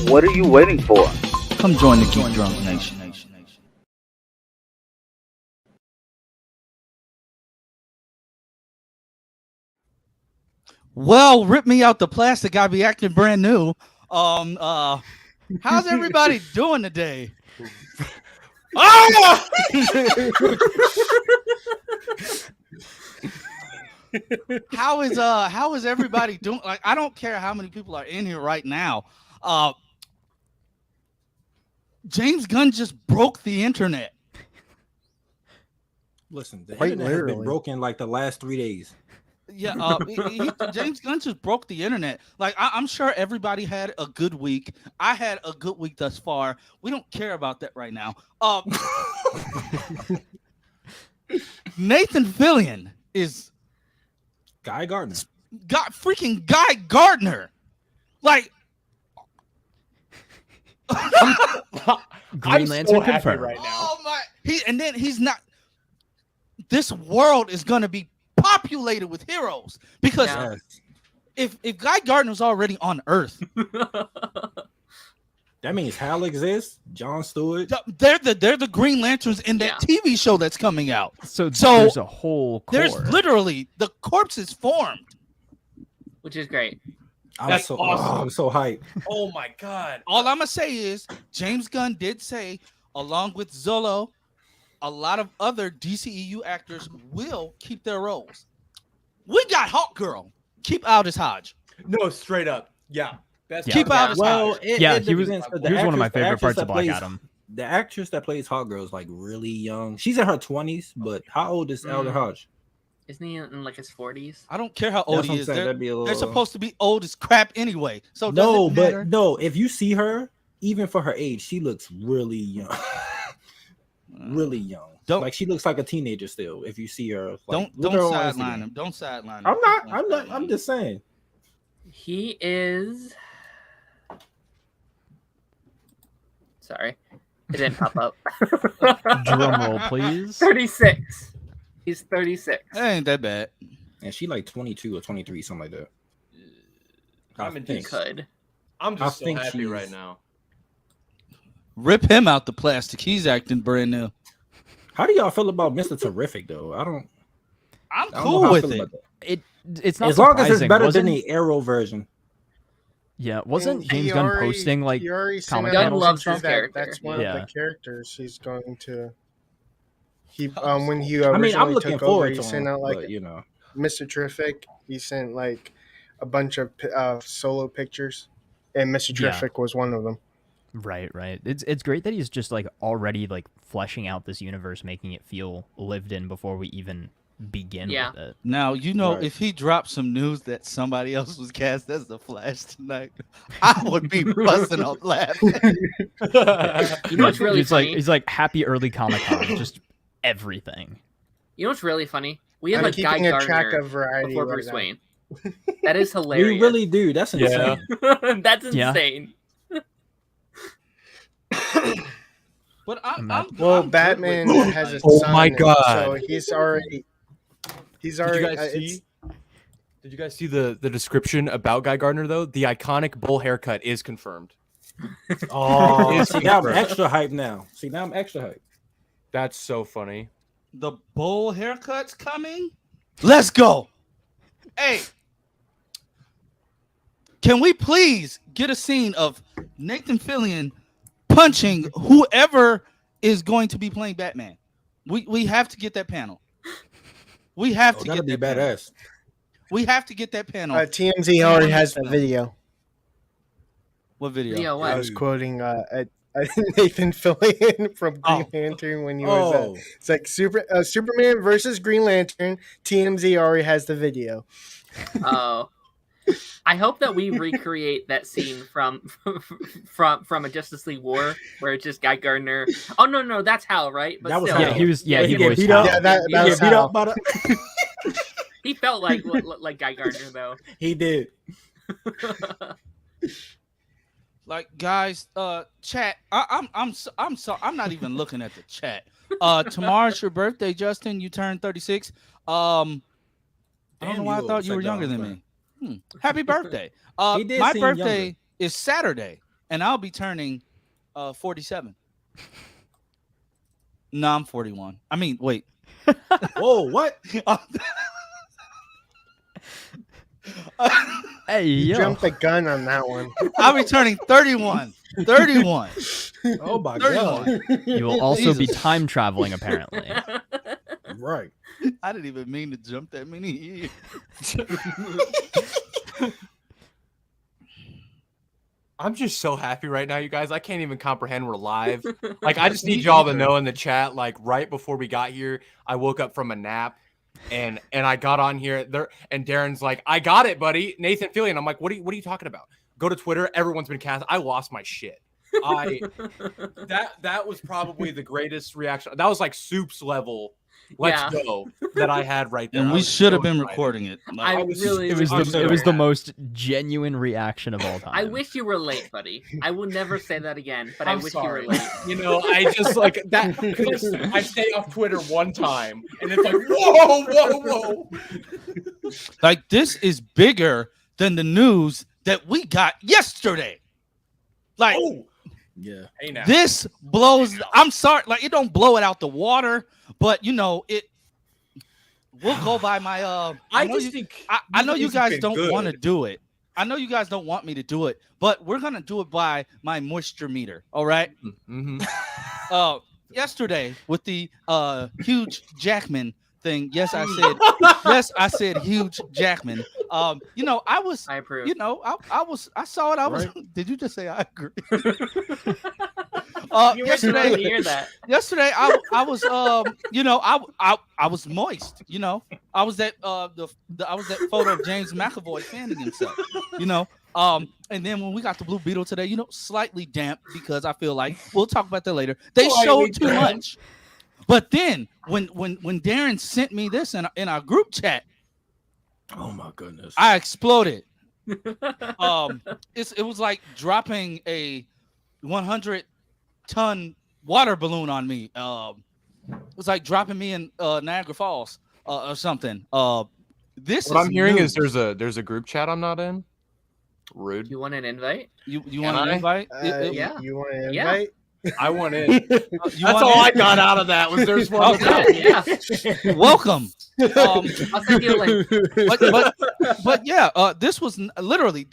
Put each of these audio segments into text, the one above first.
What are you waiting for? Come join the Geek Drunk Nation. Well, rip me out the plastic. I'll be acting brand new. How's everybody doing today? Oh! How is everybody doing? Like, I don't care how many people are in here right now. James Gunn just broke the internet. Listen, the internet has been broken like the last 3 days. Yeah, James Gunn just broke the internet. Like, I'm sure everybody had a good week. I had a good week thus far. We don't care about that right now. Nathan Fillion is Guy Gardner. Freaking Guy Gardner. Like, Green Lantern so happy confirmed. right now. oh my! And then he's not. This world is gonna be populated with heroes because if Guy Gardner's already on Earth, that means Hal exists. John Stewart. They're the Green Lanterns in that TV show that's coming out. So there's a whole core. There's literally the corpse is formed, which is great. That's awesome. I'm so hyped. Oh my god! All I'm gonna say is James Gunn did say, along with Zolo, a lot of other DCEU actors will keep their roles. We got Hawk Girl. Keep Aldous Hodge. No, straight up. Yeah. Keep Aldous Hodge. He was one of my favorite parts of Black Adam. The actress that plays Hawk Girl is like really young. She's in her 20s, but how old is Aldous Hodge? Isn't he in like his 40s? I don't care how old he is. They're supposed to be old as crap anyway. So no, but no, if you see her, even for her age, she looks really young. Really young. Like she looks like a teenager still. If you see her, like, don't sideline him. Don't sideline him. I'm not. I'm just saying. He is. Sorry, it didn't pop up. Drum roll, please. 36. He's 36. That ain't that bad. And she like 22 or 23, something like that. I'm just so happy right now. Rip him out the plastic. He's acting brand new. How do y'all feel about Mr. Terrific though? I'm cool with it. It's not as long as it's better than the Arrow version. Yeah, wasn't James Gunn posting like comic Gunn loves his character? That's one of the characters he's going to. He when he originally I'm looking took forward over, he to sent him, out like but, you know, Mr. Terrific. He sent like a bunch of solo pictures, and Mr. Terrific was one of them. Right. It's great that he's just like already like fleshing out this universe, making it feel lived in before we even begin with it. Now, if he dropped some news that somebody else was cast as the Flash tonight, I would be busting up laughing. You know what's really funny? He's like happy early Comic-Con, just everything. You know what's really funny? We have I'm a Guy keeping a track Gardner of variety before right Bruce now. Wayne. That is hilarious. we really do. That's insane. That's insane. But I'm Batman has a Oh son, my god! So he's already. Did you guys see the description about Guy Gardner though? The iconic bull haircut is confirmed. Oh, see, now I'm extra hyped now. That's so funny. The bull haircut's coming. Let's go. Hey, can we please get a scene of Nathan Fillion punching whoever is going to be playing Batman? We have to get that panel. We have to get that badass. We have to get that panel. TMZ already has the video. What video? I was quoting Nathan Fillion from Green Lantern when he was. It's like Superman versus Green Lantern. TMZ already has the video. Oh. I hope that we recreate that scene from a Justice League War where it's just Guy Gardner. Oh no, that's Hal, right? But that was still. Hal. He voiced beat Hal. up. Yeah, that was beat Hal. up by the... He felt like Guy Gardner though. He did. Like, guys, chat. I'm not even looking at the chat. Tomorrow's your birthday, Justin. You turned 36. I don't know why I thought you were younger than me. Happy birthday. My birthday is Saturday. and I'll be turning 47. No, I'm 41. I mean, wait. Whoa, what? Hey, You yo. jumped the gun on that one. I'll be turning 31. 31. Oh my 31. god! You will also be Jesus. time traveling, apparently. Right. I didn't even mean to jump that many years. I'm just so happy right now, you guys. I can't even comprehend we're live. Like, I just need y'all to know in the chat, like, right before we got here, I woke up from a nap and I got on here there, and Darren's like, I got it, buddy. Nathan Fillion. I'm like, what are you talking about? Go to Twitter. Everyone's been cast. I lost my shit. That was probably the greatest reaction. That was like Soup's level. Let's go that I had right there. And I we was should have so been excited. recording it. I Like, really It was I'm the so it was the mad. most genuine reaction of all time. I wish you were late, buddy. I will never say that again, but I'm I wish sorry. you were late. You know, I just like that because I stay off Twitter one time and it's like, whoa. like this is bigger than the news that we got yesterday. Like Oh, Yeah. hey now. this blows. I'm sorry, like it don't blow it out the water, but you know it. We'll go by my. I know just you. think I know you these guys have don't been want to good. do it. I know you guys don't want me to do it, but we're gonna do it by my moisture meter. All right. Mm-hmm. Yesterday with the huge Jackman thing. Yes, I said. Yes, I said huge Jackman. You know, I was. I approve. You know, I saw it. I was. Right. Did you just say I agree? You were thrilled to hear that. Yesterday, I was you know, I was moist. You know, I was that I was that photo of James McAvoy fanning himself. You know, and then when we got the Blue Beetle today, you know, slightly damp because I feel like we'll talk about that later. They Slightly showed too damp. much. But then when Darren sent me this in our group chat, Oh my goodness. I exploded. It was like dropping a 100-ton water balloon on me. It was like dropping me in Niagara Falls or something. This What is I'm hearing news. is there's a group chat I'm not in. Rude. You want an invite? You Can want an I? invite? Yeah. You want to Yeah. invite? I want in. You That's want all I in? got out of that was there's one. Okay. Yeah. Welcome. I'll send you a link. But yeah, this was literally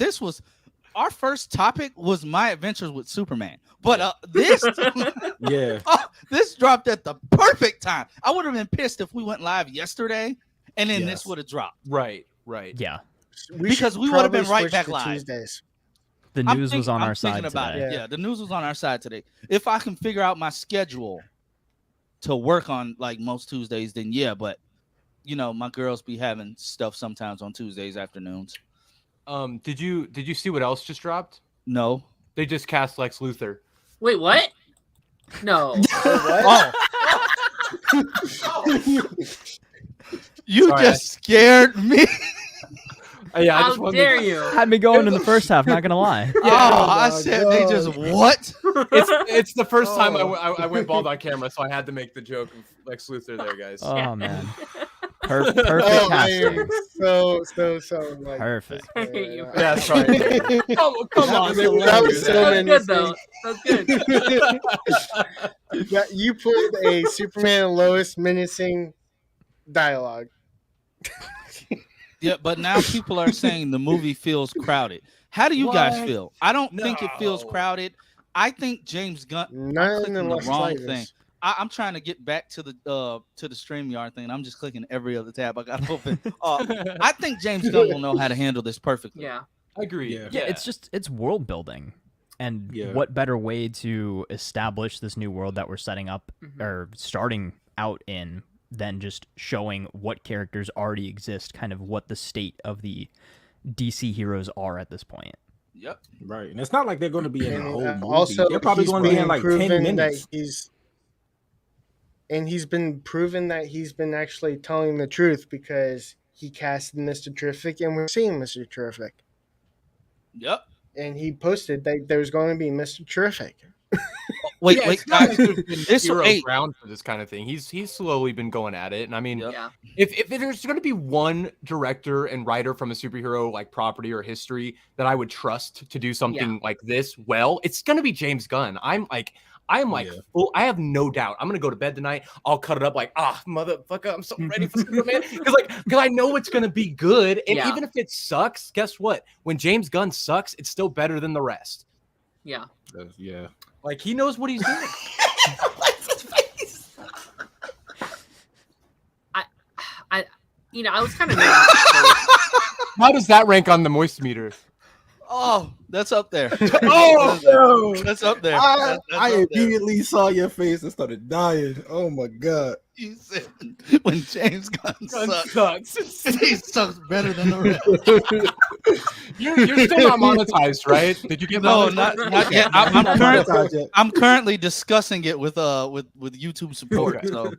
our first topic was my adventures with Superman. But this Yeah. this dropped at the perfect time. I would have been pissed if we went live yesterday and then this Yes. would have dropped. Right. Yeah, Because should we would have been probably right switch back to live. Tuesdays. the news was on our side thinking about today. it. Yeah, the news was on our side today. If I can figure out my schedule to work on like most Tuesdays, then yeah. But you know, my girls be having stuff sometimes on Tuesdays afternoons. Did you see what else just dropped? No. They just cast Lex Luthor. Wait, what? No. Oh, you Sorry, just scared me. Yeah, I How just wanted dare you? Had me going in the first half. Not gonna lie. Oh, I my said they just what? It's the first time Oh. I went bald on camera, so I had to make the joke of Lex Luthor there, guys. Oh man, perfect Oh, I casting. am so like Perfect. I hate you. Yeah, sorry. Come on, they would That do was so That that. was good though. That was good. Yeah, you pulled a Superman and Lois menacing dialogue. Yeah, but now people are saying the movie feels crowded. How do you guys What? feel? I don't think it feels No. crowded. I think James Gunn. None clicking in the the wrong slightest. thing. I'm trying to get back to the StreamYard thing. And I'm just clicking every other tab I got open. I think James Gunn will know how to handle this perfectly. Yeah. Agreed. Yeah. Yeah, it's world building, and Yeah. what better way to establish this new world that we're setting up Mhm. or starting out in than just showing what characters already exist, kind of what the state of the DC heroes are at this point. Yep. Right. And it's not like they're going to be in the whole movie. Also, they're probably he's going to be in been like 10 proven minutes. he's been proven that he's been actually telling the truth because he casted Mr. Terrific and we're seeing Mr. Terrific. Yep. And he posted that there's going to be Mr. Terrific. Wait, Yeah, wait, it's not guys. like there's been This zero eight. ground for this kind of thing. He's slowly been going at it, and I mean, Yep. Yeah. if there's going to be one director and writer from a superhero like property or history that I would trust to do something like this well, it's going to be James Gunn. I'm like full. I have no doubt. I'm gonna go to bed tonight. I'll cut it up like, motherfucker, I'm so ready for Superman because I know it's gonna be good. And even if it sucks, guess what? When James Gunn sucks, it's still better than the rest. Yeah. Yeah. Like he knows what he's doing. I was kind of nervous. How does that rank on the moist meter? Oh, that's up there. Oh no, That's up there. I That's up there. immediately saw your face and started dying. Oh my god. You said when James Gunn sucks, Sucks. he sucks better than the rest. You're still not monetized, right? Did you get No, monetized? not yet. I'm currently discussing it with YouTube support. Okay. So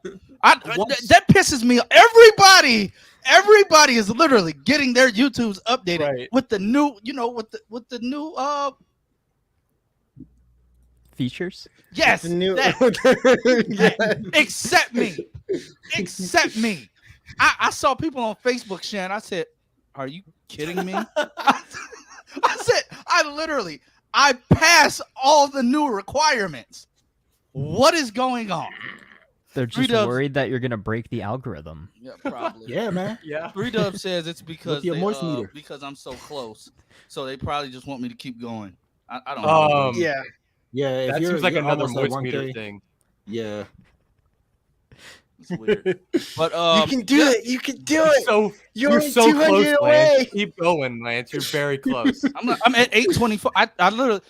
that pisses me off. Everybody is literally getting their YouTubes updated with the new, with the new features. Yes, The new- except me. I saw people on Facebook sharing. I said, "Are you kidding me?" I said, I pass all the new requirements. What is going on? They're just worried that you're gonna break the algorithm. Yeah, probably. Yeah, man. Yeah. 3Dub says it's because your moist meter. because I'm so close. So they probably just want me to keep going. I don't know. Yeah. Yeah, if That you're, seems like you're another almost at moist meter 1K, thing. Yeah. It's weird. But You can do it. You can do it. So You're you're so 200 close, away. Lance. Keep going, Lance. You're very close. I'm at 824. I literally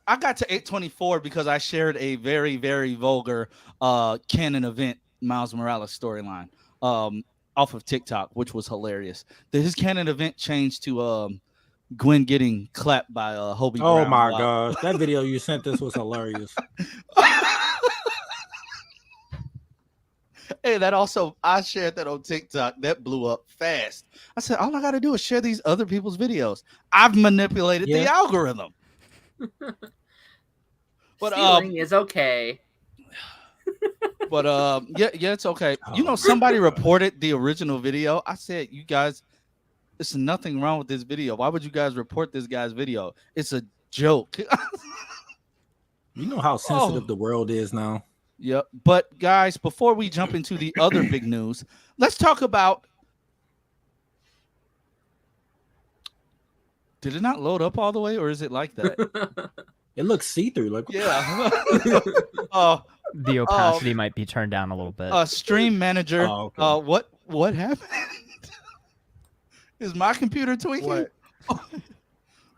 I got to 824 because I shared a very, very vulgar canon event Miles Morales storyline off of TikTok, which was hilarious. His canon event changed to Gwen getting clapped by Hobie Oh Brown. my Wow. gosh, that video you sent us was hilarious. Hey, I shared that on TikTok. That blew up fast. I said, all I got to do is share these other people's videos. I've manipulated the algorithm. But Stealing is okay. But yeah, it's okay. Somebody reported the original video. I said, you guys, there's nothing wrong with this video. Why would you guys report this guy's video? It's a joke. You know how sensitive the world is now. Yep. But guys, before we jump into the other big news, let's talk about. Did it not load up all the way, or is it like that? It looks see-through. Like Yeah. The opacity might be turned down a little bit. Stream manager. Oh, okay. What happened? Is my computer tweaking? What?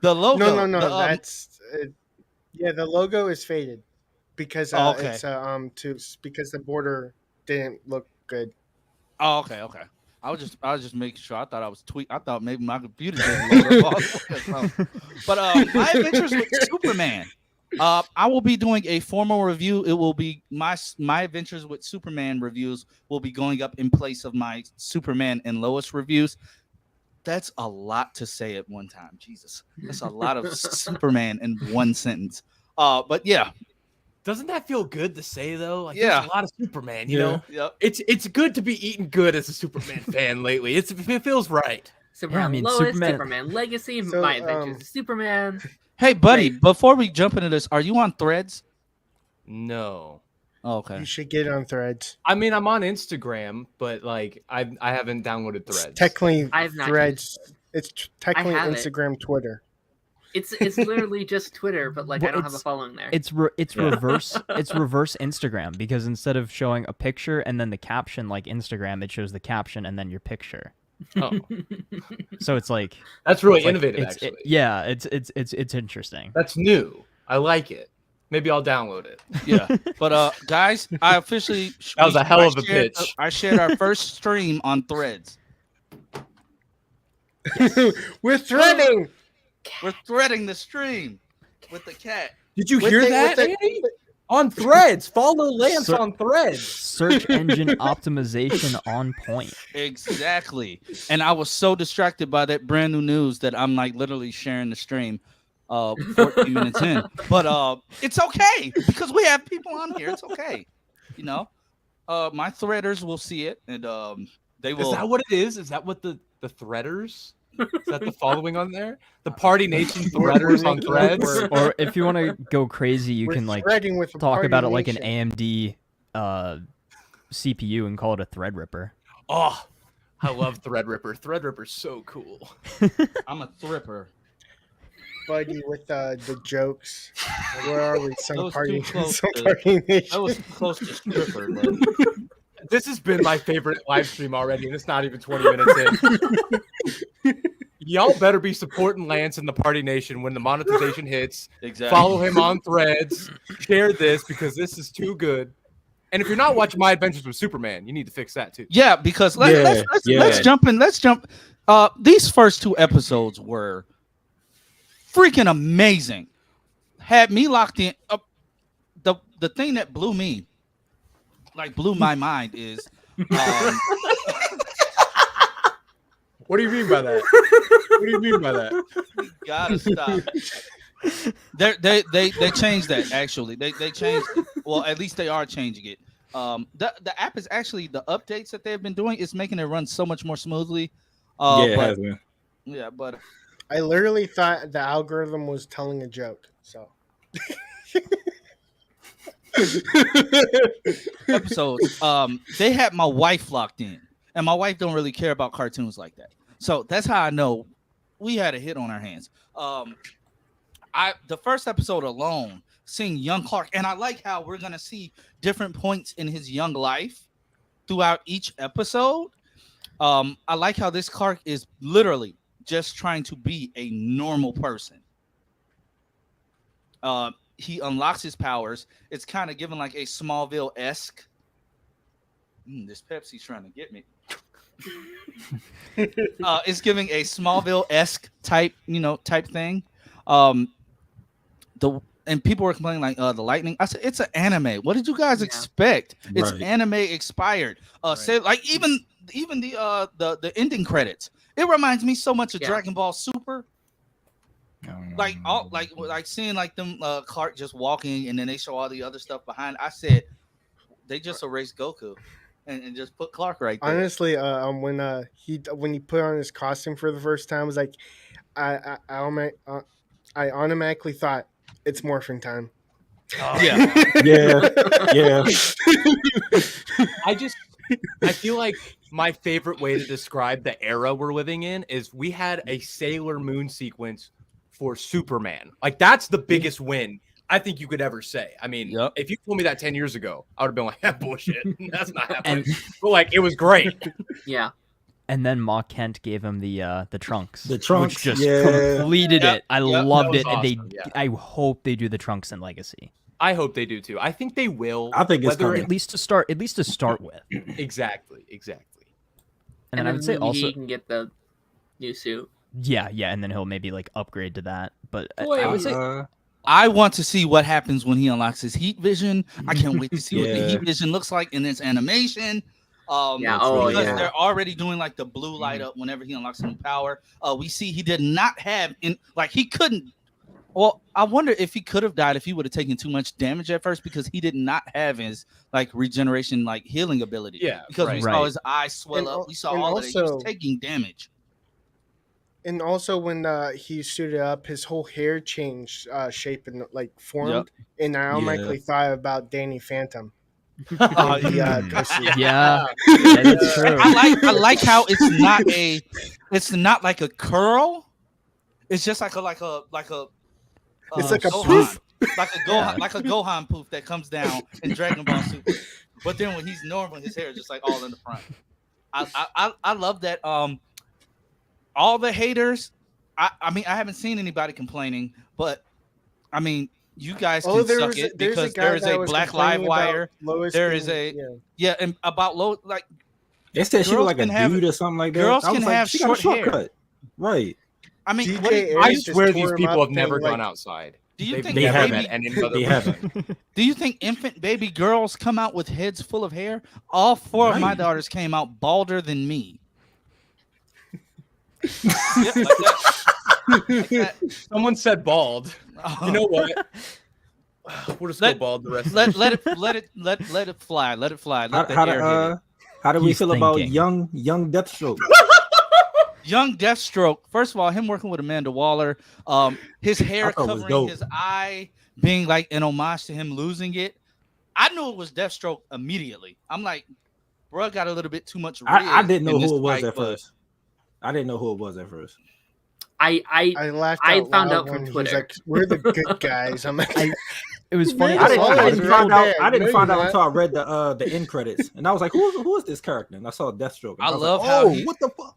The logo. No. the, That's the logo is faded because it's because the border didn't look good. Oh, okay. I was just making sure. I thought I was I thought maybe my computer didn't load up all the way. But my adventures with Superman. I will be doing a formal review. It will be my adventures with Superman reviews will be going up in place of my Superman and Lois reviews. That's a lot to say at one time. Jesus, that's a lot of Superman in one sentence. But yeah. Doesn't that feel good to say though? Like, Yeah. there's a lot of Superman, you know? Yep. It's good to be eating good as a Superman fan lately. It feels right. Superman Lois, Superman Legacy, So, My Adventures with Superman. Hey, buddy, before we jump into this, are you on Threads? No. Oh, okay. You should get on Threads. I mean, I'm on Instagram, but like I haven't downloaded Threads. Technically, I have not Threads. It's technically have it. Instagram, Twitter. It's literally just Twitter, but like I don't have a following there. It's reverse Instagram because instead of showing a picture and then the caption like Instagram, it shows the caption and then your picture. Oh. So it's like That's really it's like- innovative, it's- actually. it's interesting. That's new. I like it. Maybe I'll download it. Yeah. But guys, I officially That was a hell of a shared- pitch. I shared our first stream on Threads. We're threading. We're threading the stream with the cat. Did you With hear the- that, with the- Andy? On Threads. Follow Lance Sir- on Threads. Search engine optimization on point. Exactly. And I was so distracted by that brand new news that I'm like literally sharing the stream. 14 minutes in. But it's okay because we have people on here. It's okay. You know, my threaders will see it, and they will. Is that what it is? Is that what the threaders? Is that the following on there? The Party Nation threaders on Threads? Or if you want to go crazy, you We're can like threading with the talk Party about it like an Nation. AMD CPU and call it a Threadripper. Oh, I love Threadripper. Threadripper's so cool. I'm a thripper. Buddy with the jokes. Where are we? That Some was party, too close some to- party That nation. was close to stripper. But This has been my favorite live stream already, and it's not even 20 minutes in. Y'all better be supporting Lance and the Party Nation when the monetization hits. exactly. Follow him on Threads. Share this because this is too good. And if you're not watching My Adventures with Superman, you need to fix that too. Yeah, because let's jump in. Let's jump. These first 2 episodes were freaking amazing. Had me locked in. The thing that blew my mind is. What do you mean by that? What do you mean by that? You gotta stop. They changed that actually. They changed it. Well, at least they are changing it. The app is actually the updates that they've been doing is making it run so much more smoothly. It but, has been. Yeah, but I literally thought the algorithm was telling a joke. So episodes. They had my wife locked in, and my wife don't really care about cartoons like that. So that's how I know we had a hit on our hands. The first episode alone, seeing young Clark, and I like how we're gonna see different points in his young life throughout each episode. I like how this Clark is literally just trying to be a normal person. He unlocks his powers. It's kind of given like a Smallville-esque. This Pepsi's trying to get me. It's giving a Smallville-esque type thing. And people were complaining like the lightning. I said it's an anime. What did you guys expect? It's Right. anime expired. Say like even the ending credits. It reminds me so much of Dragon Ball Super. Like seeing like them Clark just walking and then they show all the other stuff behind. I said they just erased Goku and just put Clark right there. honestly, when he put on his costume for the first time, I was like, I automatically thought it's morphin time. Yeah. Yeah. I feel like my favorite way to describe the era we're living in is we had a Sailor Moon sequence for Superman. Like that's the biggest win I think you could ever say. I mean, if you told me that 10 years ago, I would have been like, "That bullshit. That's not happening." But like, it was great. Yeah. And then Ma Kent gave him the trunks. The trunks, which just yeah. completed it. I loved that it, was and awesome, yeah. I hope they do the trunks in Legacy. I hope they do too. I think they will. I think it's whether coming. At least to start with. Exactly. And then I would say maybe also, he can get the new suit. yeah, and then he'll maybe like upgrade to that. But Boy, I would say I want to see what happens when he unlocks his heat vision. I can't wait to see what the Yeah. heat vision looks like in this animation. Yeah, Because they're already doing like the blue light up whenever he unlocks a new power. We see he did not have he couldn't. Well, I wonder if he could have died if he would have taken too much damage at first because he did not have his like regeneration like healing ability. Yeah, because we saw right. his eyes swell And up. We saw and all of it. He was also- taking damage. And also when he suited up, his whole hair changed shape and like formed. And I automatically thought about Danny Phantom. yeah, that's true. I like how it's not like a curl. It's just like a It's like a Gohan. poof. Like a Gohan, like a Gohan poof that comes down in Dragon Ball Super. But then when he's normal, his hair is just like all in the front. I love that. All the haters. I mean, I haven't seen anybody complaining, but I mean, you guys can suck it because there is a Black Live Wire. There is a and about like They said she was girls like a can have- dude or something like that. girls I was can like, have she got a short hair. shortcut. Right. I mean, DJ what do you- Aries I just swear tore these him people up have never and, gone like, outside. do you They've think They never haven't. met any other They person. haven't. Do you think infant baby girls come out with heads full of hair? All four of my Right. daughters came out balder than me. Yep, like that. Like that. Someone said bald. You know what? We'll just go bald the rest of Let the let it fly. Let it fly. Let the How air hit it. how do we He's feel about thinking. young Deathstroke? Young Deathstroke. First of all, him working with Amanda Waller, his hair thought it was covering dope. his eye, being like an homage to him losing it. I knew it was Deathstroke immediately. I'm like, bro, got a little bit too much. I didn't know in this who it was fight, at first. I didn't know who it was at first. I laughed. I out found loud out from when he was Twitter. like, "We're the good guys." I'm like, It was funny. Man, I it's didn't all find out. bad. I didn't No, find you're out not. until I read the end credits, and I was like, "Who is this character?" And I saw Deathstroke. And I was love like, how "Oh, he- what the fuck?"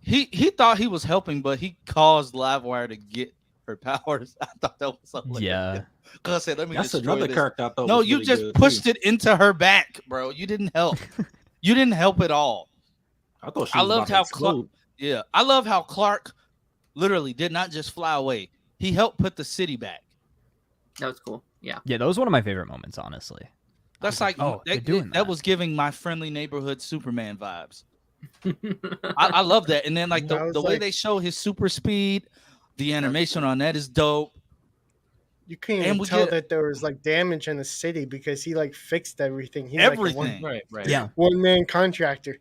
He thought he was helping, but he caused Livewire to get her powers. I thought that was something. Yeah. Because I said, let me That's destroy another this. character I thought. No, was you really just good, pushed too. it into her back, bro. You didn't help. You didn't help at all. I thought she I was loved about to how explode. Yeah, I love how Clark literally did not just fly away. He helped put the city back. That was cool. Yeah. Yeah, that was one of my favorite moments, honestly. That's like, oh, they're that, doing that that. was giving my friendly neighborhood Superman vibes. I love that. And then like That the was way like- they show his super speed, the animation on that is dope. you couldn't And even we tell get- that there was like damage in the city because he like fixed everything. He's Everything. like Right. Yeah. a one-man contractor.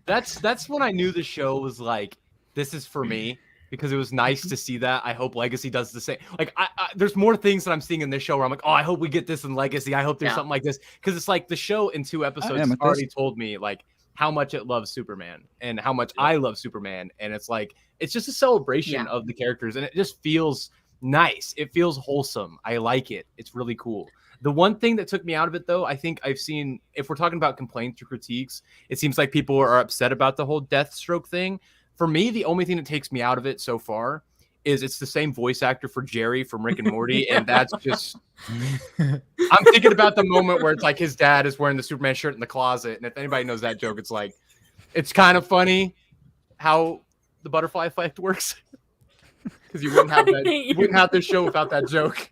That's when I knew the show was like, this is for me, because it was nice to see that. I hope Legacy does the same. Like, I there's more things that I'm seeing in this show where I'm like, oh, I hope we get this in Legacy. I hope there's Yeah. something like this, because it's like the show in 2 episodes am has at this. already told me like how much it loves Superman and how much I love Superman, and it's like it's just a celebration Yeah. of the characters, and it just feels nice. It feels wholesome. I like it. It's really cool. The one thing that took me out of it, though, I think I've seen, if we're talking about complaints or critiques, it seems like people are upset about the whole Deathstroke thing. For me, the only thing that takes me out of it so far is it's the same voice actor for Jerry from Rick and Morty, and that's just... I'm thinking about the moment where it's like his dad is wearing the Superman shirt in the closet, and if anybody knows that joke, it's like, it's kind of funny how the butterfly effect works. Because you wouldn't have that, you wouldn't have this show without that joke.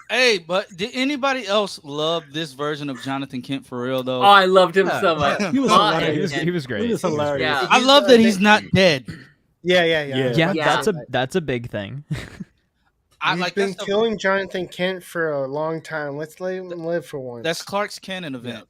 Hey, but did anybody else love this version of Jonathan Kent for real though? Oh, I loved him Yeah. so much. He was Oh, hilarious. He was It great. was hilarious. Yeah. I love that he's not dead. Yeah. Yeah. Yeah, Yeah. that's a big thing. I We've like been that's the- killing Jonathan Kent for a long time. Let's let him live for once. That's Clark's canon event.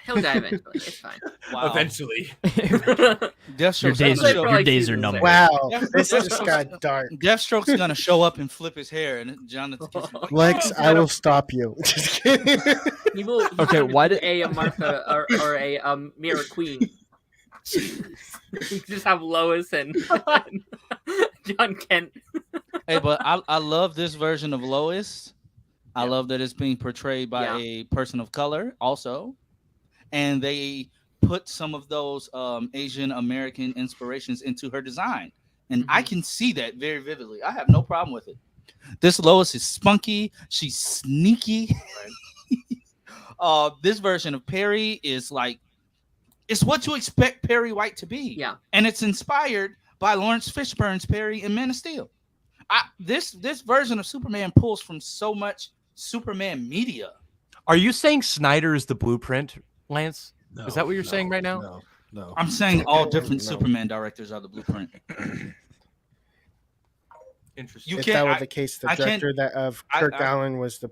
He'll die eventually. It's fine. Wow. Eventually. Deathstroke's your days, gonna for your like days are season numbered. wow. Yeah. This just got dark. Deathstroke's gonna show up and flip his hair, and Jonathan gets like, Lex, I will stop you. Just kidding. He will. He's Okay, gonna why do did- a Martha or a Mira Queen? You just have Lois and John Kent. Hey, but I love this version of Lois. I love that it's being portrayed by Yeah. a person of color also. And they put some of those Asian American inspirations into her design. And I can see that very vividly. I have no problem with it. This Lois is spunky. She's sneaky. This version of Perry is like, it's what you expect Perry White to be. Yeah. And it's inspired by Lawrence Fishburne's Perry in Man of Steel. This version of Superman pulls from so much Superman media. Are you saying Snyder is the blueprint, Lance? Is that what you're saying right now? No. I'm saying all different No. Superman directors are the blueprint. Interesting. You If can't. that were I- the case, the I can't- director that of I- Kirk I- Allen was the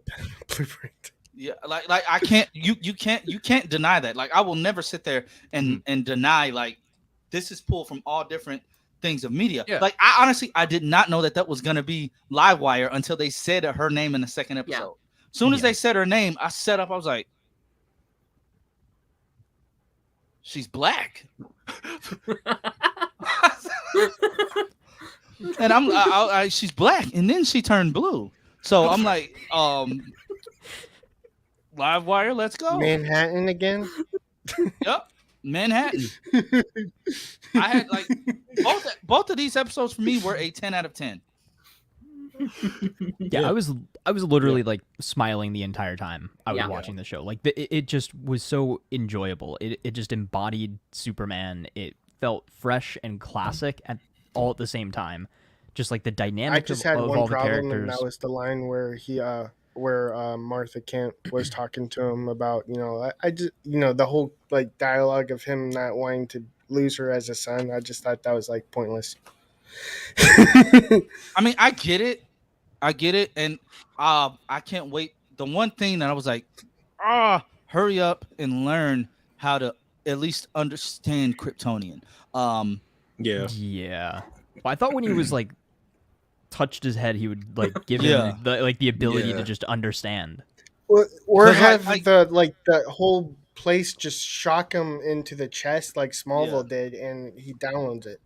blueprint. Yeah, like I can't. You can't deny that. Like I will never sit there and deny like this is pulled from all different things of media. Yeah. Like I honestly did not know that was gonna be Livewire until they said her name in the second episode. Soon as they said her name, I set up. I was like, she's black. And she's black, and then she turned blue. So I'm like, Livewire, let's go. Manhattan again. Yep, Manhattan. I had like both of these episodes for me were a 10 out of 10. Yeah, I was literally like smiling the entire time I was Yeah. watching the show. Like it just was so enjoyable. It just embodied Superman. It felt fresh and classic all at the same time. Just like the I dynamic just of had all one the problem, characters. and that was the line where Martha Kent was talking to him about, I just, the whole like dialogue of him not wanting to lose her as a son. I just thought that was like pointless. I mean, I get it, and I can't wait. The one thing that I was like, hurry up and learn how to at least understand Kryptonian. Yeah. Yeah. Well, I thought when he was like touched his head, he would like give Yeah. him the ability Yeah. to just understand. Or 'Cause, have like- the whole place just shock him into the chest like Smallville did, and he downloads it.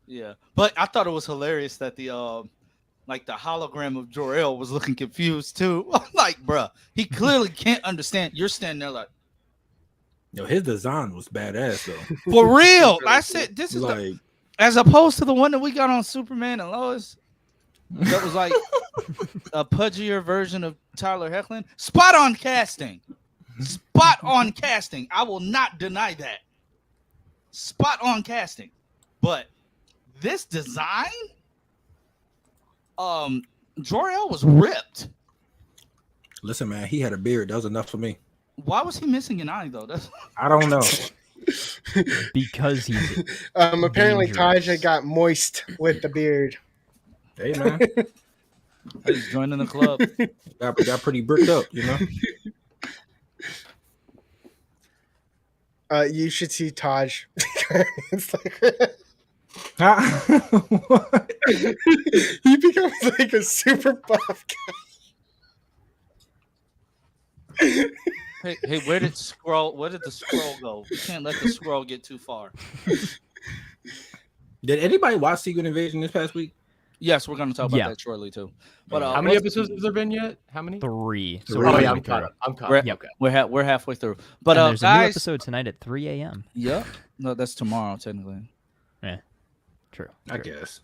Yeah, but I thought it was hilarious that the hologram of Jor-El was looking confused too. I'm like, bruh, he clearly can't understand. You're standing there like, Yo, his design was badass though. for real. I said this is Like, as opposed to the one that we got on Superman and Lois. That was like a pudgier version of Tyler Hoechlin. Spot on casting. Spot on casting. I will not deny that. Spot on casting. But this design, Jor-El was ripped. listen, man, he had a beard. That was enough for me. Why was he missing an eye though? That's I don't know. Because he's Apparently dangerous. Taja got moist with the beard. Hey, man, he's joining the club. got pretty bricked up, you know. You should see Taj. It's like What? he becomes like a super buff guy. Hey, where did the scroll go? You can't let the scroll get too far. Did anybody watch Secret Invasion this past week? Yes, we're gonna talk about Yeah. that shortly too. But How many episodes have there been yet? How many? 3. So Three. we're Oh Really? yeah, halfway I'm caught through. up. I'm caught We're, up. Okay. we're halfway through. But And there's a new guys, episode tonight at 3 a.m. yeah, no, that's tomorrow technically. True. I true. guess.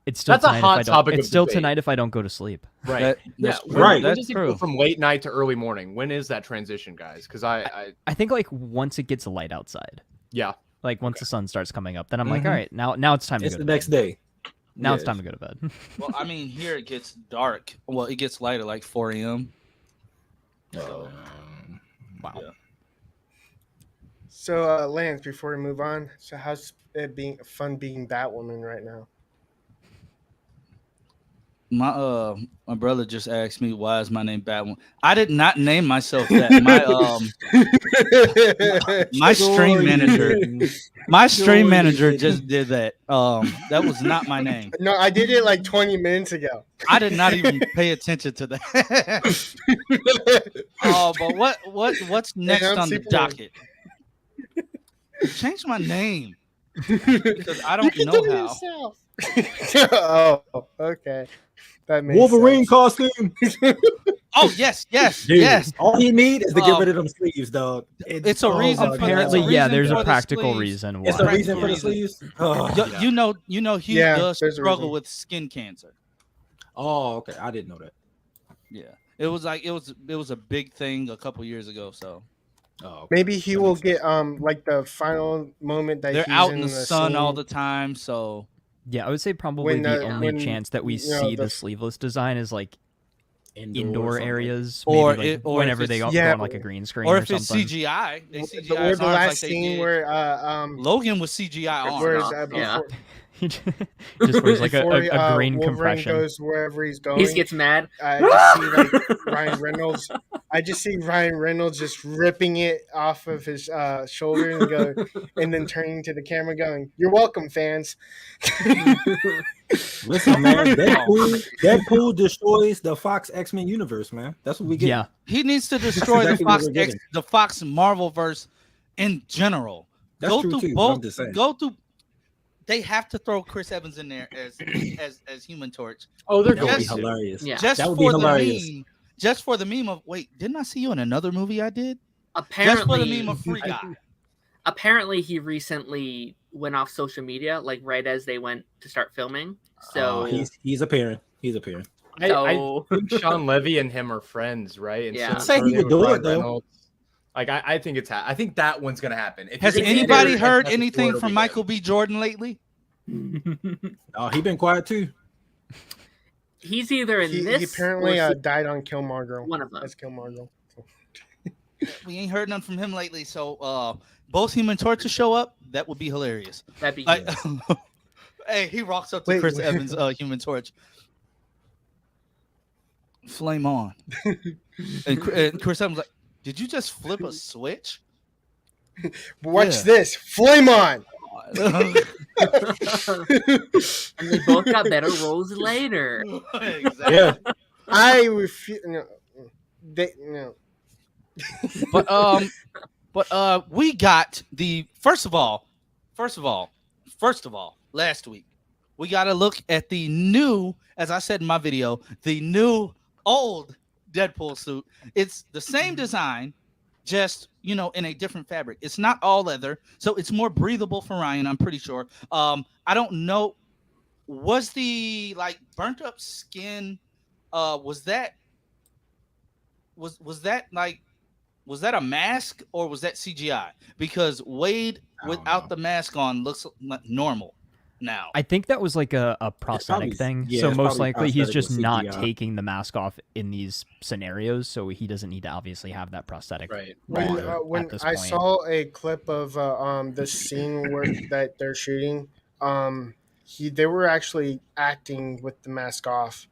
It's still That's a tonight hot if I don't, topic of It's still debate. tonight if I don't go to sleep. Right. That- Yeah. that's When, true. Right. when That's does it true. go from late night to early morning? When is that transition, guys? Because I think like once it gets light outside, yeah. like once the sun starts coming up, then I'm like, Mhm. all right, now it's time to It's go the to next bed. day. Now it's Yes. time to go to bed. Well, I mean, here it gets dark. Well, it gets light at like 4 a.m. Oh, Wow. Yeah. So Lance, before we move on, so how's it being fun being Batwoman right now? My brother just asked me why is my name Batwoman. I did not name myself that. My stream manager just did that. That was not my name. No, I did it like 20 minutes ago. I did not even pay attention to that. But what's next I'm on the Superman. docket? Change my name because I You don't can know do it how. yourself. Oh, okay. That makes Wolverine sense. costume. Oh yes, Dude, yes. all you need is to get Um, rid of them sleeves, dog. it's a reason my for- Apparently, it's a yeah, reason there's for a the practical sleeves. reason why. It's a reason for the Practical sleeves. Oh, You know, Hugh Yeah, does there's a struggle reason. with skin cancer. oh, okay. I didn't know that. Yeah, it was a big thing a couple years ago. So Oh, okay. Maybe he That will makes sense. get like the final moment that they're he's out in the the sun all scene. the time. So Yeah, I would say probably When, the only when, chance that we you know, see the- the sleeveless design is like Indoor or indoor something. areas, Or maybe, like, it- or if whenever they it's- go Yeah, on like a green screen or or if it's something. CGI, they CGI Or his the arms last like they scene did. where Logan was CGI arms. where Yeah. before, He just wears like before, a green Wolverine compression. goes wherever he's going. He gets mad. I just see like Ryan Reynolds. I just see Ryan Reynolds just ripping it off of his shoulder and go, and then turning to the camera, going, "You're welcome, fans." Listen, man. Deadpool destroys the Fox X-Men universe, man. That's what we get. Yeah, He needs to destroy exactly what we're getting. the Fox Marvel verse in general. That's go true through too. both. I'm just saying. Go through. They have to throw Chris Evans in there as Human Torch. Oh, they're That would going be Yes. to. hilarious. Yeah. Just That would for be the hilarious. meme. Just for the meme of wait, didn't I see you in another movie I did? Just for the Apparently, meme of Free Guy. apparently he recently went off social media, like right as they went to start filming. So He's appearing. He's appearing. I So- think Sean Levy and him are friends, right? And Yeah. so Say he they would with do it, Ryan though. Reynolds. Like I think I think that one's gonna happen. If Has you're gonna anybody do it, heard that's anything it'll from be Michael him. B. Jordan lately? Oh, he been quiet too. he's either in He this apparently or died on Killmonger. one of them. That's Killmonger. We ain't heard none from him lately. So both Human Torches show up, that would be hilarious. That'd be Like, hey, he rocks up to Wait, Chris wait. Evans' Human Torch. Flame on. And Chris Evans like, did you just flip a switch? Watch Yeah. this. Flame on. and they both got better roles later. Exactly. Yeah. I refuse. No. No. But we got the first of all, last week we got to look at the new, as I said in my video, the new old Deadpool suit. It's the same design, just in a different fabric. It's not all leather, so it's more breathable for Ryan, I'm pretty sure. I don't know, was the like burnt up skin, was that a mask or was that CGI? Because Wade without the mask on looks like normal now. I think that was like a prosthetic thing. So it's most probably likely he's prosthetic just with not CGI. taking the mask off in these scenarios, so he doesn't need to obviously have that prosthetic. Right. When, on when at this I point. saw a clip of the scene where that they're shooting, they were actually acting with the mask off.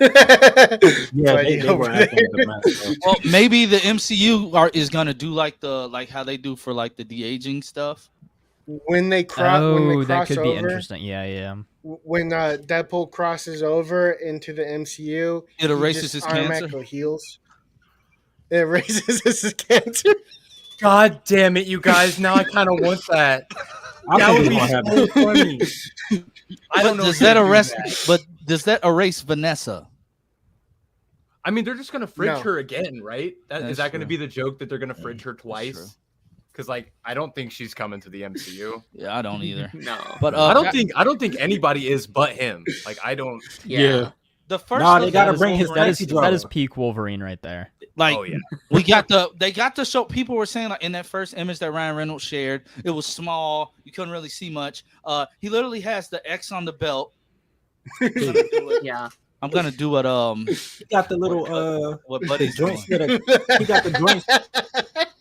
Yeah, Buddy they over were acting there. with the mask on. Well, maybe the MCU is gonna do like how they do for like the de-aging stuff. When they cross that could be over, interesting. Yeah. when Deadpool crosses over into the MCU, It he erases just his automatically cancer? heals. It erases his cancer. God damn it, you guys! Now I kind of want that. I That think would it's be gonna happen. so funny. I don't know. Does if that they'll do erase? that. But does that erase Vanessa? I mean, they're just gonna fridge No. her again, right? Is That's that going to true. be the joke that they're gonna fridge her true. twice? Because like, I don't think she's coming to the MCU. Yeah, I don't either. No. But I don't think anybody is but him. Like, I don't. Yeah. the first. Nah, they look gotta at bring his That is Nancy drama. peak Wolverine right there. like Oh yeah. they got to show. People were saying like in that first image that Ryan Reynolds shared, it was small. You couldn't really see much. He literally has the X on the belt. Yeah. I'm gonna do what He got the little what the Buddy's doing. joints. He got the joints.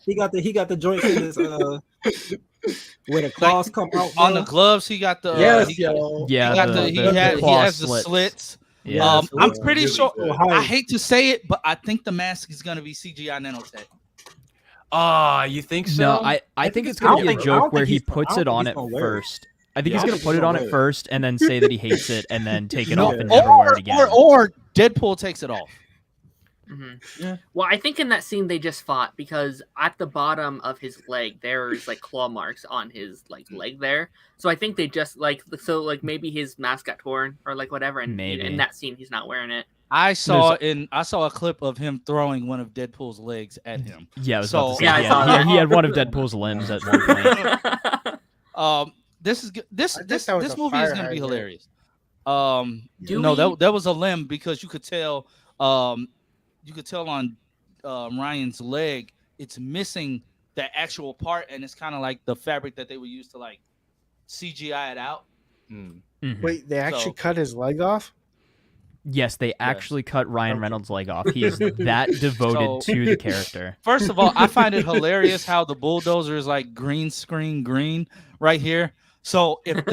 He got the joints in his where the claws come out On the bro. gloves. He got the Yes, he, yo. Yeah, he got the he claw has the slits. slits. Yeah. I'm pretty sure. So I hype. hate to say it, but I think the mask is gonna be CGI nanotech. You think so? No, I think it's gonna be a I don't joke think where he he's- I puts don't it think on he's it gonna wear it. first. I think Yeah, he's I gonna think put he's it on gonna it wear it. first and then say that he hates it and then take it No, off and never wear it again. Or Deadpool takes it off. Mhm. Yeah. Well, I think in that scene they just fought because at the bottom of his leg there's like claw marks on his like leg there. So I think they just like maybe his mask got torn or like whatever, and Maybe. in that scene he's not wearing it. I saw a clip of him throwing one of Deadpool's legs at him. Yeah, I was So- about to say, Yeah, I he, saw had, that. he had one of Deadpool's limbs at one point. This is good. This I think this that was this a movie is fire gonna be hydrant. hilarious. Do No, we- that was a limb because you could tell on Ryan's leg it's missing that actual part, and it's kind of like the fabric that they would use to like CGI it out. Hmm. Mhm. Wait, they actually So- cut his leg off? Yes, they actually cut Ryan Reynolds' leg off. He is that devoted So- to the character. First of all, I find it hilarious how the bulldozer is like green screen green right here. So if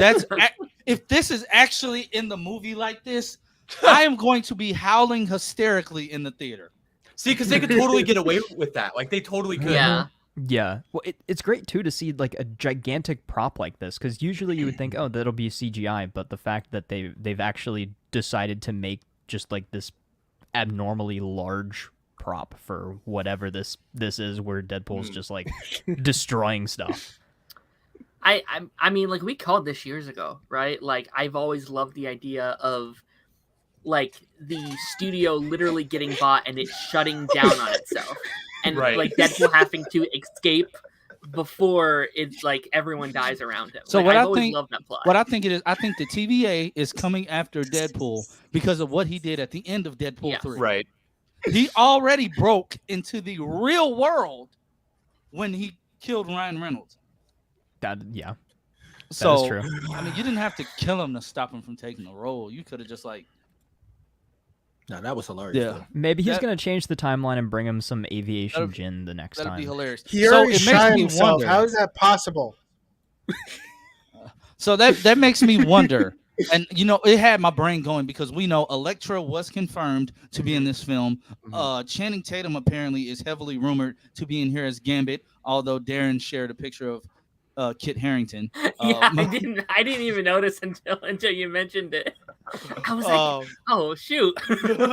if this is actually in the movie like this, I am going to be howling hysterically in the theater. See, because they could totally get away with that. Like, they totally could. Yeah. Yeah, well, it's great too to see like a gigantic prop like this because usually you would think, oh, that'll be CGI, but the fact that they've actually decided to make just like this abnormally large prop for whatever this is, where Deadpool's just like destroying stuff. I mean, like we called this years ago, right? Like I've always loved the idea of like the studio literally getting bought and it shutting down on itself, and Right. like Deadpool having to escape before it's like everyone dies around him. So Like, what I've I always think- loved that plot. What I think it is, I think the TVA is coming after Deadpool because of what he did at the end of Deadpool Yeah. 3. Right. He already broke into the real world when he killed Ryan Reynolds. That So is true. I mean, you didn't have to kill him to stop him from taking the role. You could have just like No, that was hilarious. Yeah. though. Maybe he's That- gonna change the timeline and bring him some aviation That'd- gin the next That'd be time. hilarious. He So already it shot makes me himself. wonder. How is that possible? So that makes me wonder. And it had my brain going because we know Elektra was confirmed to be in this film. Channing Tatum apparently is heavily rumored to be in here as Gambit, although Darren shared a picture of Kit Harington. Yeah, I didn't even notice until you mentioned it. I was like, oh shoot.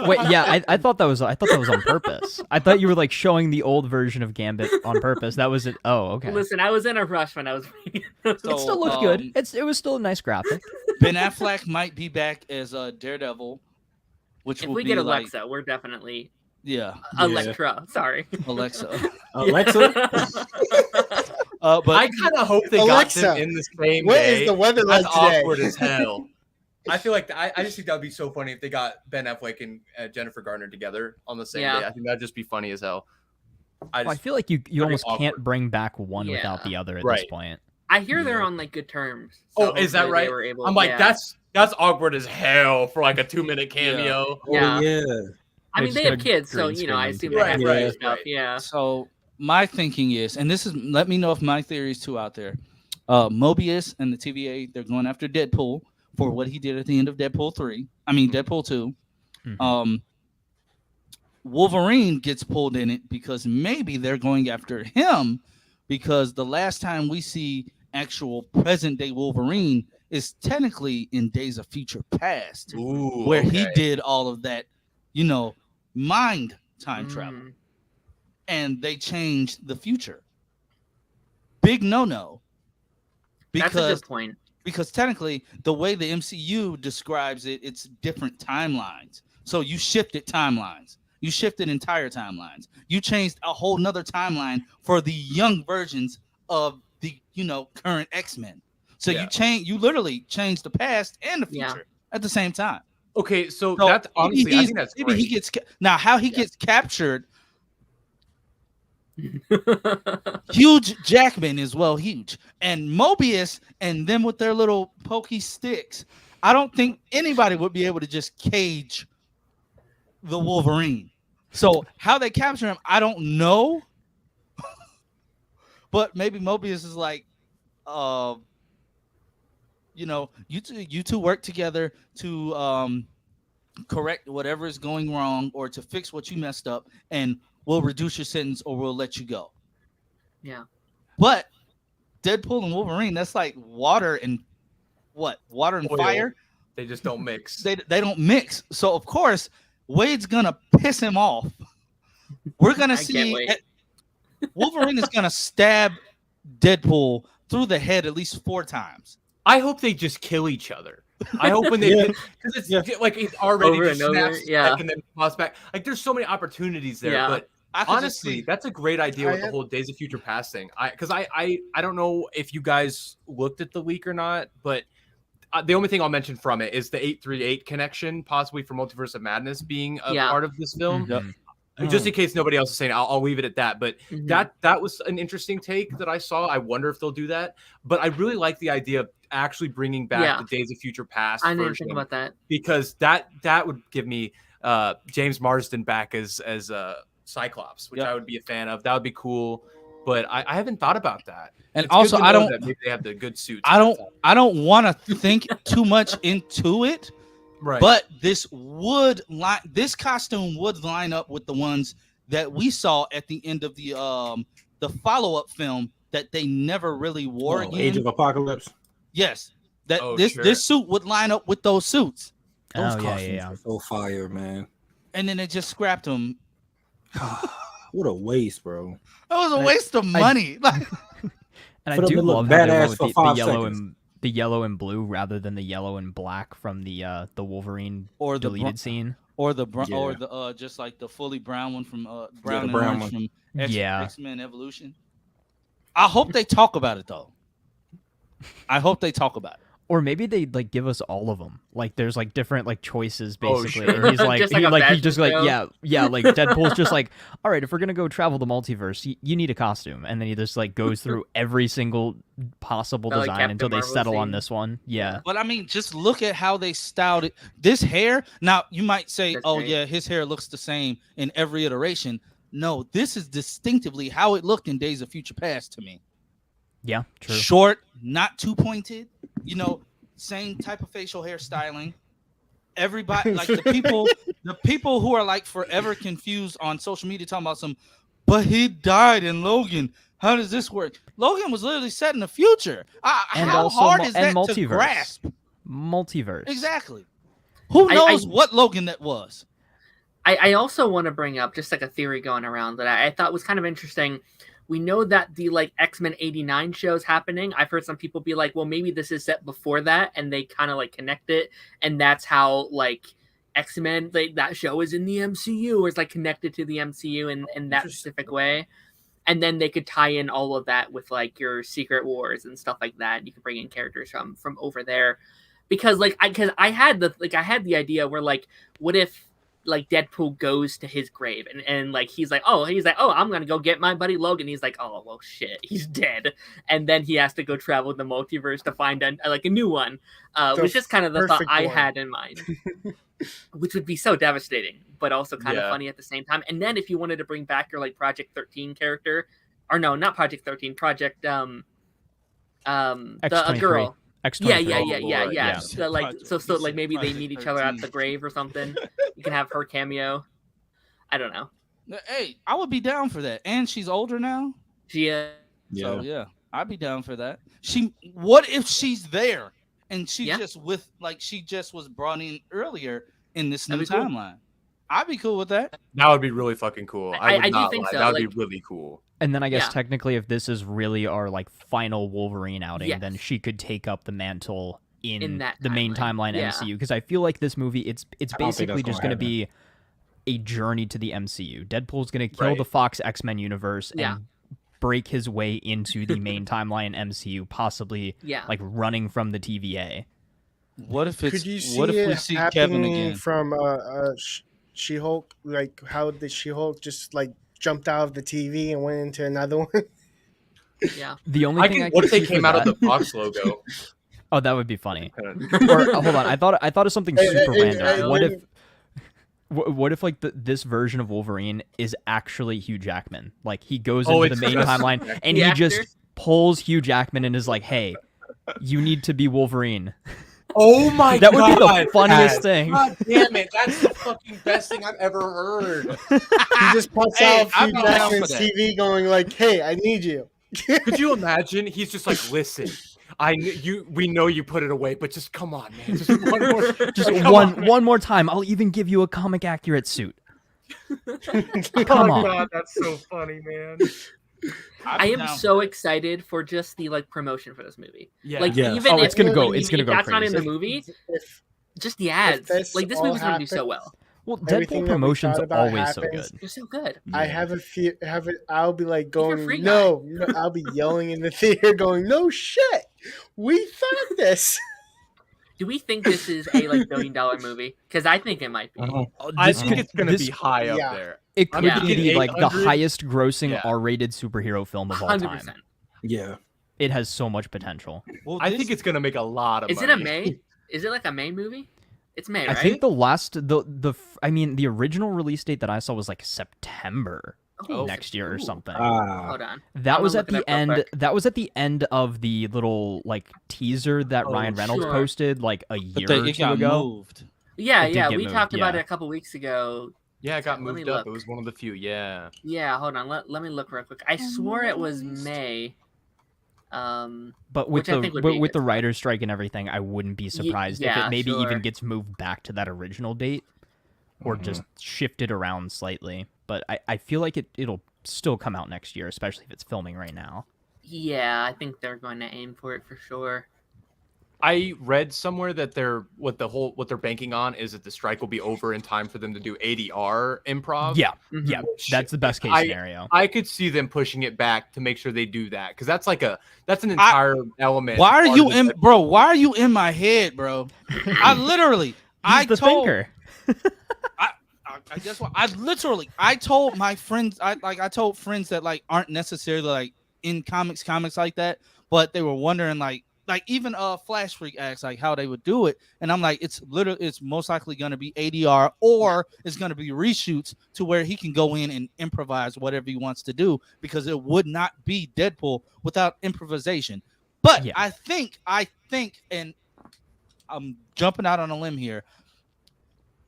Wait, yeah, I thought that was on purpose. I thought you were like showing the old version of Gambit on purpose. That was it. Oh, okay. Listen, I was in a rush when I was reading it. So, It still looked good. It was still a nice graphic. Ben Affleck might be back as Daredevil, which If will we be get like, Alexa, we're definitely Yeah. Electra. Sorry. Alexa. Alexa, But I kind of hope they Alexa, got them in the same What day. is the weather like That's today? awkward as hell. I feel like I just think that would be so funny if they got Ben Affleck and Jennifer Garner together on the same Yeah. day. I think that'd just be funny as hell. I Well, I just, feel like you almost can't awkward. bring back one without Yeah. the other at this Right. point. I hear they're Yeah. on like good terms. oh, is that hopefully right? they were able- I'm like, yeah. that's awkward as hell for like a 2-minute cameo. Yeah. Oh, yeah. I They mean, just they got have a kids, so green I screen assume into they it. have Right, to do right, stuff. right. Yeah. So my thinking is, and let me know if my theory is too out there. Mobius and the TVA, they're going after Deadpool for what he did at the end of Deadpool 3. I mean Deadpool 2. Mhm. Wolverine gets pulled in it because maybe they're going after him because the last time we see actual present day Wolverine is technically in Days of Future Past, Ooh, where he okay. did all of that, mind time travel, and they changed the future. Big no. That's a Because good point. because technically the way the MCU describes it, it's different timelines. So you shifted timelines. You shifted entire timelines. You changed a whole nother timeline for the young versions of the current X-Men. So Yeah. you literally changed the past and the Yeah. future at the same time. Okay, so So that's honestly, I he's- think that's maybe great. he gets now how he gets captured. Huge Jackman is huge, and Mobius and them with their little pokey sticks. I don't think anybody would be able to just cage the Wolverine. So how they capture him, I don't know. But maybe Mobius is like, you two work together to correct whatever is going wrong or to fix what you messed up, and we'll reduce your sentence or we'll let you go. Yeah. But Deadpool and Wolverine, that's like water and Oil. fire. They just don't mix. They don't mix. So of course, Wade's gonna piss him off. We're gonna I can't see wait. Wolverine is gonna stab Deadpool through the head at least 4 times. I hope they just kill each other. I hope when they Yeah. because it's Yeah. like it's already Over just and over, snaps yeah. back and then pops back. Like there's so many opportunities there, Yeah. but I could just honestly, see- that's a great idea I with the have- whole Days of Future Past thing. I don't know if you guys looked at the leak or not, but the only thing I'll mention from it is the 838 connection, possibly for Multiverse of Madness being a Yeah. part of this film. Mhm. Just in case nobody else is saying, I'll leave it at that. But Mhm. that was an interesting take that I saw. I wonder if they'll do that. But I really like the idea of actually bringing back Yeah. the Days of Future Past I didn't version think about that. because that would give me James Marsden back as Cyclops, which Yep. I would be a fan of. That would be cool. But I haven't thought about that. And It's good also, to I know don't, that maybe they have the good suits. I don't want to think too much into it. Right. But this costume would line up with the ones that we saw at the end of the follow-up film that they never really wore again. Age of Apocalypse. Yes, that Oh, this sure. suit would line up with those suits, Those Oh, costumes yeah. are so fire, man. and then they just scrapped them. What a waste, bro. That was a waste of money. Like, And For I them do to look love how they badass went with for the 5 yellow seconds. the yellow and blue rather than the yellow and black from the Wolverine or the deleted scene. or Yeah. the just like the fully brown one from the brown and brown orange one. from Yeah. X-Men Evolution. I hope they talk about it though. I hope they talk about it. Or maybe they like give us all of them. Like there's like different like choices Oh, basically. sure. And he's like, Just like a he's fashion just like, show. yeah. Like Deadpool's just like, all right, if we're gonna go travel the multiverse, you need a costume, and then he just like goes through every single possible Like design Captain until they Marvel settle on scene. this one. Yeah. But I mean, just look at how they styled it. This hair. Now you might say, That's "Oh great. yeah, his hair looks the same in every iteration." No, this is distinctively how it looked in Days of Future Past to me. Yeah. True. Short, not too pointed. You know, same type of facial hair styling. Everybody, like the people who are like forever confused on social media talking about but he died in Logan. How does this work? Logan was literally set in the future. And How also hard mul- is and that to multiverse. grasp? Multiverse. Exactly. Who I- knows what Logan that was? I also want to bring up just like a theory going around that I thought was kind of interesting. We know that the like X-Men 89 show is happening. I've heard some people be like, well, maybe this is set before that, and they kind of like connect it, and that's how like X-Men, like, that show is in the MCU, or it's like connected to the MCU in that specific way. And then they could tie in all of that with like your Secret Wars and stuff like that. You could bring in characters from over there, because I had the idea where like, what if like Deadpool goes to his grave and like he's like, oh, I'm gonna go get my buddy Logan. He's like, oh well, shit, he's dead, and then he has to go travel the multiverse to find a new one, which is kind of the thought perfect I one. had in mind, which would be so devastating, but also kind of Yeah. funny at the same time. And then if you wanted to bring back your like Project 13 character, or no, not Project 13, Project the X-23. girl. X-23. Yeah. Yeah. So, like, Project- so you like said maybe they Project meet each other at 13. the grave or something. You can have her cameo. I don't know. Hey, I would be down for that. And she's older now. She So yeah, I'd be down for that. What if she's there and she Yeah. she just was brought in earlier in this new That'd be cool. timeline? I'd be cool with that. That would be really fucking cool. I would do not think lie. so, That would like- be really cool. And then I guess Yeah. technically, if this is really our like final Wolverine outing, then Yes. she could take up the mantle in that the main timeline yeah. MCU. Because I feel like this movie, it's I don't think basically that's just gonna going to be a journey to the MCU. Deadpool's going to kill Right. the Fox X-Men universe Yeah. and break his way into the main timeline MCU, possibly Yeah. like running from the TVA. What if it's Could you see what if we it see Kevin happening again? from She-Hulk? Like how the She-Hulk just like jumped out of the TV and went into another one? Yeah. The only thing I What if they see for came out of that- the Fox logo? Oh, that would be funny. Kinda- Or hold on, I thought of something Hey, super hey, random. hey, What hey. if what if like this version of Wolverine is actually Hugh Jackman? Like he goes Oh, into the it's main just- timeline and The he actor? just pulls Hugh Jackman and is like, "Hey, you need to be Wolverine." Oh my That would be the God, funniest Pat. thing. God damn it! That's the fucking best thing I've ever heard. He just pops Hey, out of I'm Hugh down for Jackman's that. TV, going like, "Hey, I need you." Could you imagine? He's just like, listen, we know you put it away, but just come on, man. Just one more. Just come one on, one more time. I'll even give you a comic accurate suit. Oh Come on. God, that's so funny, man. I'd I be am down so for that. excited for just the like promotion for this movie. Yeah. Like Yeah. even Oh, if it's gonna go- like, it's gonna if go that's not in the crazy. movie, If just the ads. this Like this all movie's gonna do so happens- well. Well, Everything Deadpool that we promotion's thought about always so happens. good. They're so good. I have I'll be like going, free guy. no, I'll be yelling in the theater, going, "No shit, we thought this." Do we think this is a like $1 billion movie? Because I think it might be. Uh-huh. I This think could- it's gonna this- be high up Yeah. there. It I'm could thinking be like the 800. highest grossing Yeah. R-rated superhero film of all 100%. time. Yeah. It has so much potential. Well, I this- think it's gonna make a lot of Is it money. a May? Is it like a May movie? It's May, I right? think the original release date that I saw was like September Oh, next year or ooh. something. Hold on. That I'm was gonna at the look it up real end. quick. That was at the end of the little like teaser that Oh, Ryan Reynolds sure. posted like a but year or it two got ago. moved. Yeah, It did yeah. get We moved, talked about yeah. it a couple weeks ago. Yeah, it got Let me moved up. look. It was one of the few. Yeah. Yeah, hold on. Let me look real quick. I swore it was May. But with Which I think would be a with good the writer's strike and everything, I wouldn't be surprised if yeah, it maybe sure. even gets moved back to that original date or just shifted around slightly. But I feel like it'll still come out next year, especially if it's filming right now. Yeah, I think they're going to aim for it for sure. I read somewhere that what they're banking on is that the strike will be over in time for them to do ADR improv. Yeah, Mhm. yeah, that's the best case scenario. I could see them pushing it back to make sure they do that because that's an entire element. Why are part you of the in, Deadpool. bro? Why are you in my head, bro? I literally, He's the thinker. I guess what I told my friends, I told friends that like aren't necessarily like in comics like that, but they were wondering like even Flash Freak asked like how they would do it, and I'm like, it's most likely going to be ADR or it's going to be reshoots to where he can go in and improvise whatever he wants to do because it would not be Deadpool without improvisation. But Yeah. I think, and I'm jumping out on a limb here.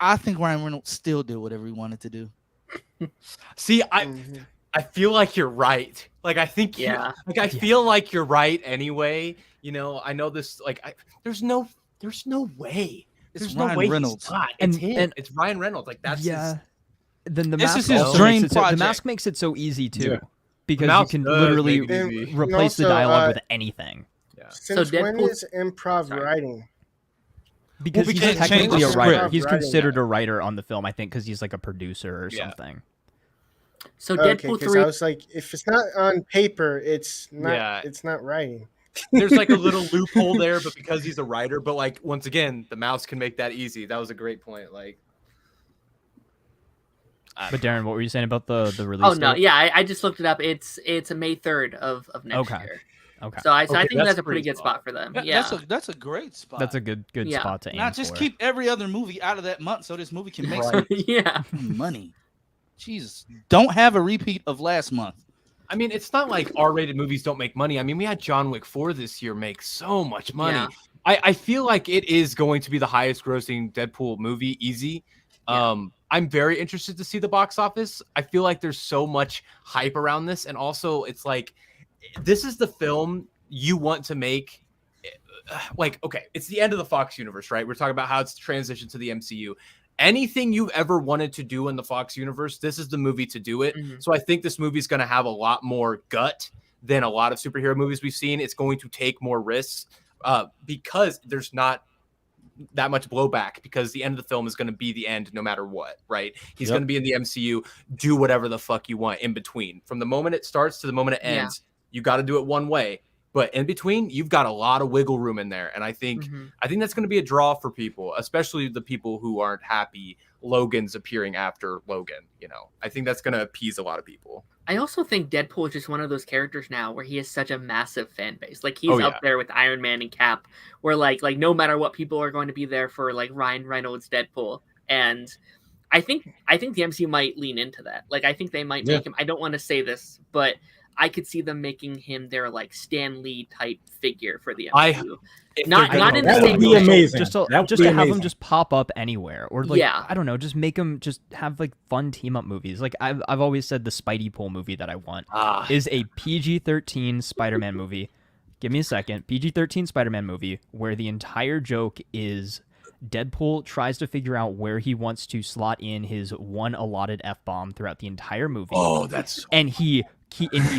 I think Ryan Reynolds still did whatever he wanted to do. See, Mhm. I feel like you're right. Like I think Yeah. I feel like you're right anyway. You know, I know this. Like, there's no way. It's There's Ryan no way Reynolds. he's not. It's And- him. and- It's Ryan Reynolds. Like that's Yeah. Then the This mask is his also dream makes it so, the project. mask makes it so easy too, Yeah. because you mouse can does literally make it easy. replace the Also, dialogue with anything. Yeah. Since when Deadpool- is improv Sorry. writing? Because we he's can't change technically the a script. writer. He's Writing, considered a writer on the film, I think, because he's like a producer or Yeah. something. So Okay, Deadpool because 3 I was like, if it's not on paper, it's not. Yeah. It's not writing. There's like a little loophole there, but because he's a writer, but like once again, the mouse can make that easy. That was a great point. Like, But Darren, what were you saying about the release? Oh no, date? yeah, I just looked it up. It's a May 3rd of next Okay. year. Okay, So I Okay, think that's that's a a pretty great good spot. spot for them. That- Yeah. That's a great spot. that's a good Yeah. spot to aim Not just for. keep every other movie out of that month so this movie can make Right. yeah. some money. Jesus, don't have a repeat of last month. I mean, it's not like R-rated movies don't make money. I mean, we had John Wick 4 this year make so much money. Yeah. I feel like it is going to be the highest grossing Deadpool movie, easy. Yeah. I'm very interested to see the box office. I feel like there's so much hype around this. And also, it's like, this is the film you want to make. Like, okay, it's the end of the Fox universe, right? We're talking about how it's transitioned to the MCU. Anything you've ever wanted to do in the Fox universe, this is the movie to do it. Mhm. So I think this movie is going to have a lot more gut than a lot of superhero movies we've seen. It's going to take more risks because there's not that much blowback, because the end of the film is going to be the end no matter what, right? He's Yep. going to be in the MCU, do whatever the fuck you want in between. From the moment it starts to the moment it Yeah. ends, you got to do it one way. But in between, you've got a lot of wiggle room in there. And I think Mhm. that's going to be a draw for people, especially the people who aren't happy Logan's appearing after Logan. You know, I think that's going to appease a lot of people. I also think Deadpool is just one of those characters now where he has such a massive fan base. Like he's Oh, yeah. up there with Iron Man and Cap, where like no matter what, people are going to be there for like Ryan Reynolds Deadpool. And I think the MCU might lean into that. Like I think they might make him. I don't want to say this, but I could see them making him their like Stan Lee type figure for the MCU. If Not- they're not gonna- in the That same would be way. amazing. Just That to, would just be to have them amazing. just pop up anywhere, or like Yeah. I don't know, just make them just have like fun team up movies. Like I've always said, the Spidey Pool movie that I want is a PG-13 Spider-Man movie. Give me a second. PG-13 Spider-Man movie where the entire joke is Deadpool tries to figure out where he wants to slot in his one allotted F-bomb throughout the entire movie. Oh, that's And he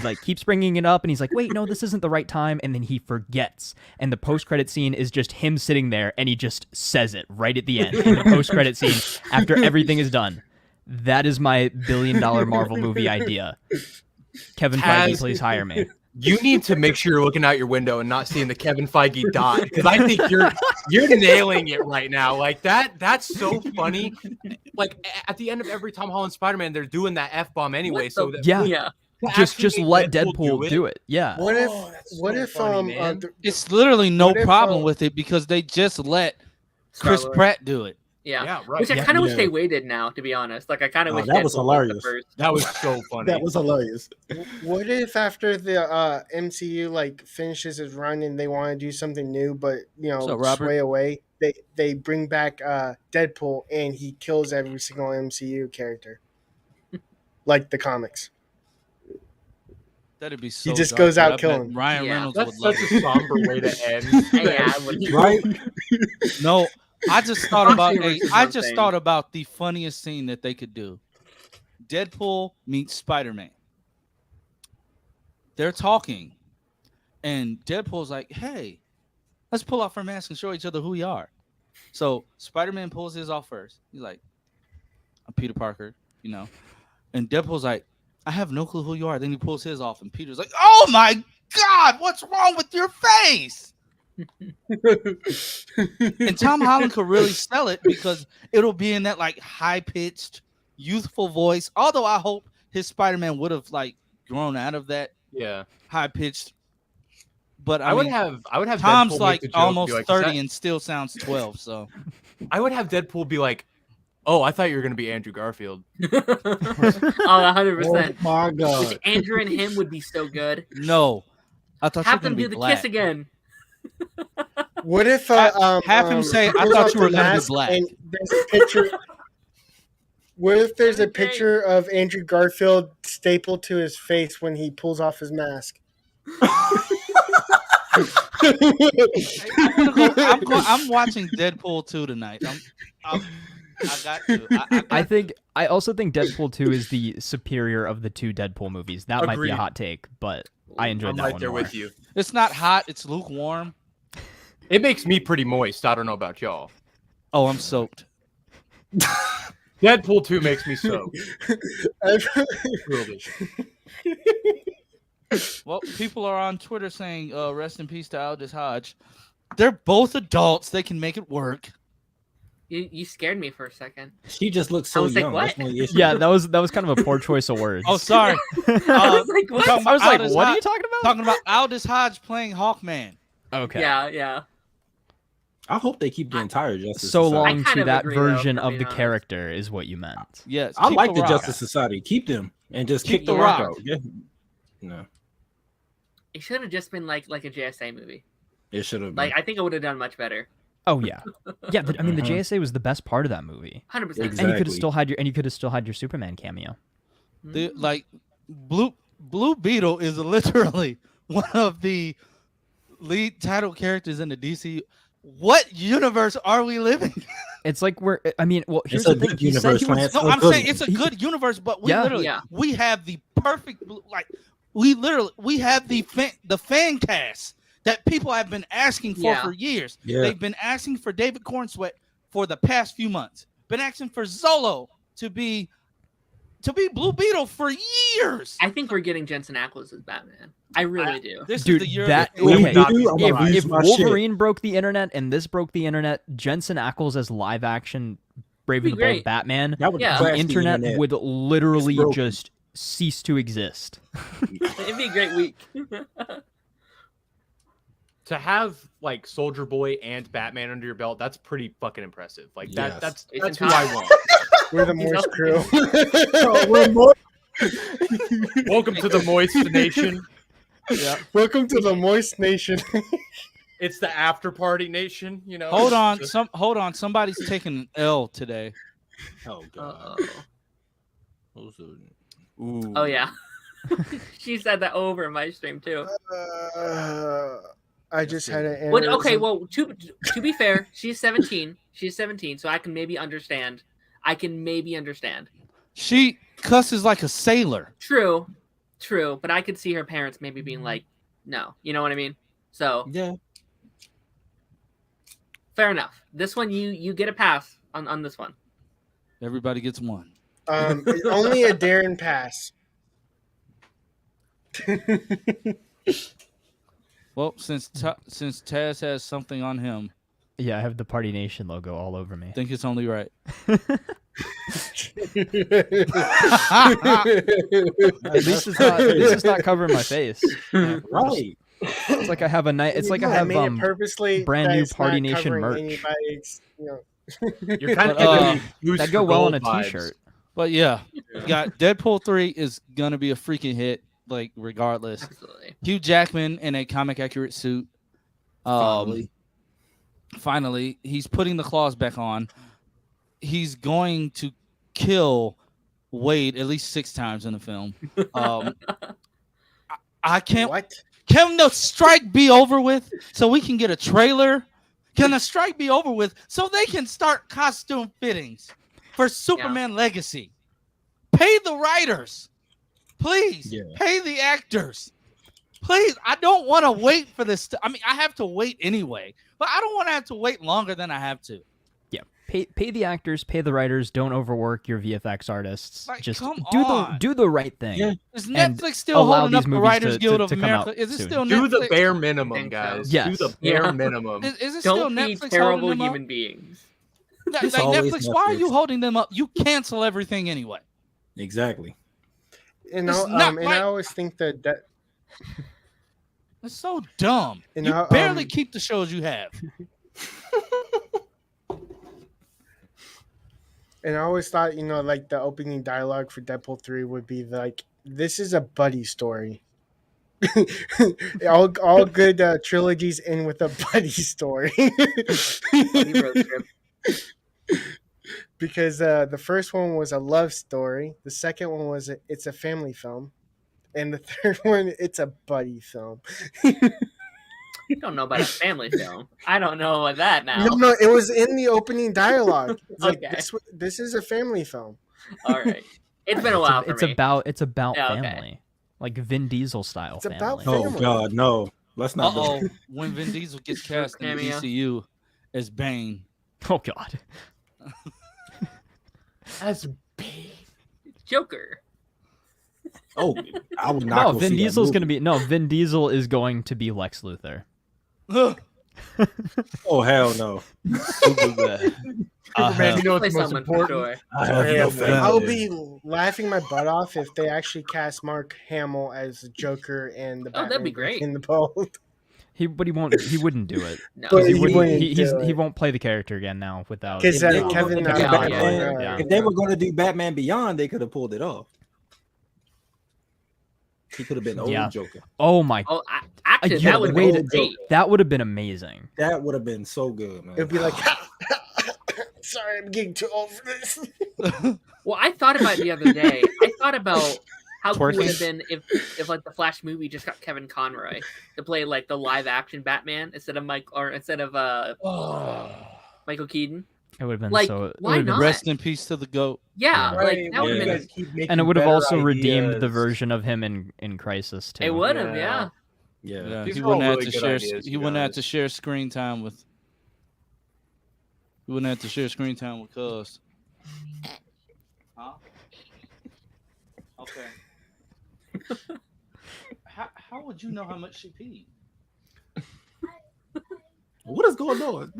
like keeps bringing it up, and he's like, wait, no, this isn't the right time, and then he forgets, and the post-credit scene is just him sitting there, and he just says it right at the end in the post-credit scene after everything is done. That is my $1 billion Marvel movie idea. Kevin Feige, Taz- please hire me. you need to make sure you're looking out your window and not seeing the Kevin Feige dot, because I think you're nailing it right now. Like that's so funny. Like at the end of every Tom Holland Spider-Man, they're doing that F-bomb anyway. What So the- that Yeah. Yeah. to Just actually let make Deadpool do it. Yeah. What if? Oh, that's What so if? funny, man. It's literally no What if, problem with it because they just let Chris Star-Lord. Pratt do it. Yeah. Yeah, right. Which I Yeah. kind of wish Yeah. they waited now, to be honest. Like I kind of Oh, wish that was Deadpool hilarious. the first. That was so funny. That was hilarious. What if after the MCU like finishes its run and they want to do something new, but So, Robert? sway away, they bring back Deadpool and he kills every single MCU character, like the comics. That'd be so. just dark, goes but out I bet killing. Ryan Yeah. Reynolds That's would love such it. a somber way to end. Yeah, I would- Right? No, I just thought Fox about. Universe is I one just thing. thought about the funniest scene that they could do. Deadpool meets Spider-Man. They're talking, and Deadpool's like, "Hey, Let's pull off our masks and show each other who we are. So Spider-Man pulls his off first. He's like, I'm Peter Parker, And Deadpool's like, I have no clue who you are. Then he pulls his off, and Peter's like, oh my God, what's wrong with your face? And Tom Holland could really sell it because it'll be in that like high-pitched, youthful voice. Although I hope his Spider-Man would have like grown out of that high-pitched. But I would mean, have Tom's Deadpool like make the joke, almost be like, 30 and still sounds 12. So I would have Deadpool be like, "Oh, I thought you were gonna be Andrew Garfield." Oh, 100%. Oh my god. Andrew and him would be so good. no, I thought Have you were them gonna do be the black. kiss again. What if Have him say, he "I pulls thought off you were the gonna be mask black." and there's a picture. What if there's a Okay. picture of Andrew Garfield stapled to his face when he pulls off his mask? I'm watching Deadpool 2 tonight. I got to. I also think Deadpool 2 is the superior of the two Deadpool movies. That might be Agreed. a hot take, but I enjoyed I'm that right one there more. with you. It's not hot. It's lukewarm. It makes me pretty moist. I don't know about y'all. Oh, I'm soaked. Deadpool 2 makes me soaked. Really. Well, people are on Twitter saying, "Rest in peace to Aldous Hodge." They're both adults. They can make it work. You scared me for a second. She just looks I so was like, young. what? That's one of the issues. Yeah, that was kind of a poor choice of words. Oh, sorry. I was like, what? talking I was like, Aldous what are Hodge- you talking about? Talking about Aldous Hodge playing Hawkman. Okay. Yeah. I hope they keep the entire Justice So Society. long I kind to of that agree, though, version for of being the honest. character is what you meant. Yes, I keep like the Rock. Justice Society. Keep them and just Keep kick the the Rock Rock. out. Yeah. No, It should have just been like a JSA movie. it should have. Like I think it would have done much better. Oh yeah, yeah. I mean, the Mhm. JSA was the best part of that movie, 100%. and you could have Exactly. still had your Superman cameo. Like Blue Beetle is literally one of the lead title characters in the DC. What universe are we living? It's like here's It's a the thing. good He said universe, he was- Lance. No, Oh, I'm good. saying it's a good universe, but we Yeah. literally Yeah. we have the perfect we have the fan cast that people have been asking for years. Yeah. They've been asking for David Cornsweet for the past few months. Been asking for Zolo to be Blue Beetle for years. I think we're getting Jensen Ackles as Batman. I really do. This Dude, is the year that that When we okay. do, I'm gonna lose If my shit. Wolverine broke the internet and this broke the internet, Jensen Ackles as live action Brave and Be the Bold great. Batman, That would Yeah. crash the internet would literally It's broken. just cease to exist. It'd be a great week. To have like Soldier Boy and Batman under your belt, that's pretty fucking impressive. Like Yes. that's It's who I impossible. want. We're the He's Morse up crew. We're more- Welcome to the Moist Nation. Welcome to the Moist Nation. It's the after party nation. Hold on, Just- hold on. Somebody's taking an L today. Oh god. Uh-oh. Ooh. Oh yeah. She said that over in my stream too. I just had an Well, okay, aneurysm. well, to be fair, she's 17. She's 17, so I can maybe understand. She cusses like a sailor. True, but I could see her parents maybe being like, no. You know what I mean? So, Yeah. fair enough. This one, you get a pass on this one. Everybody gets one. Only a Darren pass. Well, since Taz has something on him, Yeah, I have the Party Nation logo all over me. I think it's only right. At least it's not covering my face. Right. It's like I have a night. It's like I I have made it purposely. brand that new it's Party not Nation covering merch. anybody's, You're kind of But, giving me Goose that'd for go well on Gold a vibes. T-shirt. But yeah, got Deadpool 3 is gonna be a freaking hit, like regardless. Absolutely. Hugh Jackman in a comic accurate suit. Finally, he's putting the claws back on. He's going to kill Wade at least 6 times in the film. I can't. What? Can the strike be over with so we can get a trailer? Can the strike be over with so they can start costume fittings for Superman Legacy? Pay the writers. Please Yeah. pay the actors. Please, I don't want to wait for this. I mean, I have to wait anyway, but I don't want to have to wait longer than I have to. Yeah, pay the actors, pay the writers. Don't overwork your VFX artists. Like, Just come do on. the right thing. Yeah. Is And Netflix still allow holding these up the movies Writers to- Guild to of come America? out Is it soon. still Do the Netflix? bare I minimum, think so. guys. Yes. Do the bare Yeah. minimum. Is it still Don't be Netflix terrible holding them human up? beings. Like, It's always Netflix, why are Netflix. you holding them up? You cancel everything anyway. Exactly. And It's I, not and right. I always think that It's so dumb. And You I, barely keep the shows you have. and I always thought, like the opening dialogue for Deadpool 3 would be like, "This is a buddy story." all good trilogies end with a buddy story. Buddy road trip. Because the first one was a love story, the second one was it's a family film, and the third one it's a buddy film. I don't know about a family film. I don't know about that now. No, it was in the opening dialogue. It's like Okay. this is a family film. All right. It's been a while for It's me. about Yeah, okay. family, like Vin Diesel style It's about family. Oh Family. God, no. Let's not. Uh-oh. When Vin Diesel gets cast in the Cameo. DCU as Bane. Oh God. That's big. Joker. Oh, I would not. No, go Vin see that Diesel's movie. gonna be Vin Diesel is going to be Lex Luthor. Oh hell no. Man, you know Play what's most someone for important? sure. I have Yeah, no man. faith I will in it. be laughing my butt off if they actually cast Mark Hamill as the Joker and the Oh, that'd be Batman great. in the bold. He wouldn't do it. No. But He he wouldn't. wouldn't He, do he it. won't play the character again now without. Because If they were Kevin, gonna do Yeah, Batman- yeah. if they were going to do Batman Beyond, they could have pulled it off. He could have been old Yeah. Joker. Oh my! Oh, actually, Yeah, that would wait be a- great. That would have been amazing. That would have been so good, man. it would be like, sorry, I'm getting too old for this. Well, I thought about it the other day. I thought about how cool it would Twerking. have been if like the Flash movie just got Kevin Conroy to play like the live action Batman instead of Michael Keaton. It would have been Like, so. it why would've been- not? Rest in peace to the GOAT. Yeah, Yeah. like that would have Yeah. been. And it would have also redeemed the version of him in Crisis too. It would have, Yeah. yeah. Yeah. These He are all wouldn't have really to good share. ideas, He you wouldn't have guys. to share screen time with. He wouldn't have to share screen time with Cuz. Huh? Okay. How would you know how much she peed? What is going on?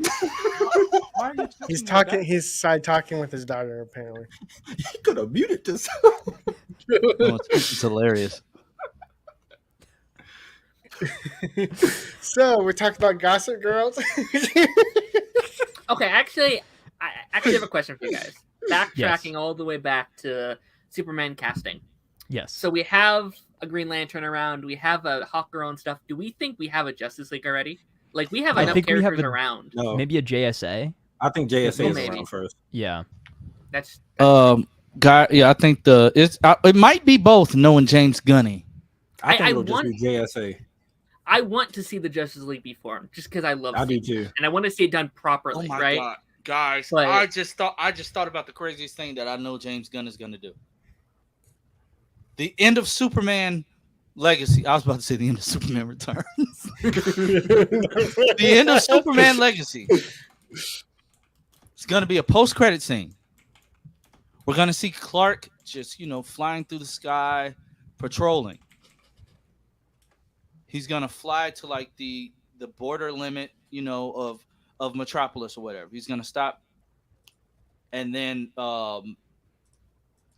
Why are you He's touching my talking. He's side talking with his daughter. Apparently, He could have muted this. back? Oh, it's hilarious. so we're talking about Gossip Girls. Okay, actually, I actually have a question for you guys. Backtracking Yes. all the way back to Superman casting. Yes. So we have a Green Lantern around. We have a Hawkgirl and stuff. Do we think we have a Justice League already? Like we have I enough think we have characters a- around. No, Maybe a JSA. I think JSA is Maybe. around first. Yeah. That's Guy, yeah, I think it might be both. Knowing James Gunny, I think I it'll just want- be JSA. I want to see the Justice League be formed just because I love I do seeing too. it. And I want to see it done properly, right? god, guys! But- I just thought about the craziest thing that I know James Gunn is going to do. The end of Superman Legacy. I was about to say the end of Superman Returns. The end of Superman Legacy. It's going to be a post-credit scene. We're going to see Clark just, flying through the sky, patrolling. He's going to fly to like the border limit, of Metropolis or whatever. He's going to stop. And then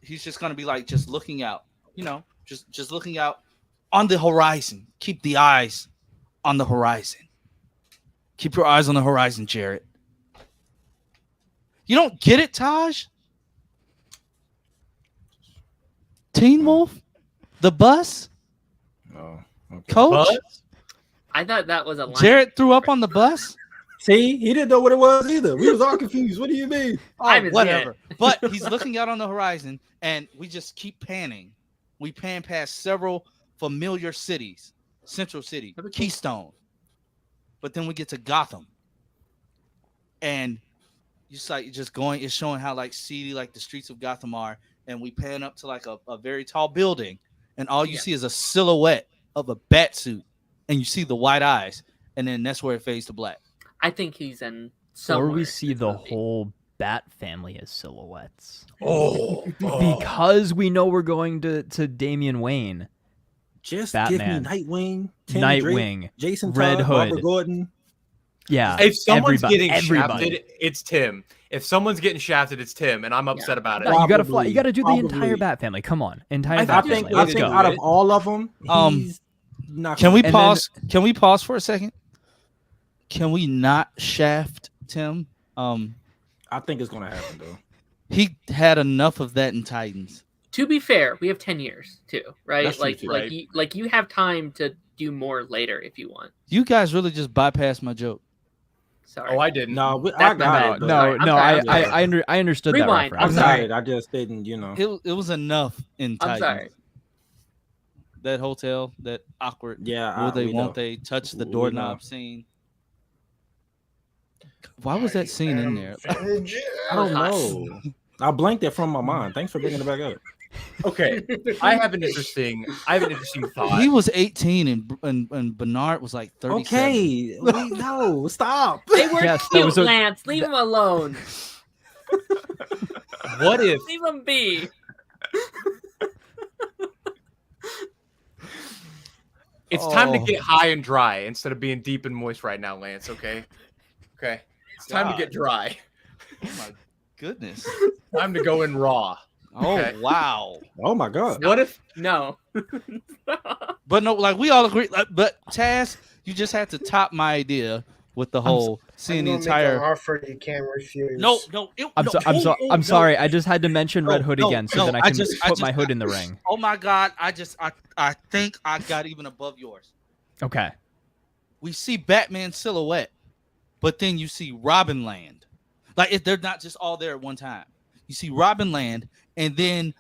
he's just going to be like just looking out, just looking out on the horizon. Keep the eyes on the horizon. Keep your eyes on the horizon, Jarrett. You don't get it, Taj? Teen Wolf? The bus? Oh, okay. Coach? I thought that was a line. Jarrett threw up on the bus? See, he didn't know what it was either. We was all confused. What do you mean? I haven't seen it. But he's looking out on the horizon, and we just keep panning. We pan past several familiar cities. Central City, Keystone. But then we get to Gotham. And it's showing how like seedy like the streets of Gotham are. And we pan up to like a very tall building. And all you see is a silhouette of a bat suit, and you see the white eyes, and then that's where it fades to black. I think he's in somewhere. Or we in see this the movie. whole Bat family as silhouettes. Because Because we know we're going to Damian Wayne, Just Batman. give me Nightwing, Tim Drake, Nightwing, Jason Red Todd, Hood. Barbara Gordon. Yeah. if someone's getting everybody. shafted, it's Tim. If someone's getting shafted, it's Tim, and I'm upset about it. No, you gotta fly. Probably, You gotta do the entire probably. Bat family. Come on, entire I Bat think family. I Let's think go. out of all of them, Um, he's not. Can we gonna- And then- pause? Can we pause for a second? Can we not shaft Tim? I think it's gonna happen though. He had enough of that in Titans. To be fair, we have 10 years too, right? That's true, Like too. Right. you have time to do more later if you want. You guys really just bypassed my joke. Sorry. Oh, I didn't. No, I That's my got bad. it. but No, Sorry, I'm no, sorry, I'm sorry. I understood Rewind, that I reference. I'm sorry. got it. I just didn't, It was enough in I'm Titans. sorry. That hotel, that awkward. Yeah, Will they? we Won't know. they? Touch the We doorknob know. scene. Why was that scene in there? I don't know. I blanked it from my mind. Thanks for bringing it back up. Okay, I have an interesting thought. He was 18 and Bernard was like 37. Okay, no, stop. They were Yes, that cute, was a- Lance. Leave him alone. What if Leave him be. it's time to Oh. get high and dry instead of being deep and moist right now, Lance? Okay, it's time to get dry. Oh my goodness. Time to go in raw. Oh Okay. wow. Oh my god. What if No. But no, like we all agree. But Taz, you just had to top my idea with the whole seeing the Make an entire. offer you can't refuse. No. I'm sorry. I just had to mention Red Hood no, again, so no, then I I can just- put my hood in the ring. Oh my God! I think I got even above yours. Okay. We see Batman silhouette, but then you see Robin land. Like if they're not just all there at one time. You see Robin land, and then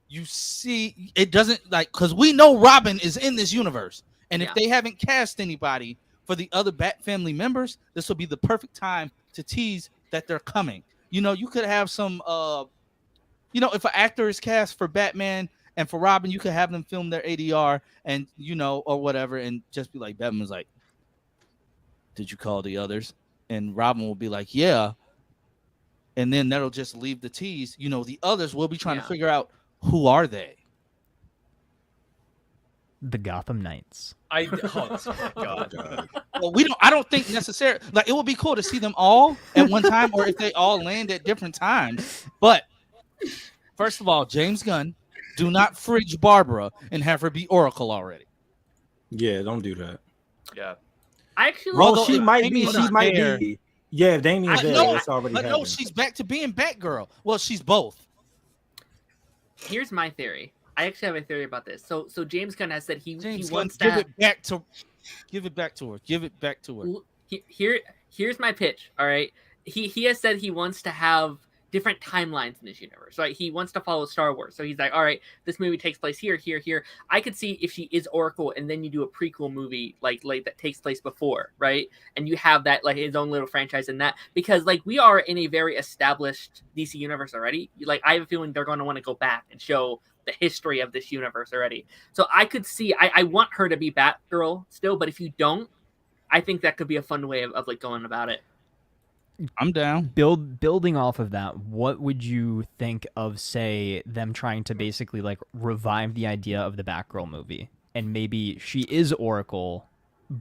you see it doesn't like because we know Robin is in this universe, and if Yeah. they haven't cast anybody for the other Bat family members, this will be the perfect time to tease that they're coming. You know, you could have some if an actor is cast for Batman and for Robin, you could have them film their ADR and or whatever, and just be like, Batman's like, did you call the others? And Robin will be like, yeah. And then that'll just leave the tease. The others will be trying to Yeah. figure out who are they. The Gotham Knights. oh my god. Well, I don't think necessarily like it would be cool to see them all at one time, or if they all land at different times. But first of all, James Gunn, do not fridge Barbara and have her be Oracle already. Yeah, don't do that. Yeah. I actually Well, Although she if might be. Damien's She not might there- be. Yeah, if Damien's I there, know, it's already But no, happened. she's back to being Batgirl. Well, she's both. here's my theory. I actually have a theory about this. So James Gunn has said he James, wants give to it back to her. Give it back to her. here's my pitch. All right. He has said he wants to have different timelines in this universe, right? He wants to follow Star Wars. So he's like, all right, this movie takes place here. I could see if she is Oracle and then you do a prequel movie like that takes place before, right? And you have that like his own little franchise in that, because like we are in a very established DC universe already. Like I have a feeling they're going to want to go back and show the history of this universe already. So I could see, I want her to be Batgirl still, but if you don't, I think that could be a fun way of like going about it. I'm down. Building off of that, what would you think of, say, them trying to basically like revive the idea of the Batgirl movie, and maybe she is Oracle,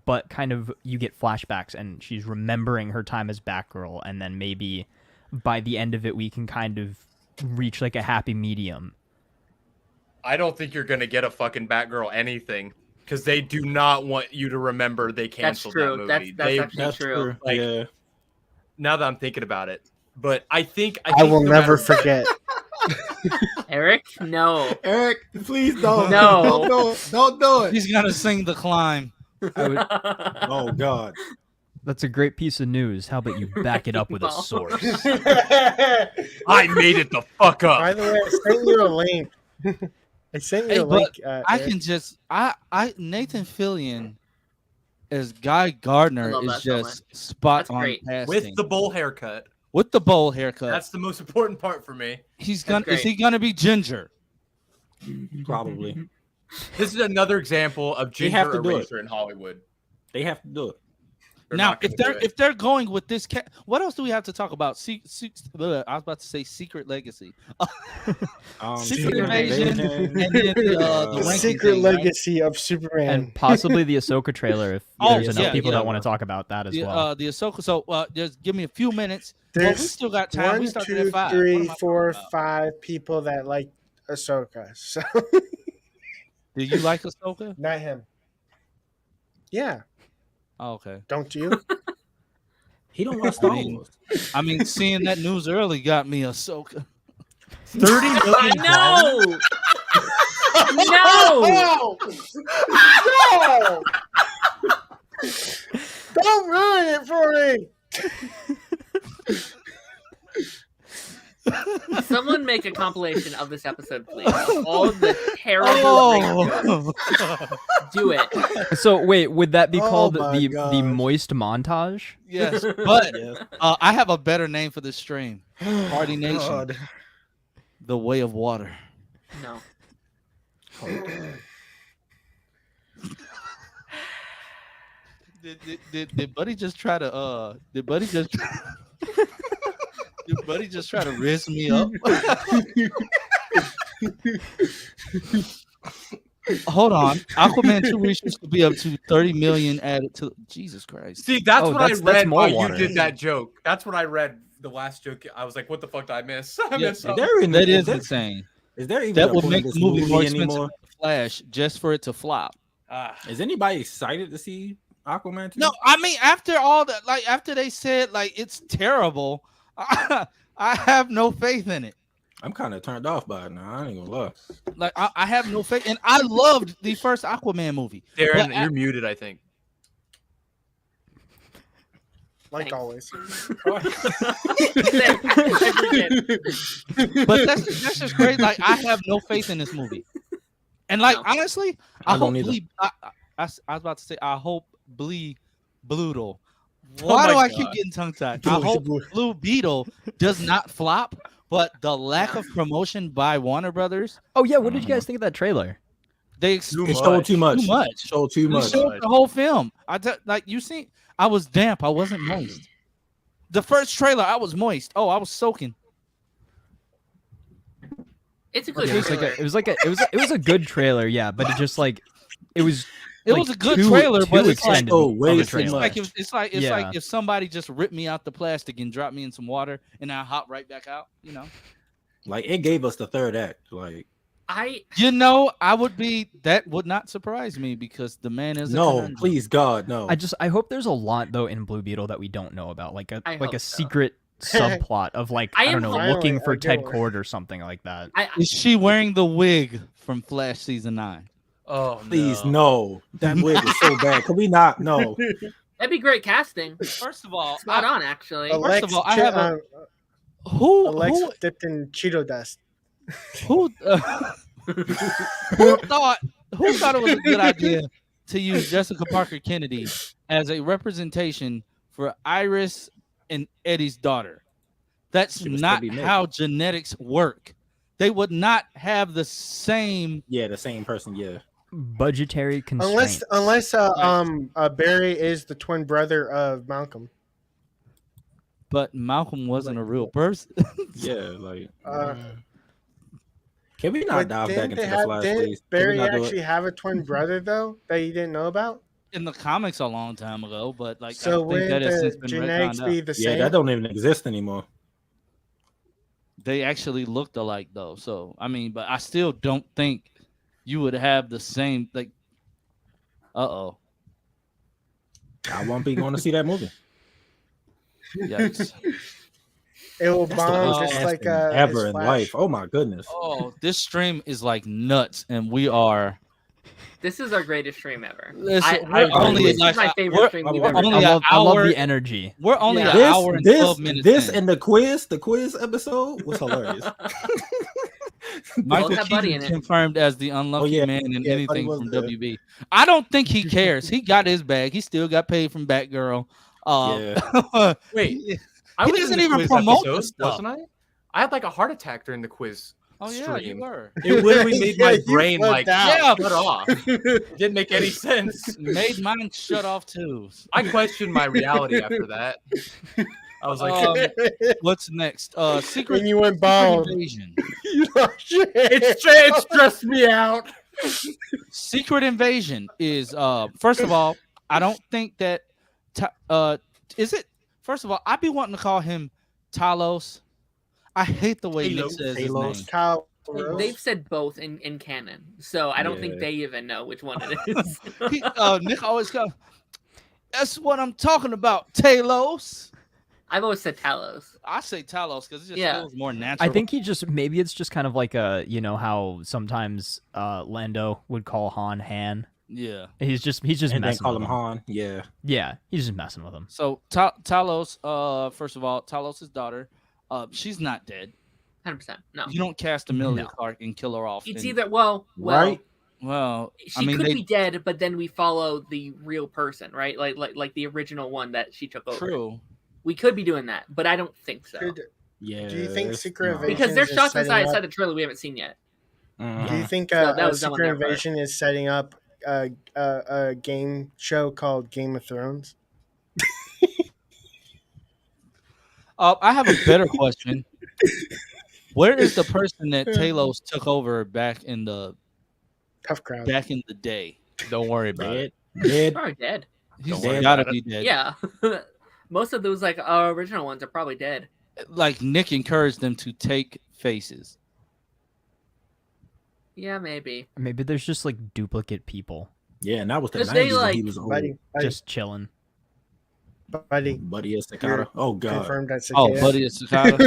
but kind of you get flashbacks and she's remembering her time as Batgirl, and then maybe by the end of it we can kind of reach like a happy medium. I don't think you're gonna get a fucking Batgirl anything because they do not want you to remember they That's canceled true. that That's movie. actually That's true. true. Like, Yeah. Now that I'm thinking about it, but I think I will no never matter- forget. Eric, no. Eric, please don't. No. Don't do it. Don't do it. He's gonna sing The Climb. Oh God. That's a great piece of news. How about you back it up with a Well. source? I made it the fuck up. By the way, I sent you a link. I sent you Hey, a but link. I Eric. can just Nathan Fillion as Guy Gardner I love is that so just spot That's on great. casting. With the bowl haircut. With the bowl haircut. That's the most important part for me. He's That's gonna great. is he gonna be Ginger? Probably. This is another example of They have gender to do it. erasure in Hollywood. They have to do it. They're Now, not gonna do it. if they're going with this, what else do we have to talk about? I was about to say Secret Legacy, Secret Invasion, and then the The ranking secret thing, right? legacy of Superman. And possibly the Ahsoka trailer if Oh, there's enough yeah, people yeah. that want to talk about that as well. The Ahsoka. So just give me a few minutes. There's we still got time. We One, started two, at 5. What three, am I talking 4, about? 5 people that like Ahsoka. So Do you like Ahsoka? not him. Yeah, Oh, okay. don't you? He don't watch Star mean- Wars. I mean, seeing that news early got me Ahsoka. 30 million. No! No! No! No! Don't ruin it for me. Someone make a compilation of this episode, please. All the terrible things. Do it. So wait, would that be Oh called my the gosh. moist montage? Yes, but Yes. I have a better name for this stream. Party Nation, God. the way of water. No. Did Buddy just try to did Buddy just did Buddy just try to riz me up? Hold on. Aquaman 2 reshoots could be up to 30 million added to Jesus Christ. See, that's Oh, what that's- I that's read more while water. you did that joke. That's what I read. The last joke. I was like, "What the fuck did I miss?" I Yeah, missed Is something. there even, That is is there- insane. is there even That a would point make of the this movie more expensive anymore? than Flash just for it to flop. Is anybody excited to see Aquaman 2? No, I mean after all that, like after they said like it's terrible, I have no faith in it. I'm kind of turned off by it now. I ain't gonna lie. Like I have no faith, and I loved the first Aquaman movie. Darren, But you're muted. I think. Like Thanks. always. But that's just crazy. Like I have no faith in this movie, and like No. honestly, I I don't hope either. I was about to say I hope Bluto. Oh Why my do I God. keep getting tongue tied? I hope Blue Beetle does not flop, but the lack of promotion by Warner Brothers, Oh yeah, what did you guys think of that trailer? they It showed too much. Too much. Showed too You much. showed the whole film. Like you see, I was damp. I wasn't moist. The first trailer, I was moist. Oh, I was soaking. It's a good It was like trailer. it was a good trailer, yeah, but it just like it was. It like, was a good too- trailer, too but it's like, extended oh, of way a too it's trailer. much. like it's Yeah. like if somebody just ripped me out the plastic and dropped me in some water, and I hop right back out. You know. Like it gave us the third act. Like I I would be. That would not surprise me because the man is a no, conundrum. please God, no. I hope there's a lot though in Blue Beetle that we don't know about, like I a hope so. secret subplot of like I I don't am know, finally looking for a Ted goer. Cord or something like that. Is she wearing the wig from Flash season 9? Oh, Please no. That wig is so bad. Can we not? No. that'd be great casting. First of all, Spot on, actually. First of all, I have a- who Alex who dipped in Cheeto dust. who who thought it was a good idea to use Jessica Parker Kennedy as a representation for Iris and Eddie's daughter? That's She would not still be Meg. how genetics work. They would not have the same. Yeah, the same person. Yeah. Budgetary constraints. Unless Barry is the twin brother of Malcolm. But Malcolm wasn't a real person. Yeah. Like. Uh, Can we not but dive back didn't into they the Flash, didn't please? Can we Barry not do it? actually have a twin brother though that you didn't know about? In the comics a long time ago, but like So I think that wouldn't has the since been genetics retconned be out. the Yeah, same? that don't even exist anymore. They actually looked alike though. So I mean, but I still don't think you would have the same like. Uh-oh. I won't be going to see that movie. Yikes. It will That's the bomb worst just casting like ever his in Flash. life. Oh my goodness. Oh, this stream is like nuts, and we are. This is our greatest stream ever. Listen, I we're only this like is my favorite we're, stream we've we're ever only done. an I love hour. the energy. We're only Yeah. an hour and 12 minutes. This in. and the quiz episode was hilarious. Michael Well, that buddy Keaton in it. confirmed as the unlucky yeah. man in Yeah, buddy anything was from there. WB. I don't think he cares. He got his bag. He still got paid from Batgirl. Yeah. Wait, he I was in doesn't the even quiz promote episode, this stuff. wasn't I? I had like a heart attack during the quiz. Oh yeah, you stream. were. It literally made Yeah, my you brain flipped like out. shut off. It didn't make any sense. Made mine shut off too. I questioned my reality after that. I was like, What's next? Secret, And you went Secret bald. Invasion. You lost your hair. it stressed me out. Secret Invasion is first of all, I don't think that is it. First of all, I'd be wanting to call him Talos. I hate the way Nick Talos. says his Talos. name. Kyle They've Rose. said both in canon, so I don't think Yeah. they even know which one it is. Nick always goes, that's what I'm talking about, Talos. I've always said Talos. I say Talos because it just Yeah. feels more natural. I think maybe it's just kind of like how sometimes Lando would call Han Han. Yeah. He's just And then messing call with him Han. Yeah. Yeah, he's just messing with him. So Talos, first of all, Talos' daughter, she's not dead. 100%. No. You don't cast Amelia No. Clark and kill her off. It's and- either well, Right? Well, she could be dead, but then we follow the real person, right? Like the original one that she took over. true. We could be doing that, but I don't think so. Could- Yeah. Do you think it's Secret not. Invasion- Because there's is shots setting inside up- the trailer we haven't seen yet. Mhm. Do you think So that was dumb on Secret their part. Invasion is setting up a game show called Game of Thrones? I have a better question. Where is the person that Talos took over back in the Tough crowd. day? Don't worry about it. Dead. Probably dead. He's Don't worry gotta about be dead. Yeah. Most of those original ones are probably dead. Like Nick encouraged them to take faces. Yeah, maybe. Maybe there's just like duplicate people Yeah, and that was the 'Cause 90s they, and he like- was old. Buddy, just chilling. Buddy is Cicada. Oh, God. confirmed that. Oh, Cicada. buddy, it's Cicada.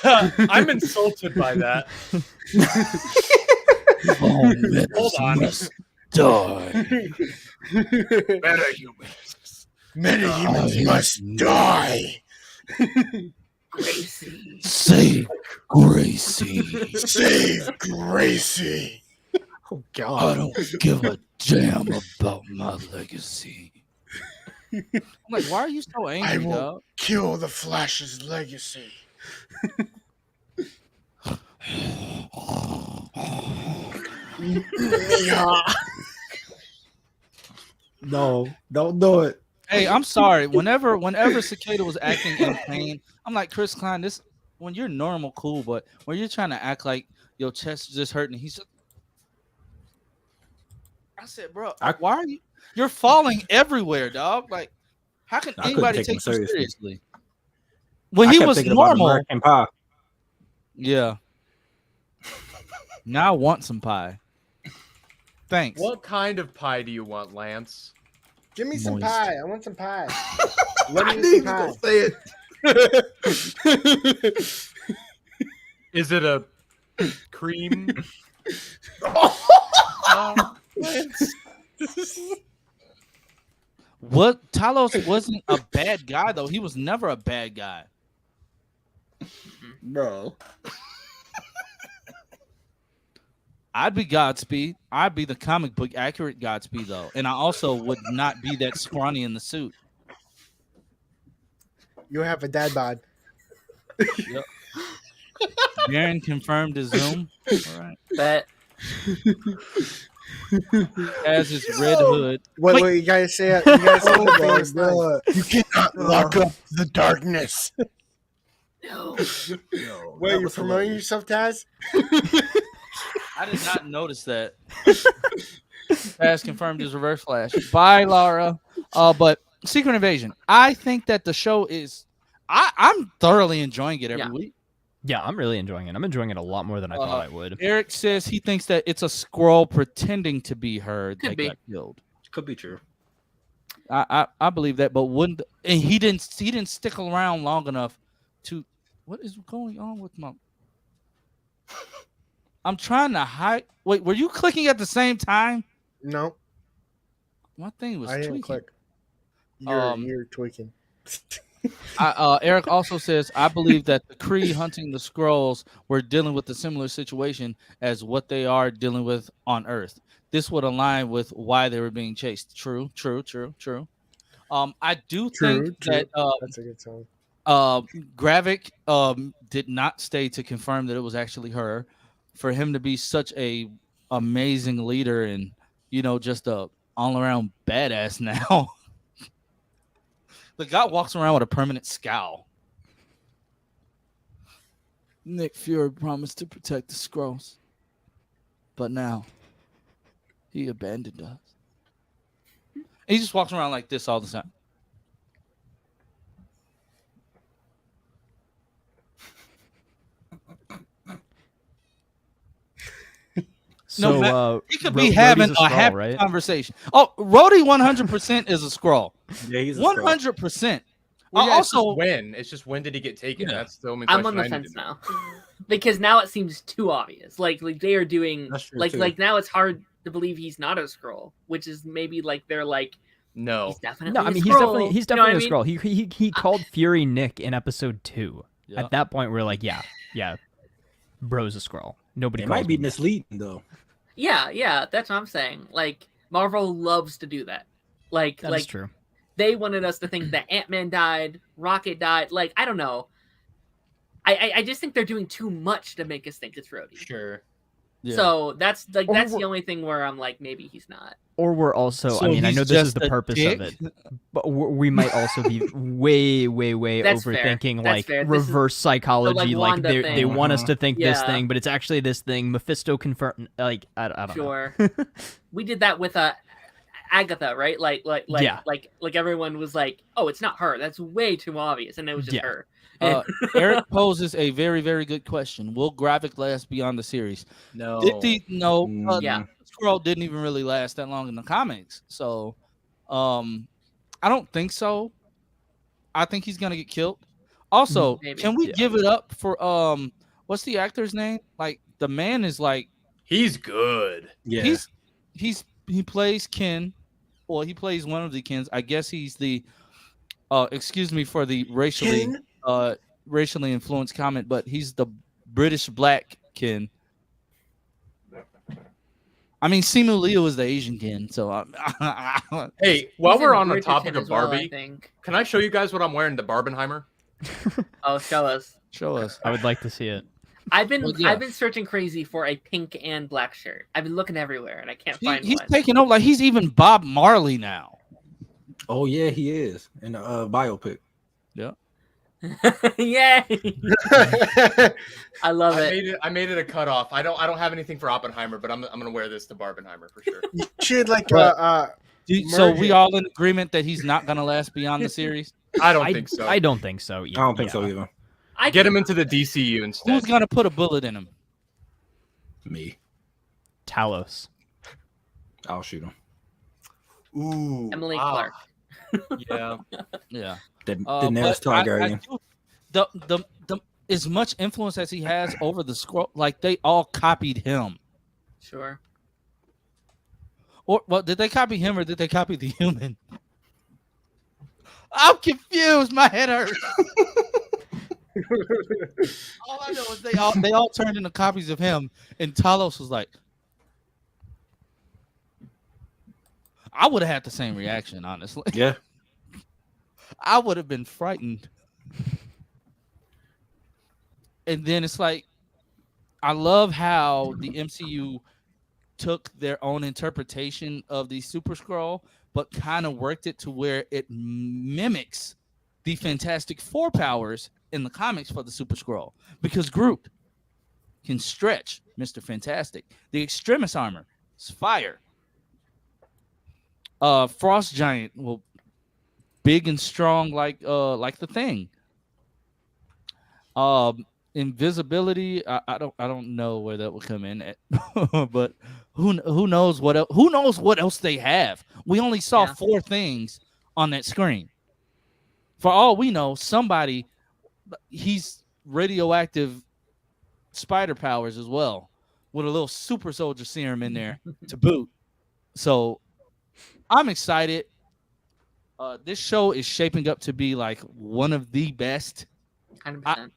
Oh. I'm insulted by that. Hold on. Die. Metahumans. Many must die. Gracie. Save Gracie. Save Gracie. Oh, I God. don't give a damn about my legacy. I'm like, why are you so angry, will- dog? Kill the Flash's legacy. Yeah. No, don't do it. Hey, I'm sorry. Whenever Cicada was acting in pain, I'm like, Chris Klein, this when you're normal, cool, but when you're trying to act like your chest is just hurting, he's just I said, bro, I- why are you you're falling everywhere, dog? Like, how can I couldn't anybody take him take you seriously. seriously? When I he kept was thinking about normal, American Pie. yeah. Now I want some pie. Thanks. What kind of pie do you want, Lance? Give me some Moist. pie. I want some pie. Let I me knew eat you some was pie. gonna say it. Is it a cream? Lance. What Talos wasn't a bad guy though. He was never a bad guy. Bro. I'd be Godspeed. I'd be the comic book accurate Godspeed though, and I also would not be that scrawny in the suit. You have a dad bod. Baron confirmed his Zoom. All right. Bet. Has his red hood. Wait, you guys say it. You guys say Oh, the my famous line. God. You cannot lock up the darkness. No. Yo, Wait, that you're was promoting hilarious. yourself, Taz? I did not notice that. Has confirmed his reverse flash. Bye, Laura. But Secret Invasion. I think that the show is. I'm thoroughly enjoying it every Yeah. week. Yeah, I'm really enjoying it. I'm enjoying it a lot more than I thought I would. Eric says he thinks that it's a squirrel pretending to be her Could that be. got killed. Could be true. I believe that, but wouldn't and he didn't stick around long enough to. What is going on with my? I'm trying to hide. Wait, were you clicking at the same time? No, My thing was I didn't tweaking. click. You're, Um, you're tweaking. Eric also says, I believe that the Kree hunting the Skrulls were dealing with a similar situation as what they are dealing with on Earth. This would align with why they were being chased. True. I do think that That's a good song. Gravik did not stay to confirm that it was actually her. For him to be such a amazing leader and just a all around badass now. The guy walks around with a permanent scowl. Nick Fury promised to protect the Skrulls, but now he abandoned us. And he just walks around like this all the time. So he could be having a happy conversation. Oh, Rhodey 100% is a Skrull. Yeah, he's a 100%. Well, yeah, also, it's just when did he get taken? Yeah. That's the only question. I'm on the fence now because now it seems too obvious. Like they are doing like now it's hard to believe he's not a Skrull, which is maybe like they're like no, he's definitely no. I mean, he's definitely a Skrull. He called Fury Nick in episode 2. Yeah. At that point, we're like, yeah, bro's a Skrull. Nobody. It might be misleading though. Yeah, that's what I'm saying. Like Marvel loves to do that. That's true. They wanted us to think that Ant-Man died, Rocket died. Like I don't know. I just think they're doing too much to make us think it's Rhodey. Sure. Yeah. So that's the only thing where I'm like maybe he's not. Or we're also. So I mean, I know this is the purpose of it, but we might also be way overthinking like reverse psychology. Like they want us to think this thing, but it's actually this thing. Mephisto confirmed. Like I don't know. We did that with Agatha, right? Like everyone was like, "Oh, it's not her. That's way too obvious," and it was just her. Eric poses a very, very good question. Will Gravik last beyond the series? No. Skrull didn't even really last that long in the comics, so I don't think so. I think he's gonna get killed. Also, can we give it up for what's the actor's name? Like the man is like he's good. Yeah, he plays Ken. Well, he plays one of the Kens. I guess he's the excuse me for the racially influenced comment, but he's the British black Ken. I mean, Simu Liu is the Asian Ken. So, hey, while we're on the topic of Barbie, can I show you guys what I'm wearing to Barbenheimer? Oh, show us. Show us. I would like to see it. I've been searching crazy for a pink and black shirt. I've been looking everywhere and I can't find he's one. He's taking over. Like he's even Bob Marley now. Oh yeah, he is in a biopic. Yeah. Yay! I love it. I made it a cutoff. I don't have anything for Oppenheimer, but I'm gonna wear this to Barbenheimer for sure. You should so we all in agreement that he's not gonna last beyond the series? I don't think so. I don't think so either. I don't think so either. Get him into the DCU instead. Who's gonna put a bullet in him? Me. Talos. I'll shoot him. Ooh. Emily Clark. Yeah. Yeah. The nearest Targaryen. The as much influence as he has over the Skrull, like they all copied him. Sure. Or did they copy him or did they copy the human? I'm confused. My head hurts. All I know is they all turned into copies of him, and Talos was like, I would have had the same reaction, honestly. Yeah. I would have been frightened. And then it's like, I love how the MCU took their own interpretation of the Super Skrull, but kind of worked it to where it mimics the Fantastic Four powers in the comics for the Super Skrull. Because Groot can stretch Mr. Fantastic. The Extremis armor is fire. Frost Giant, well, big and strong like the Thing. Invisibility, I don't know where that would come in at, but who knows what else? Who knows what else they have? We only saw 4 things on that screen. For all we know, he's radioactive spider powers as well, with a little super soldier serum in there to boot. So I'm excited. This show is shaping up to be like one of the best. 100%.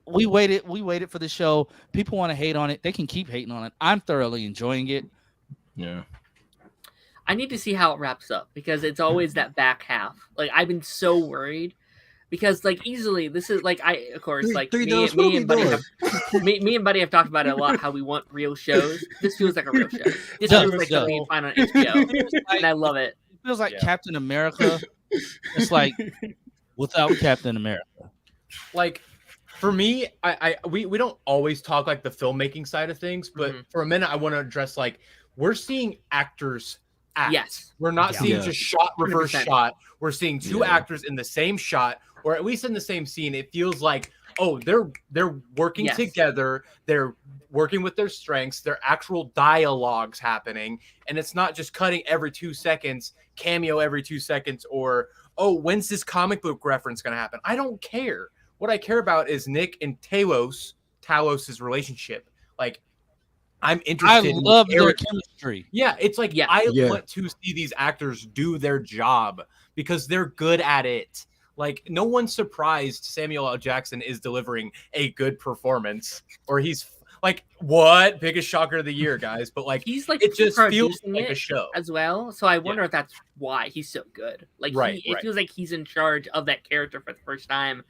We waited for the show. People want to hate on it. They can keep hating on it. I'm thoroughly enjoying it. Yeah. I need to see how it wraps up because it's always that back half. Like I've been so worried because like easily this is like of course like Three me, Dubs, what are me we and Buddy doing? have me and Buddy have talked about it a lot how we want real shows. This feels like a real show. This Does, feels like does. something you find on HBO, and I love it. It feels like Yeah. Captain America. It's like without Captain America. Like for me, we don't always talk like the filmmaking side of things, but for a minute I want to address like we're seeing actors act. Yes. We're not Yeah. seeing Yeah. just shot reverse 100%. shot. We're seeing two Yeah. actors in the same shot, or at least in the same scene. It feels like, oh, they're working Yes. together. They're working with their strengths. Their actual dialogues happening, and it's not just cutting every 2 seconds, cameo every 2 seconds, or oh, when's this comic book reference going to happen? I don't care. What I care about is Nick and Talos's relationship. Like, I'm I interested in love the their character. chemistry. Yeah, it's like Yeah. I Yeah. want to see these actors do their job because they're good at it. Like, no one's surprised Samuel L. Jackson is delivering a good performance, or he's like, what? Biggest shocker of the year, guys. But like, He's like it just feels producing like a it show. as well. So I wonder if that's why he's so good. Like Right, it right. feels like he's in charge of that character for the first time.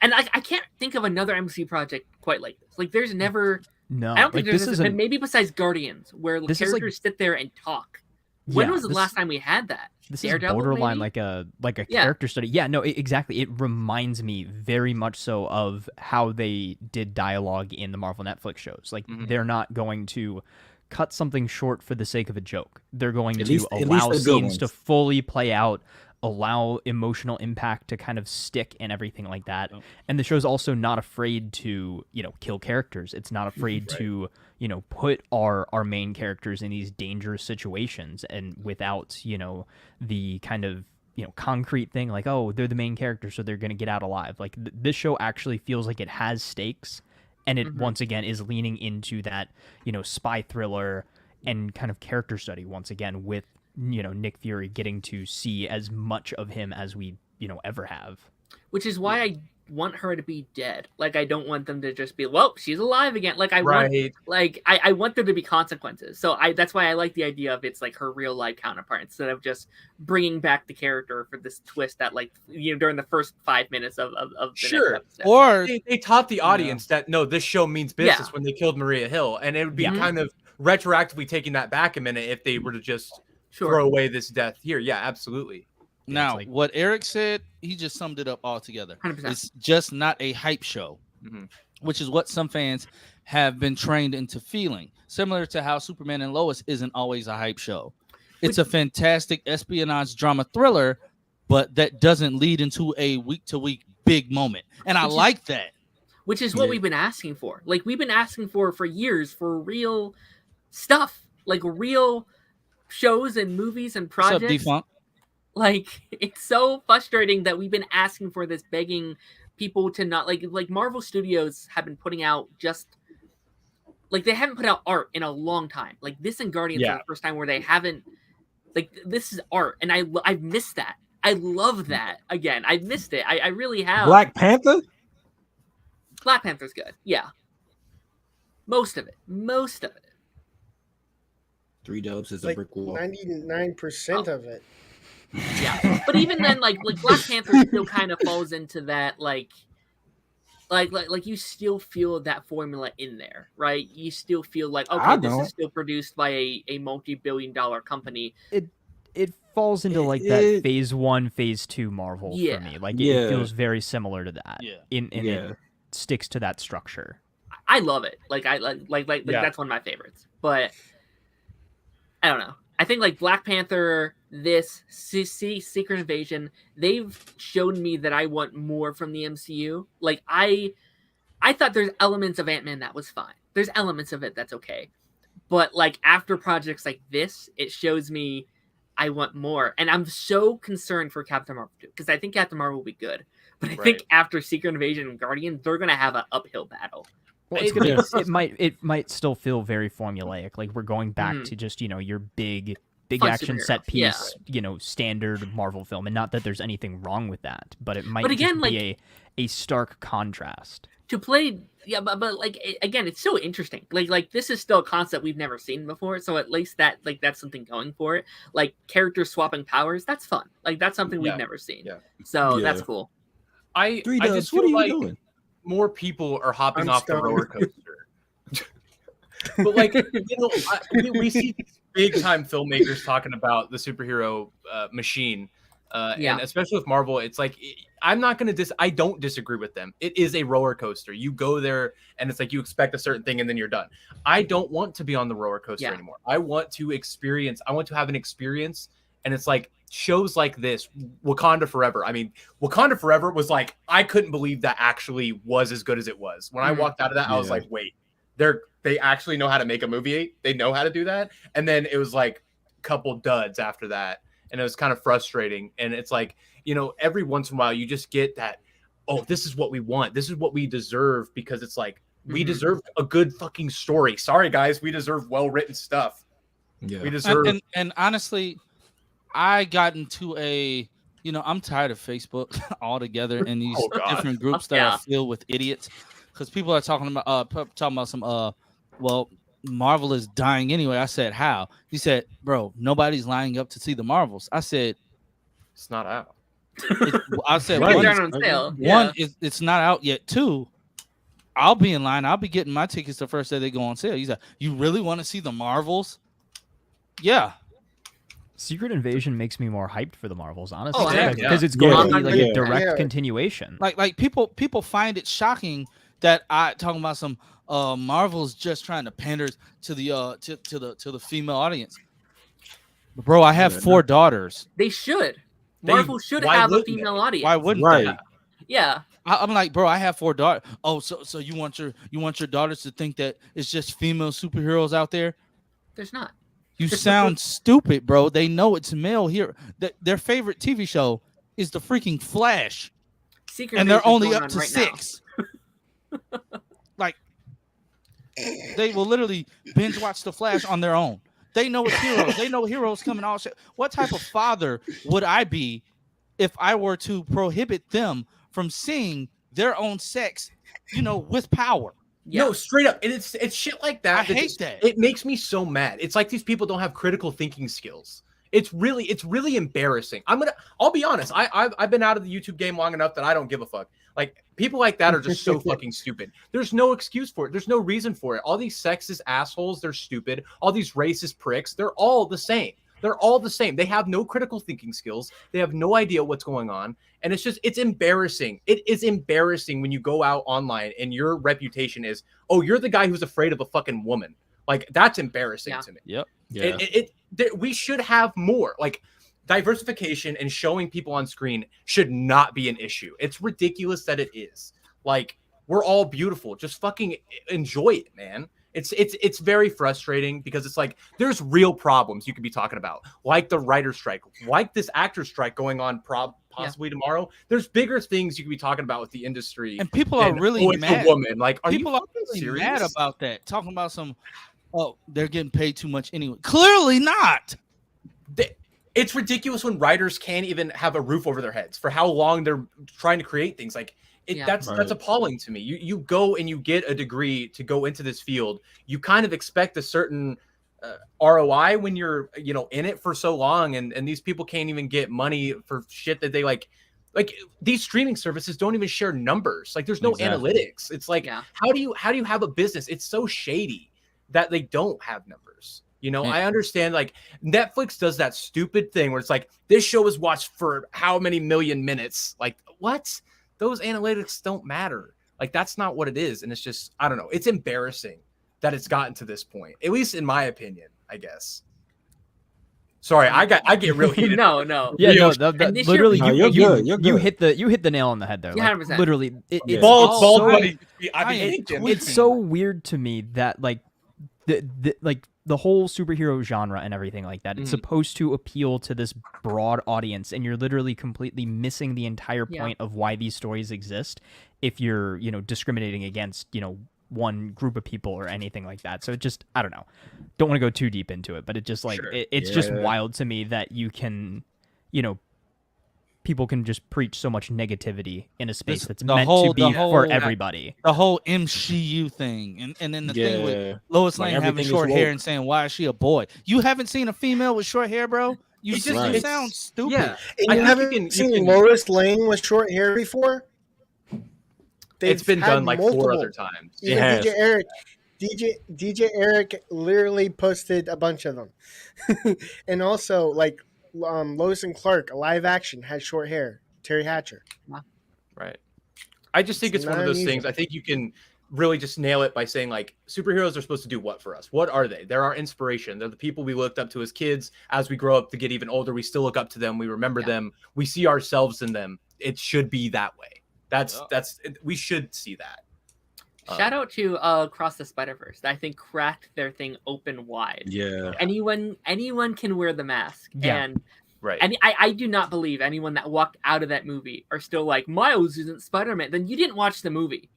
And I can't think of another MC project quite like this. Like there's never No, I don't think like this there's isn't. maybe besides Guardians where the This is like- characters sit there and talk. When Yeah, was the this- last time we had that? This is Daredevil, borderline maybe? like a Yeah. character study. Yeah, no, exactly. It reminds me very much so of how they did dialogue in the Marvel Netflix shows. Like Mhm. they're not going to cut something short for the sake of a joke. They're going At to least allow the good scenes to ones. fully play out, allow emotional impact to kind of stick and everything like that. And the show's also not afraid to, kill characters. It's not afraid to, put our main characters in these dangerous situations and without, the kind of, concrete thing like, oh, they're the main character, so they're going to get out alive. Like this show actually feels like it has stakes, and it once again is leaning into that, spy thriller and kind of character study once again with, Nick Fury getting to see as much of him as we, ever have. Which is why I want her to be dead. Like I don't want them to just be, well, she's alive again. Like I want Right. like I want there to be consequences. So that's why I like the idea of it's like her real life counterpart instead of just bringing back the character for this twist that like during the first 5 minutes of the Sure. next episode. Or They taught the audience that no, this show means business Yeah. when they killed Maria Hill, and it would be Yeah. kind of retroactively taking that back a minute if they were to just throw away this death here. Yeah, absolutely. now, like- what Eric said, he just summed it up altogether. 100%. It's just not a hype show, Mhm. which is what some fans have been trained into feeling. Similar to how Superman and Lois isn't always a hype show. It's a fantastic espionage drama thriller, but that doesn't lead into a week-to-week big moment. And I Which is- like that. Which is what Yeah. we've been asking for. Like we've been asking for years for real stuff, like real shows and movies and What's up, projects. Defunct? Like it's so frustrating that we've been asking for this, begging people to not like Marvel Studios have been putting out just like they haven't put out art in a long time. Like this and Guardians Yeah. are the first time where they haven't like this is art, and I've missed that. I love that again. I've missed it. I really have. Black Panther? Black Panther's good. Yeah. Most of it. 3 Dubs is a Like brick wall. 99% of it. Yeah. But even then, like Black Panther still kind of falls into that like you still feel that formula in there, right? You still feel like I okay, this don't. is still produced by a multi-billion-dollar company. It falls into like It- that phase 1, phase 2 Marvel Yeah. for me. Like Yeah. it feels very similar to that. Yeah. And Yeah. it sticks to that structure. I love it. Like I like Yeah. that's one of my favorites. But I don't know. I think like Black Panther, this Secret Invasion, they've shown me that I want more from the MCU. Like I thought there's elements of Ant-Man that was fine. There's elements of it that's okay. But like after projects like this, it shows me I want more. And I'm so concerned for Captain Marvel 2 because I think Captain Marvel will be good. But I think Right. after Secret Invasion and Guardian, they're gonna have an uphill battle. Well, it's It- gonna, it might still feel very formulaic. Like we're going back Mhm. to just your big Fun action superhero, set yeah. piece, standard Marvel film, and not that there's anything wrong with that, but it might But again, just be a stark contrast. To play, yeah, but like again, it's so interesting. Like this is still a concept we've never seen before, so at least that's something going for it. Like characters swapping powers, that's fun. Like that's something Yeah. we've never seen. Yeah. So Yeah. that's cool. I Three I Dubs, just what are feel you like doing? more people are hopping I'm off the stoned. roller coaster. But like, we see these big time filmmakers talking about the superhero machine, Yeah. and especially with Marvel, it's like I'm not gonna I don't disagree with them. It is a roller coaster. You go there and it's like you expect a certain thing and then you're done. I don't want to be on the roller coaster Yeah. anymore. I want to have an experience, and it's like shows like this, Wakanda Forever. I mean, Wakanda Forever was like I couldn't believe that actually was as good as it was. When I Mhm. walked out of that, I was Yeah. like, wait. They actually know how to make a movie. They know how to do that. And then it was like a couple duds after that. And it was kind of frustrating. And it's like, every once in a while you just get that, oh, this is what we want. This is what we deserve, because it's like we Mhm. deserve a good fucking story. Sorry guys, we deserve well-written stuff. Yeah. We deserve And honestly, I got into I'm tired of Facebook altogether and these Oh, God. different groups that Yeah. are filled with idiots, because people are talking about some well, Marvel is dying anyway. I said, how? He said, bro, nobody's lining up to see the Marvels. I said, it's not out. I said, Right. They're on sale. one is it's not out yet. Two, I'll be in line. I'll be getting my tickets the first day they go on sale. He's like, you really want to see the Marvels? Yeah. Secret Invasion makes me more hyped for the Marvels, honestly, Oh, because yeah. it's going to Yeah. be like Yeah. a direct Yeah. continuation. Like people find it shocking that I talking about some Marvel's just trying to pander to the to the female audience. Bro, I have Yeah, 4 daughters. They should. They- Marvel should why have a wouldn't female they? audience. Why wouldn't Right. they? Yeah. I'm like, bro, I have 4 daughters. Oh, so you want your daughters to think that it's just female superheroes out there? There's not. You sound stupid, bro. They know it's male here. Their favorite TV show is the freaking Flash, Secret and they're Invasion's only going up on to right now. 6. Like, they will literally binge watch the Flash on their own. They know it's heroes. They know heroes coming all shit. What type of father would I be if I were to prohibit them from seeing their own sex, with power? Yeah. No, straight up. And it's shit like that. I hate just- that. It makes me so mad. It's like these people don't have critical thinking skills. It's really embarrassing. I'll be honest. I've been out of the YouTube game long enough that I don't give a fuck. Like, people like that are just so fucking stupid. There's no excuse for it. There's no reason for it. All these sexist assholes, they're stupid. All these racist pricks, they're all the same. They're all the same. They have no critical thinking skills. They have no idea what's going on. And it's embarrassing. It is embarrassing when you go out online and your reputation is, oh, you're the guy who's afraid of a fucking woman. Like, that's embarrassing to me. Yep. Yeah. We should have more. Like, diversification and showing people on screen should not be an issue. It's ridiculous that it is. Like, we're all beautiful. Just fucking enjoy it, man. It's very frustrating because it's like there's real problems you could be talking about, like the writer strike, like this actor strike going on possibly tomorrow. There's bigger things you could be talking about with the industry. And people are really it's mad. a woman. Like, are People you are fucking really serious? mad about that. Talking about some, oh, they're getting paid too much anyway. Clearly not. It's ridiculous when writers can't even have a roof over their heads for how long they're trying to create things. Like, that's appalling to me. You go and you get a degree to go into this field. You kind of expect a certain ROI when you're in it for so long, and these people can't even get money for shit that they like these streaming services don't even share numbers. Like, there's no analytics. It's like, how do you have a business? It's so shady that they don't have numbers. I understand, like, Netflix does that stupid thing where it's like, this show is watched for how many million minutes. Like, what? Those analytics don't matter. Like, that's not what it is. And it's just, I don't know. It's embarrassing that it's gotten to this point, at least in my opinion, I guess. Sorry, I get real heated. No. Yeah, no, And this literally, year- No, you're good. you hit the nail on the head there. Yeah, Like, 100%. literally, it's Bald so- buddy. I am thinking. it's so weird to me that like the whole superhero genre and everything like that, it's supposed to appeal to this broad audience, and you're literally completely missing the entire point of why these stories exist if you're discriminating against one group of people or anything like that. So it just, I don't know, don't want to go too deep into it, but it just like it's just wild to me that you can people can just preach so much negativity in a space that's meant to be for everybody. The whole MCU thing, and then the thing with Lois Lane having everything is short hair woke. and saying, "Why is she a boy?" You haven't seen a female with short hair, bro. You It's just just- you it's- sound stupid. Yeah, And I you think haven't you can- seen Lois Lane with short hair before? It's been had done like 4 multiple. other times. It Even has. DJ Eric literally posted a bunch of them, and also like Lois and Clark, live action, had short hair. Terry Hatcher. Right. I just think it's one of those things. I think you can really just nail it by saying like superheroes are supposed to do what for us? What are they? They're our inspiration. They're the people we looked up to as kids. As we grow up to get even older, we still look up to them. We remember them. We see ourselves in them. It should be that way. We should see that. Shout out to Across the Spider-Verse. I think cracked their thing open wide. Yeah. Anyone can wear the mask. Yeah. And Right. And I do not believe anyone that walked out of that movie are still like, Miles isn't Spider-Man. Then you didn't watch the movie.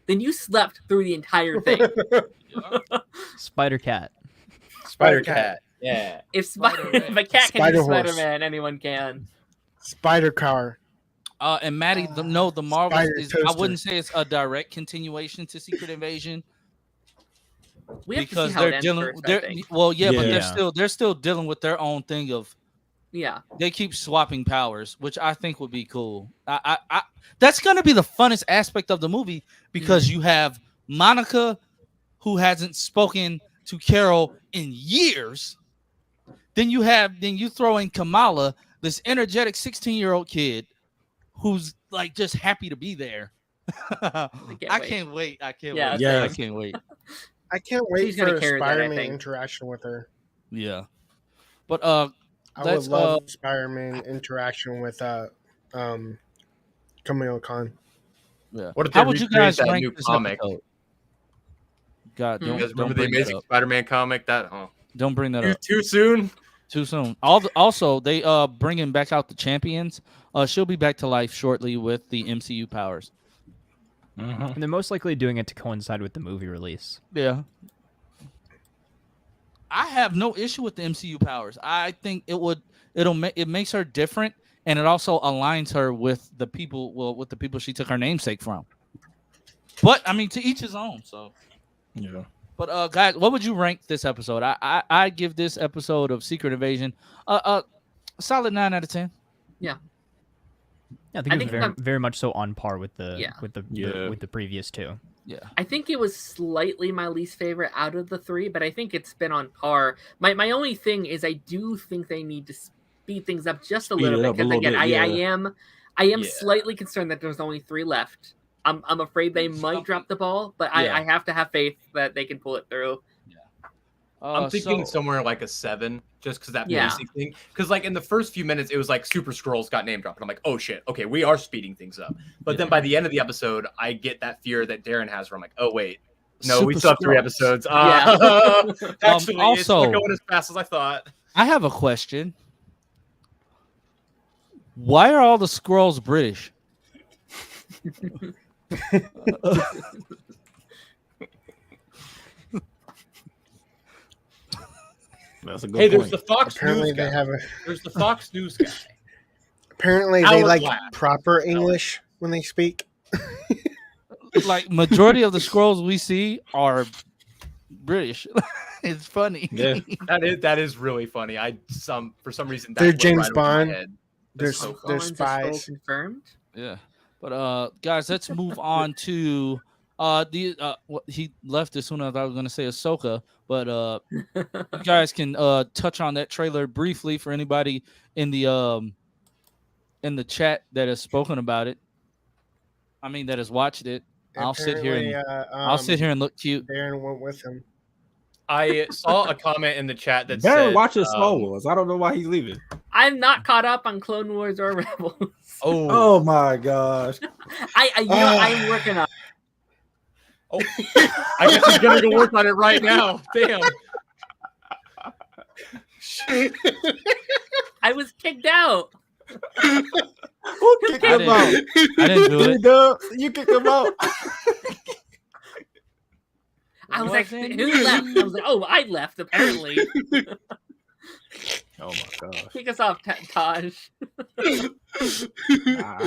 Then you slept through the entire thing. Spider-Cat. Spider-Cat. Yeah. If a cat can be Spider-Man, anyone can. Spider-Car. And Maddie, the Marvel Spider is, Toaster. I wouldn't say it's a direct continuation to Secret Invasion. We have because to see how it they're ends dealing. first, I They're think. well, yeah, but Yeah. they're still dealing with their own thing of Yeah. they keep swapping powers, which I think would be cool. I that's gonna be the funnest aspect of the movie because you have Monica, who hasn't spoken to Carol in years. Then you throw in Kamala, this energetic 16-year-old kid, who's like just happy to be there. I can't wait. I can't Yeah, wait. yeah. I can't wait. I can't wait She's gonna for a carry that, I Spider-Man think. interaction with her. Yeah, but I would Let's, love Spider-Man interaction with Kamala Khan. yeah. What if How they would you recreate guys that rank new this comic? episode? God, You You don't, guys don't remember the bring that Amazing up. Spider-Man comic? Don't bring that up Too soon? too soon. Also, they bringing back out the champions. She'll be back to life shortly with the MCU powers. And they're most likely doing it to coincide with the movie release. Yeah. I have no issue with the MCU powers. I think it makes her different, and it also aligns her with the people she took her namesake from. But I mean, to each his own. So Yeah. but guys, what would you rank this episode? I give this episode of Secret Invasion a solid 9 out of 10. Yeah, I I think think it's very, I'm- very much so on par with the Yeah. with the Yeah. with the previous two. Yeah. I think it was slightly my least favorite out of the 3, but I think it's been on par. My only thing is I do think they need to speed things up just a Speed little it bit up a because little again, bit, I am Yeah. slightly concerned that there's only 3 left. I'm afraid they might drop the ball, but Yeah. I have to have faith that they can pull it through. I'm thinking so- somewhere like a 7, just because that Yeah. pacing thing. Because like in the first few minutes, it was like Super Scrolls got name dropped. And I'm like, oh shit, okay, we are speeding things up. But then by the end of the episode, I get that fear that Darren has where I'm like, oh wait, no, we Super still have 3 Scrolls. episodes. Yeah. Actually, it's also- not going as fast as I thought. I have a question. Why are all the Skrulls British? That's a good Hey, point. there's the Fox Apparently News they guy. have a. There's the Fox News guy. Apparently they like Hourglass. proper English when they speak. Like majority of the Skrulls we see are British. It's funny. Yeah. That is really funny. For some reason that They're went James right over my Bond. head. They're That's so they're Collins is full spies. confirmed. Yeah. But guys, let's move on to he left as soon as I was gonna say Ahsoka, but you guys can touch on that trailer briefly for anybody in the chat that has spoken about it. I mean that has watched it. I'll sit here and look cute. Darren went with him. I saw a comment in the chat that Darren said, watches Star Wars. I don't know why he's leaving. I'm not caught up on Clone Wars or Rebels. Oh my gosh. I'm working on. I guess he's gonna go work on it right now. Damn. I was kicked out. Who kicked him out? I didn't do it. Dubs, you kicked him out. I was What? like, who left? I was like, oh, I left apparently. Oh my gosh. Kick us off, Taj. I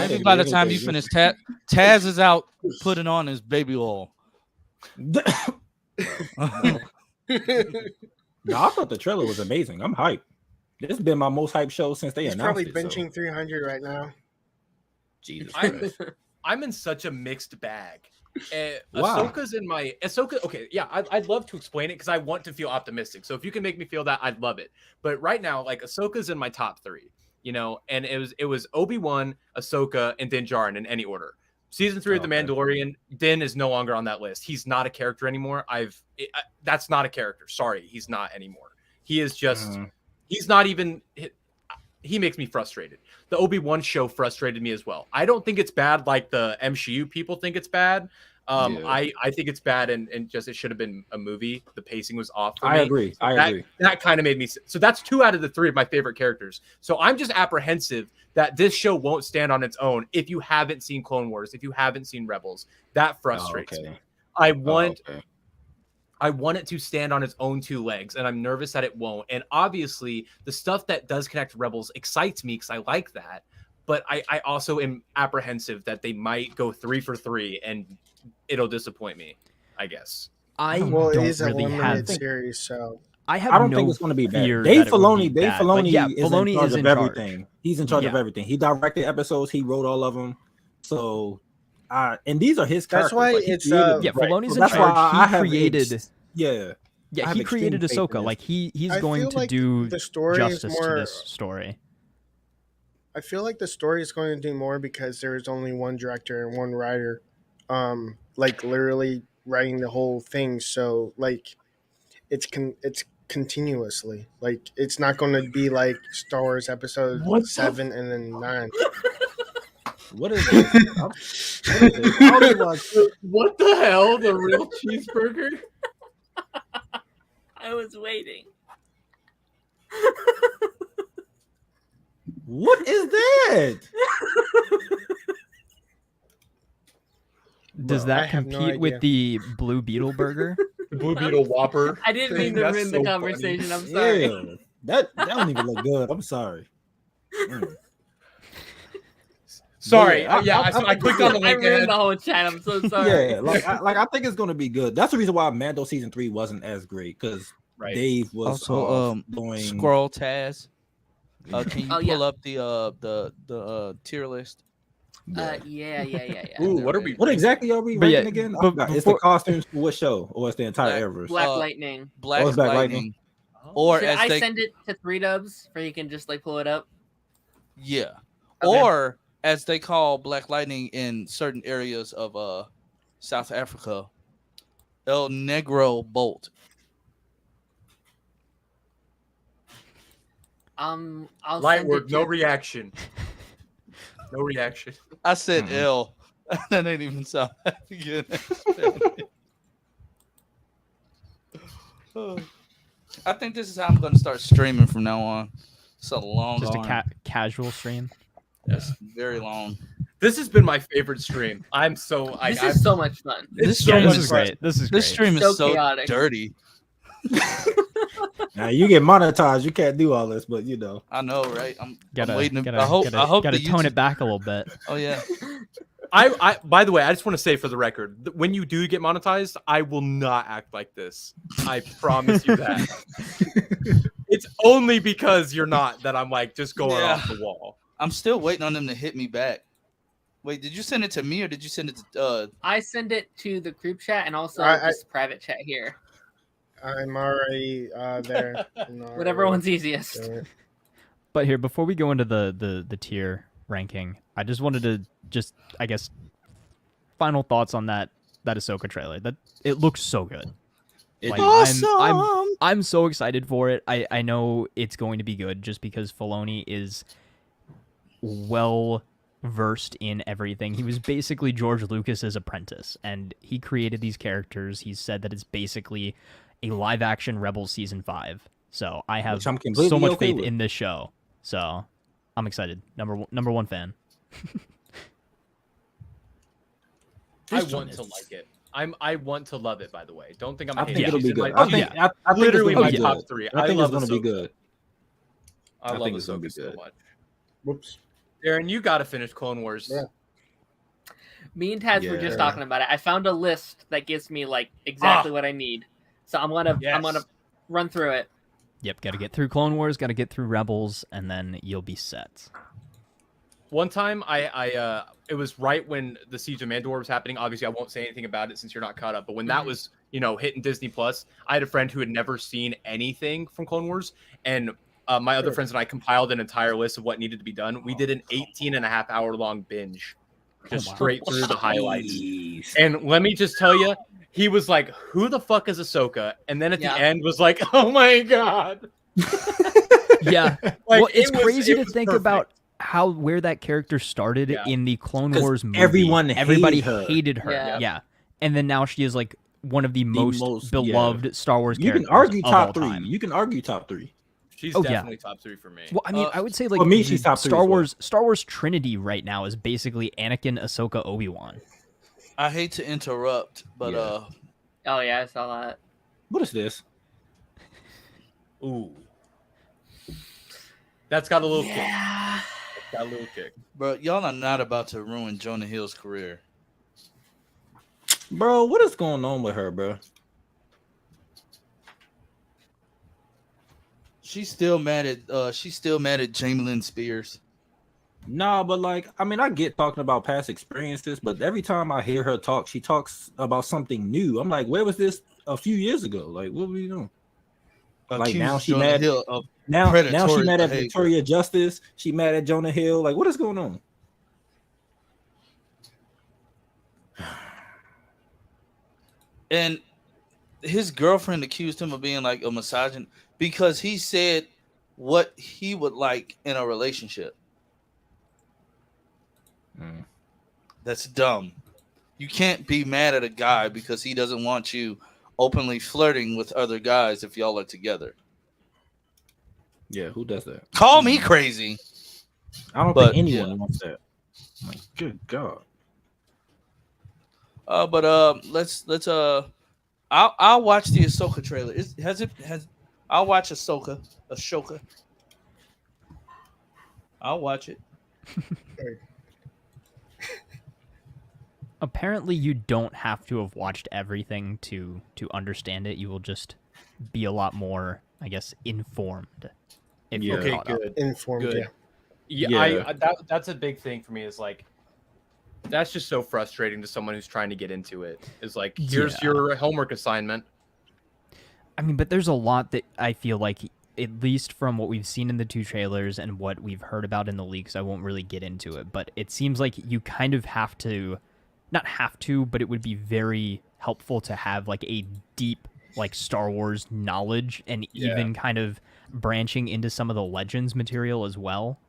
think by the time you finish, Taz is out putting on his baby oil. No, I thought the trailer was amazing. I'm hyped. This has been my most hyped show since they He's announced probably it. so- benching 300 right now. Jesus I- Christ. I'm in such a mixed bag. Wow. Ahsoka's in my Ahsoka. Okay, yeah, I'd love to explain it because I want to feel optimistic. So if you can make me feel that, I'd love it. But right now, like Ahsoka's in my top 3, and it was Obi-Wan, Ahsoka, and Din Djarin in any order. Season 3 of The Mandalorian, Din is no longer on that list. He's not a character anymore. That's not a character. Sorry, he's not anymore. He is just. He's not even. He makes me frustrated. The Obi-Wan show frustrated me as well. I don't think it's bad like the MCU people think it's bad. I think it's bad and just it should have been a movie. The pacing was off for me. I agree. I agree. That kind of made me so that's 2 out of the 3 of my favorite characters. So I'm just apprehensive that this show won't stand on its own if you haven't seen Clone Wars, if you haven't seen Rebels. That frustrates me. I want it to stand on its own 2 legs, and I'm nervous that it won't. And obviously, the stuff that does connect to Rebels excites me because I like that. But I also am apprehensive that they might go 3 for 3, and it'll disappoint me, I guess. It is a limited series, so I don't think it's going to be bad. Dave Filoni is in charge of everything. He's in charge of everything. He directed episodes. He wrote all of them. So. And these are his characters. That's why it's Filoni's in charge. He created he extreme created faith in Ahsoka. this. Like he's going feel to like do the story is justice more- to this story. I feel like the story is going to do more because there is only one director and one writer, like literally writing the whole thing. So like, it's continuously like it's not going to be like Star Wars Episode 7 and then 9. What is this? What the hell? The real cheeseburger? I was waiting. What is that? Does Bro, I that have no compete with idea. the Blue Beetle burger? The Blue Beetle Whopper. I didn't mean thing? to That's ruin so the conversation. funny. I'm sorry. Yeah, that don't even look good. I'm sorry. Sorry. Yeah, I clicked on the I link. ruined the whole chat. I'm so sorry. Yeah, I think it's going to be good. That's the reason why Mando season 3 wasn't as great because Dave was Also, doing Squirrel Taz. Can you Oh, pull yeah. up the tier list? Yeah. Ooh, what are we? What exactly are we But ranking yeah, again? I but forgot. It's the costumes for what show, or it's the entire Everest? Black Lightning. Black it's Black Lightning. Oh. Or Should as I they send it to 3 dubs for you can just like pull it up? yeah, Okay. or as they call Black Lightning in certain areas of South Africa, El Negro Bolt. I'll Light send work, it no to- reaction. No reaction. I said L. That ain't even sound good. I think this is how I'm going to start streaming from now on. It's a long Just arm. a casual stream. That's very long. This has been my favorite stream. I'm so. This is so much fun. This so stream This much is fun. great. This is This great. stream So is so chaotic. dirty. Now you get monetized, you can't do all this, but you know. I know, right? I'm Gotta, waiting. gotta, I hope. gotta, I hope gotta the tone YouTube- it back a little bit. Oh yeah. I by the way, I just want to say for the record, when you do get monetized, I will not act like this. I promise you that. It's only because you're not that I'm like just going Yeah. off the wall. I'm still waiting on them to hit me back. Wait, did you send it to me or did you send it to? I send it to the group chat and also I- this private chat here. I'm already there. Whatever one's easiest. But here, before we go into the tier ranking, I just wanted to I guess final thoughts on that Ahsoka trailer. That it looks so good. Like, I'm so excited for it. I know it's going to be good just because Filoni is well versed in everything. He was basically George Lucas's apprentice, and he created these characters. He said that it's basically a live action Rebels season 5. So I have Which I'm completely so much okay faith with. in this show. So I'm excited. Number one fan. I want to like it. I want to love it. By the way, don't think I'm. I think hating. it'll be She's in good. my- I think she's I think literally it's my gonna be top good. 3. I think love it's gonna be Ahsoka. good. I I love think it's gonna Ahsoka be so good. much. Whoops. Darren, you got to finish Clone Wars. Yeah. Me and Taz were just Yeah. talking about it. I found a list that gives me like exactly what I need. So I'm gonna Yes. run through it. Yep, got to get through Clone Wars, got to get through Rebels, and then you'll be set. One time, it was right when the Siege of Mandalore was happening. Obviously, I won't say anything about it since you're not caught up. But when that was, hitting Disney Plus, I had a friend who had never seen anything from Clone Wars, and my other friends and I compiled an entire list of what needed to be done. We did an 18-and-a-half-hour long binge, just straight through the highlights. And let me just tell you, he was like, "Who the fuck is Ahsoka?" And then at the end was like, "Oh my god." Yeah. Well, it's crazy to think about where that character started in the Clone Wars movie. Everybody hated her. Yeah. And then now she is like one of the most beloved Star Wars characters. You can argue of top all 3. time. You can argue top 3. She's definitely top 3 for me. Well, I mean, I would say like for me, she's top 3 Star Wars Trinity right now is basically Anakin, Ahsoka, Obi-Wan. I hate to interrupt, but Oh yeah, I saw that. What is this? Ooh. That's got a little kick. Got a little kick. Bro, y'all are not about to ruin Jonah Hill's career. Bro, what is going on with her, bro? She's still mad at Jamie Lynn Spears. Nah, but like, I mean, I get talking about past experiences, but every time I hear her talk, she talks about something new. I'm like, where was this a few years ago? Like, what were you doing? Like now she mad. Now she mad at Victoria Justice. She mad at Jonah Hill. Like, what is going on? And his girlfriend accused him of being like a misogynist because he said what he would like in a relationship. That's dumb. You can't be mad at a guy because he doesn't want you openly flirting with other guys if y'all are together. Yeah, who does that? Call me crazy. I don't think anyone wants that. Like, good God. Let's I'll watch the Ahsoka trailer. I'll watch Ahsoka. I'll watch it. Apparently, you don't have to have watched everything to understand it. You will just be a lot more, I guess, informed. If you're caught up. Informed, good. Yeah. That's a big thing for me. Is like, that's just so frustrating to someone who's trying to get into it. Is like, here's your homework assignment. I mean, but there's a lot that I feel like, at least from what we've seen in the 2 trailers and what we've heard about in the leaks, I won't really get into it, but it seems like you kind of have to, not have to, but it would be very helpful to have like a deep like Star Wars knowledge, and even kind of branching into some of the Legends material as well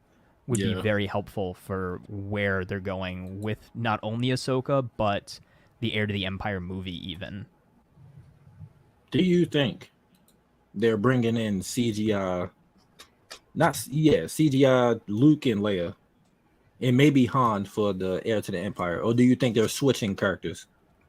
would be very helpful for where they're going with not only Ahsoka, but the Heir to the Empire movie even. Do you think they're bringing in CGI Luke and Leia, and maybe Han for the Heir to the Empire, or do you think they're switching characters?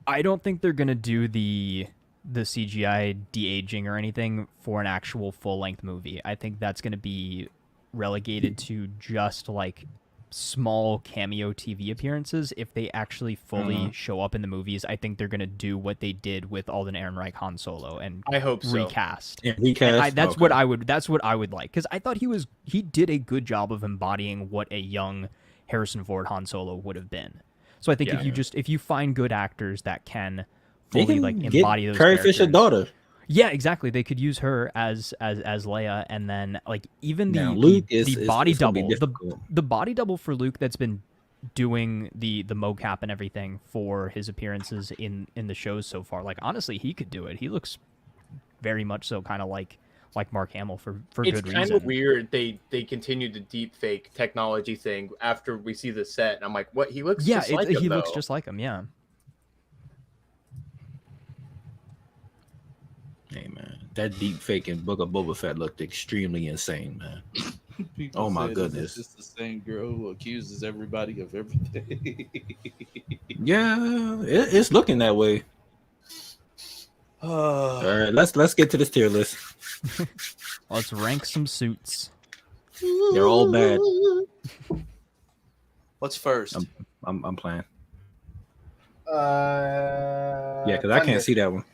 I don't think they're gonna do the CGI de-aging or anything for an actual full-length movie. I think that's gonna be relegated to just like small cameo TV appearances. If they actually fully show up in the movies, I think they're gonna do what they did with Alden Ehrenreich Han Solo and I hope so. recast. Yeah, recast. That's what I would like, because I thought he did a good job of embodying what a young Harrison Ford Han Solo would have been. So I think if you find good actors that can fully like embody those Carrie characters. Fisher's daughter. Yeah, exactly. They could use her as Leia, and then like even the body double, the body double for Luke that's been doing the mocap and everything for his appearances in the shows so far. Like honestly, he could do it. He looks very much so kind of like Mark Hamill for good reason. It's kind of weird they continued the deep fake technology thing after we see the set, and I'm like, what? He looks just like him, he looks just like him. Yeah. Hey man, that deep fake in Book of Boba Fett looked extremely insane, man. Oh my goodness! It's the same girl who accuses everybody of everything. Yeah, it's looking that way. All right, let's get to this tier list. Let's rank some suits. They're all bad. What's first? I'm playing. Yeah, because I can't see that one.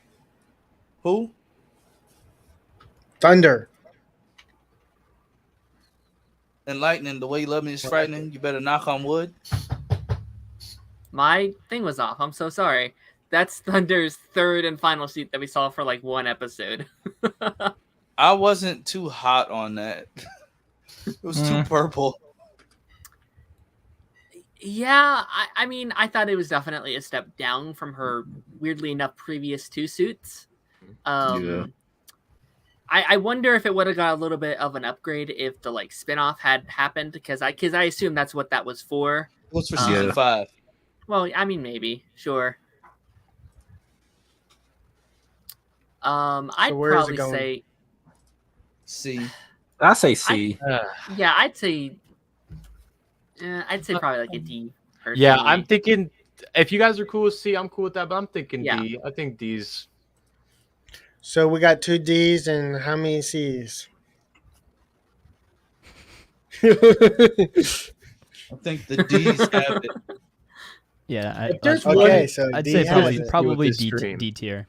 Who? Thunder. And lightning, the way you love me is frightening. You better knock on wood. My thing was off. I'm so sorry. That's Thunder's third and final suit that we saw for like one episode. I wasn't too hot on that. It was too purple. Yeah, I mean, I thought it was definitely a step down from her weirdly enough previous two suits. Yeah. I wonder if it would have got a little bit of an upgrade if the like spinoff had happened because I assume that's what that was for. It was for season 5. Well, I mean, maybe, sure. I'd where is it probably going? say, C. I say C. yeah, I'd say probably like a D. Yeah, personally. I'm thinking if you guys are cool with C, I'm cool with that, but I'm thinking Yeah. D. I think D's. So we got 2 D's and how many C's? I think the D's have it. Yeah, If there's Okay, so I'd D say has it. probably this stream. D tier.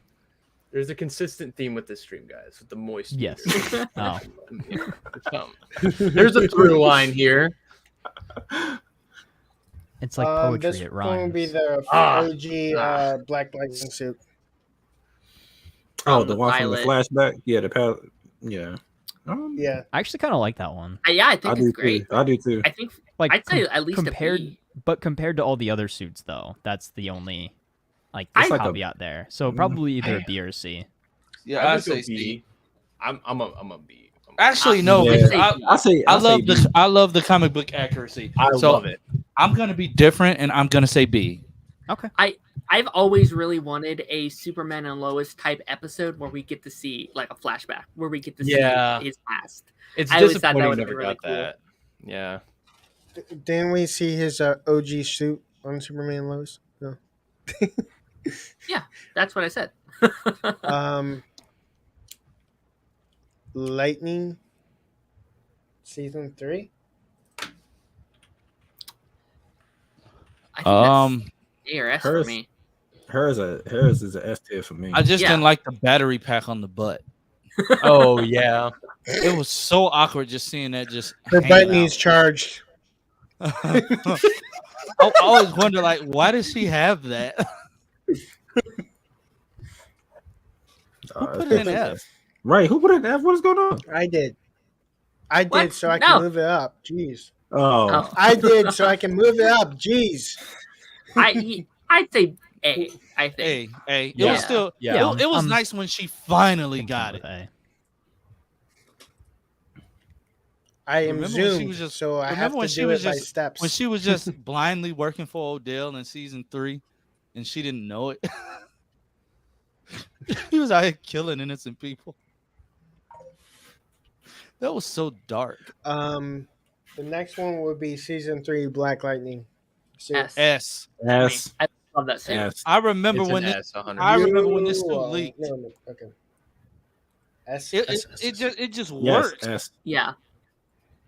There's a consistent theme with this stream, guys, with the moist. Yes. eaters. Oh, There's a through line here. it's like poetry. This It one will be rhymes. the Ah. OG Black Lightning suit. Oh, the one from the Violet. flashback. Yeah, the pal. Yeah. Yeah. I actually kind of like that one. Yeah, I I think do it's great. too. I do too. I think Like I'd say at least compared, a B. but compared to all the other suits, though, that's the only like It's like a- caveat there. So probably either a B or a C. Yeah, I'd would go say C. I'm a B. Actually, no. Yeah. Because I'd say B. I say love B. I love the comic book accuracy. I So love it. I'm gonna be different, and I'm gonna say B. Okay. I've always really wanted a Superman and Lois type episode where we get to see like a flashback, where we get to Yeah. see his past. It's I always thought that disappointing we would've never been really got cool. that. Yeah. Didn't we see his OG suit on Superman Lois? No. That's what I said. Lightning season 3. I think that's A or S for hers- me. Hers is a S tier for me. I just Yeah. didn't like the battery pack on the butt. Oh yeah. It was so awkward just seeing that. Just Her hanging butt out. needs charged. I always wonder, like, why does she have that? Who put it in F? Right? Who put it in F? What is going on? I did. I What? did so I No. can move it up. Jeez. Oh, I did so I can move it up. Jeez. I'd say A. I think. A. It Yeah. was still. Yeah. It was I'm nice when she finally got with it. A. I am Remember when she zoomed, was just- so I remember have when to she do was it by just- steps. When she was just blindly working for Odell in season 3, and she didn't know it. He was out here killing innocent people. That was so dark. The next one would be season 3 Black Lightning. suit. S. S. I love that suit. S. I remember It's when an it, S, 100%. I remember when this suit You, leaked. No, okay. S. It S, S, S. just Yes. works. S. Yeah.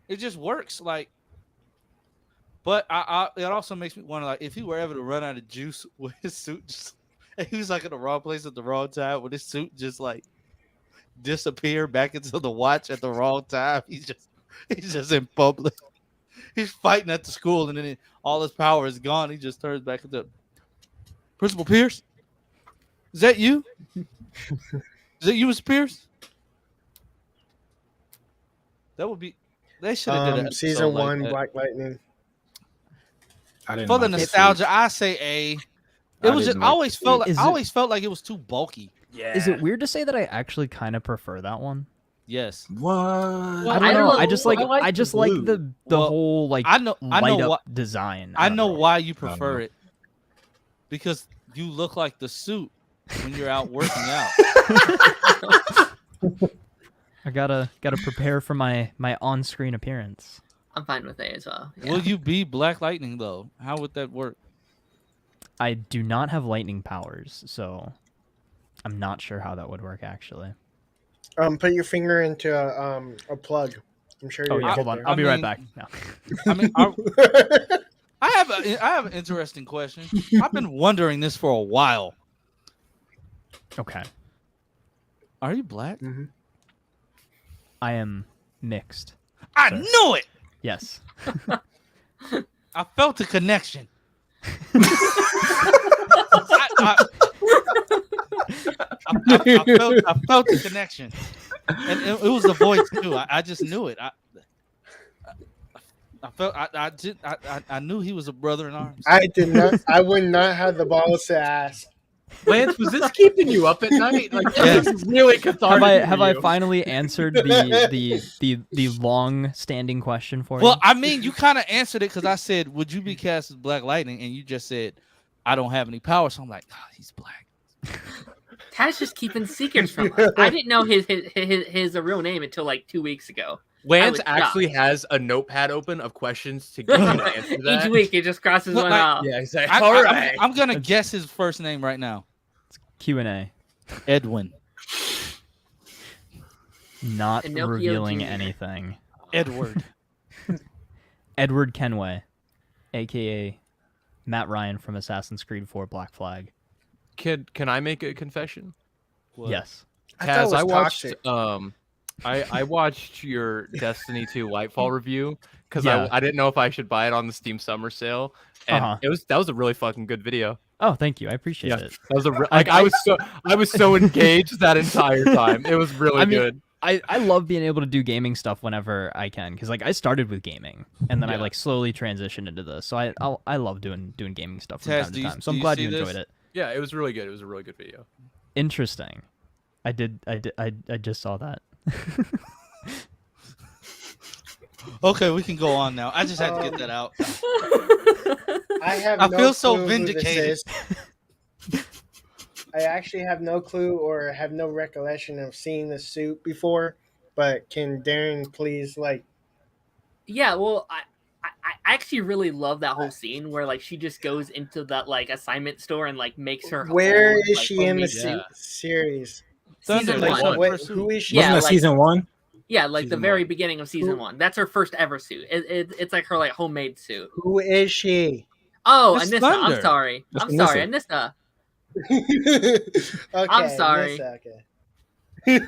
It just works. Like, but it also makes me wonder, like, if he were ever to run out of juice with his suit, just and he was like in the wrong place at the wrong time, with his suit just like disappear back into the watch at the wrong time. He's just in public. He's fighting at the school, and then all his power is gone. He just turns back into Principal Pierce. Is that you? Is that you, Mr. Pierce? That would be. They should have did an episode Season like 1 that. Black Lightning. I didn't For the like that nostalgia, I say A. It was just. didn't I like always the felt. Like, Is I it- always felt like it was too bulky. Yeah. Is it weird to say that I actually kind of prefer that one? Yes. What? I don't I know. don't I know. just like I like I the just like blue. the Well, whole like I know light up what. design. I don't know why you I don't prefer know. it. Because you look like the suit when you're out working out. I gotta prepare for my on-screen appearance. I'm fine with A as well. Yeah. Will you be Black Lightning though? How would that work? I do not have lightning powers, so I'm not sure how that would work actually. Put your finger into a plug. I'm sure Oh you'll yeah, get hold on. there. I'll be right mean- back. No. I mean, I have an interesting question. I've been wondering this for a while. Okay. Are you black? Mhm. I am mixed. I Sir. knew it. Yes. I felt the connection. I felt the connection, and it was the voice too. I just knew it. I knew he was a brother in arms. I did not. I would not have the balls to ask. Lance, was this keeping you up at night? Like, Yes. this is really cathartic. Have for I you. finally answered the long standing question for Well, you? I mean, you kind of answered it because I said, "Would you be cast as Black Lightning?" And you just said, "I don't have any power." So I'm like, "Oh, he's black." Tad's just keeping secrets from us. I didn't know his real name until like 2 weeks ago. Lance was actually has a notepad open of questions to get you to answer that. Each week, he just crosses Look, one like- off. Yeah, exactly. All right. I'm gonna guess his first name right now. Q&A. Edwin. Not Pinocchio revealing Jr. anything. Edward. Edward Kenway, a.k.a. Matt Ryan from Assassin's Creed 4 Black Flag. Can I make a confession? What? Yes. I thought it Taz, was I watched toxic. I watched your Destiny 2 Lightfall review because Yeah. I didn't know if I should buy it on the Steam Summer Sale, and that was a really fucking good video. Oh, thank you. I appreciate Yeah. it. That was I was so engaged that entire time. It was really I mean, good. I love being able to do gaming stuff whenever I can because like I started with gaming and then I Yeah. like slowly transitioned into this. So I love doing gaming stuff from Taz, time do to you- time. So do I'm you glad see you this? enjoyed it. Yeah, it was really good. It was a really good video. Interesting. I just saw that. Okay, we can go on now. I just had to get that out. I have. I no feel so clue who this vindicated. is. I actually have no clue or have no recollection of seeing the suit before. But can Darren please Yeah, well, I actually really love that whole scene where like she just goes into that like assignment store and like makes her. Where own, is like, she in the homemade suit. series? Thunder, Season they one. shot What, Pursuit. who is she? Yeah, Wasn't that like- season 1? Yeah, like the Season very one. beginning of season Who- 1. That's her first ever suit. It's like her like homemade suit. Who is she? Oh, It's Anissa. Thunder. I'm sorry. That's I'm sorry, Anissa. Anissa. Okay, I'm sorry. Nissa, okay.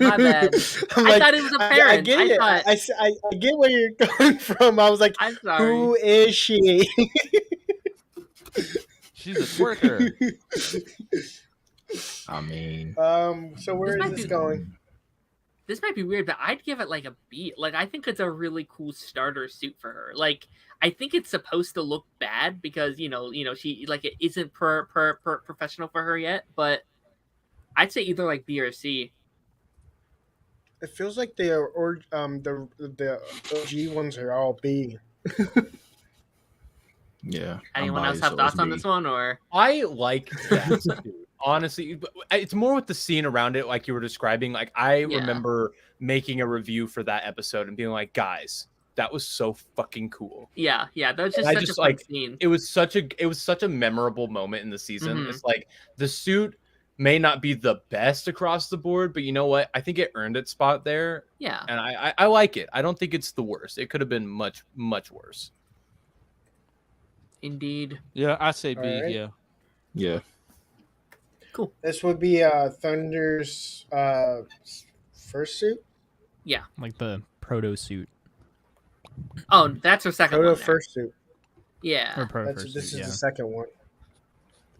My bad. I'm I like, thought it was a I parent. get I it. thought- I get where you're going from. I was like, I'm sorry. who is she? She's a twerker. I mean, So where This is might this be- going? This might be weird, but I'd give it like a B. Like I think it's a really cool starter suit for her. Like I think it's supposed to look bad because you know she like it isn't professional for her yet. But I'd say either like B or C. It feels like the OG ones are all B. yeah. Anyone I'm else have biased, so thoughts on it's this one or? I like that suit. Honestly, but it's more with the scene around it, like you were describing. Like I Yeah. remember making a review for that episode and being like, "Guys, that was so fucking cool." Yeah, that was just I such just, a fun like, scene. It was such a memorable moment in the season. Mhm. It's like the suit may not be the best across the board, but you know what? I think it earned its spot there, Yeah, and I like it. I don't think it's the worst. It could have been much worse. indeed. Yeah, I say B. Alright. Yeah. Yeah. This would be Thunder's first suit. Like the proto suit Oh, that's her second Proto one. there. first suit. Yeah, or proto This first is suit. Yeah. the second one.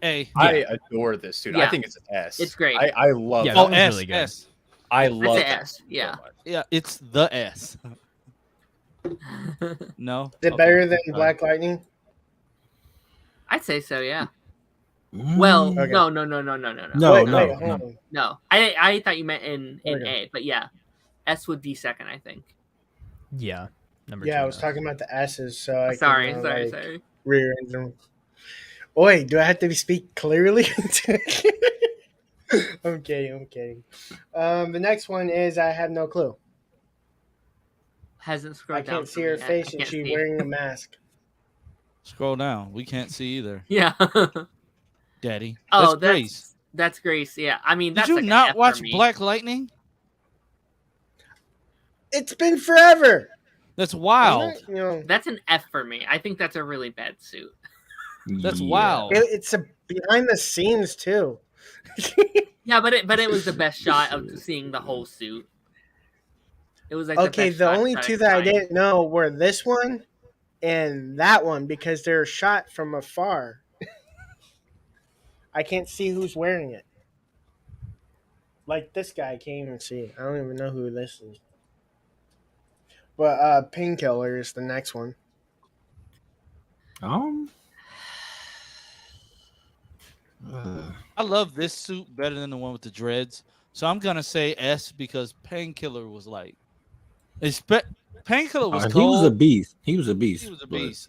A. I adore this suit. I Yeah. think it's an S. It's great. I love Yeah, it. that Oh, one's S. really good. S. I I'd love say that S. so Yeah. much. Yeah, it's the S. No. Is it Okay. better than Fine. Black Lightning? I'd say so. Yeah. Well, Okay. no. No, wait, no, wait, no. hold on. No, I thought you meant in Okay. A, but yeah, S would be second, I think. Yeah. Number Yeah, two. I was talking about the S's, so I Sorry. can, like, Sorry. rearrange them. Oi, do I have to speak clearly? I'm kidding. The next one is I have no clue. Hasn't I scrolled down. can't for see me her yet. face I and can't she's see. wearing a mask. Scroll down. We can't see either, Yeah. Daddy. Oh, That's Grace. that's Grace. Yeah. I mean, Did that's you like an not F for watch me. Black Lightning? It's been forever. That's wild. You know, That's an F for me. I think that's a really bad suit. That's Yeah. wild. it's a behind the scenes too. Yeah, but it was the best shot of seeing the whole suit. It was like Okay, best the shot only I two could that I find. didn't know were this one and that one because they're shot from afar. I can't see who's wearing it. Like this guy, I can't even see. I don't even know who this is. But Painkiller is the next one. Um, uh, I love this suit better than the one with the dreads. So I'm gonna say S because Painkiller was like, Painkiller was he was a cold. beast. He was a beast. He was a but beast.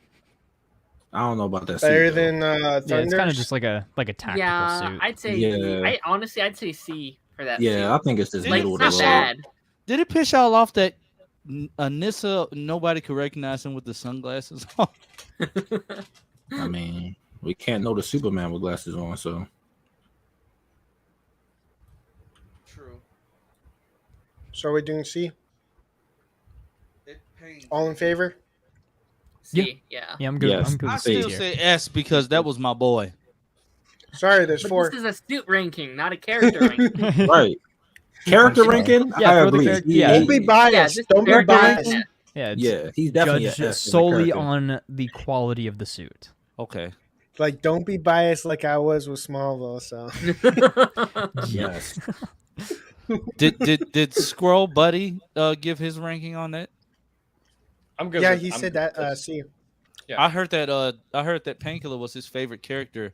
I don't know about that Better suit, though. than Yeah, it's kind of Thunder's? just like a tactical Yeah, suit. I'd say. Yeah. I honestly, I'd say C for that. Yeah, suit. I think it's just Did Like middle it's of the not road. bad. Did it piss y'all off that Anissa nobody could recognize him with the sunglasses on? I mean, we can't know the Superman with glasses on, so True. So are we doing C? It pains. All in favor? C, yeah. Yeah, I'm good. Yes. I'm good I with C still here. say S because that was my boy. Sorry, there's But four. this is a suit ranking, not a character ranking. right. Character sorry. ranking, Yeah, I for the agree. character- yeah. Don't be biased. this Don't be character biased. ranking. Yeah, it's Yeah, he's definitely a judged S in the solely character. on the quality of the suit. Okay. Like, don't be biased like I was with Smallville. So Yes. Did Squirrel Buddy give his ranking on that? I'm good. yeah, with- he I'm said good with that. this. C. Yeah. I heard that Painkiller was his favorite character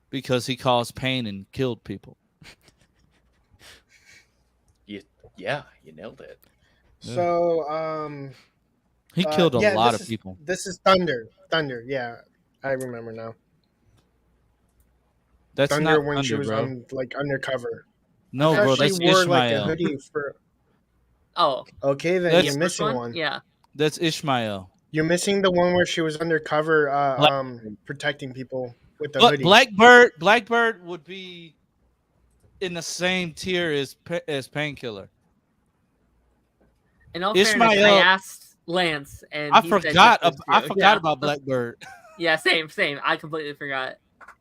because he caused pain and killed people. Yeah, you nailed it. So He killed a yeah, lot this of is- people. This is Thunder. Thunder. Yeah, I remember now. That's Thunder not when Thunder, she was bro. on like undercover. No, I thought bro, she that's wore like a Ishmael. hoodie for. Oh, Okay, then That's- you're first missing one. Yeah. That's Ishmael. You're missing the one where she was undercover, Black- protecting people with the But hoodie. Blackbird would be in the same tier as Painkiller. In all fairness, I Ishmael- asked Lance, and I he said forgot. just those I two. forgot about Blackbird. Yeah, same. I completely forgot.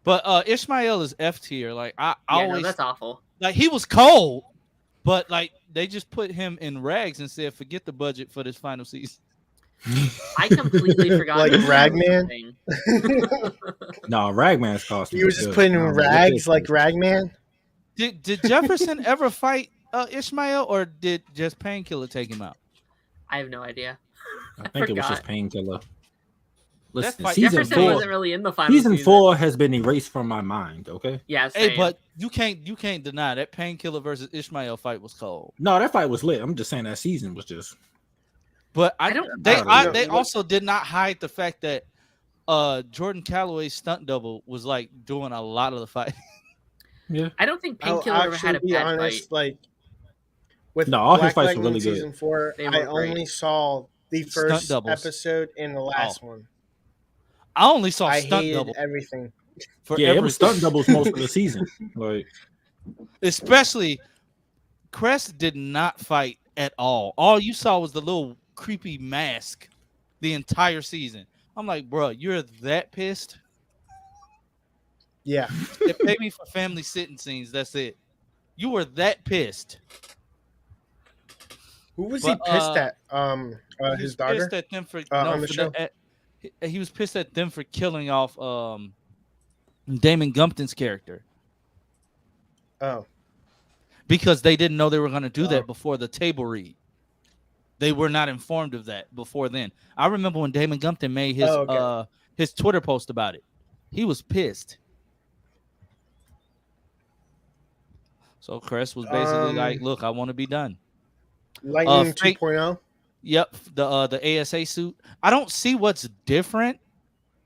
But Ishmael is F tier. Like I Yeah, always no, that's awful. like he was cold, but like they just put him in rags and said forget the budget for this final season. I completely forgot. Like about that Ragman? thing. No, Ragman's costume. He was just putting in rags like Ragman. Did Jefferson ever fight Ishmael or did just Painkiller take him out? I have no idea. I think it was just forgot. Painkiller. Listen, fight- season Jefferson four. wasn't really in the final Season season. 4 has been erased from my mind. Okay. Yeah, same. Hey, but you can't deny that Painkiller versus Ishmael fight was cold. No, that fight was lit. I'm just saying that season was just. But I don't- they also did not hide the fact that Jordan Calloway's stunt double was like doing a lot of the fight. Yeah. I don't think I'll Painkiller ever had a actually be bad honest, fight. like with No, all his Black fights were Lightning really good. season 4, They I were great. only saw the first doubles. episode and the last one. I only saw I stunt hated double everything. for Yeah, it every was stunt doubles most of the season. Like, especially Crest did not fight at all. All you saw was the little creepy mask the entire season. I'm like, bro, you're that pissed? Yeah, They pay me for family sitting scenes. That's it. You were that pissed. who was But, he pissed at? He His was daughter. pissed at them for on the for show? he was pissed at them for killing off Damon Gumpton's character Oh, because they didn't know they were going to do Oh. that before the table read. They were not informed of that before then. I remember when Damon Gumpton made his Twitter post about it. He was pissed. So Crest was basically like, "Look, I want to be done." Lightning Fake- 2.0. Yep, the ASA suit. I don't see what's different.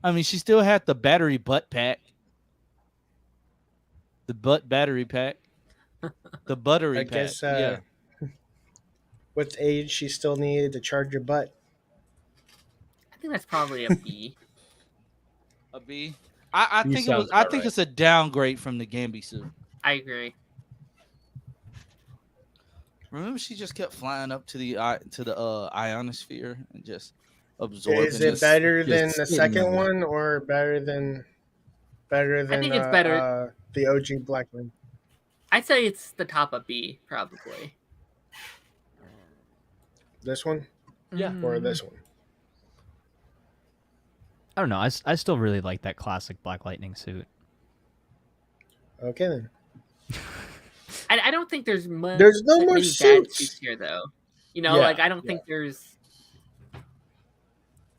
I mean, she still had the battery butt pack. The butt battery pack. The buttery I pack. guess yeah. with age, she still needed to charge her butt. I think that's probably a B. A B. I B think sounds I about think right. it's a downgrade from the Gambi suit. I agree. Remember, she just kept flying up to the ionosphere and just absorbing. Is it this- better than just the sitting second there. one or better than think it's better. the OG Black one? I'd say it's the top of B, probably. This one Yeah. or this one? I don't know. I still really like that classic Black Lightning suit. Okay then. I don't think there's There's no more many bad suits. suits here, though. You know, Yeah, like I don't think there's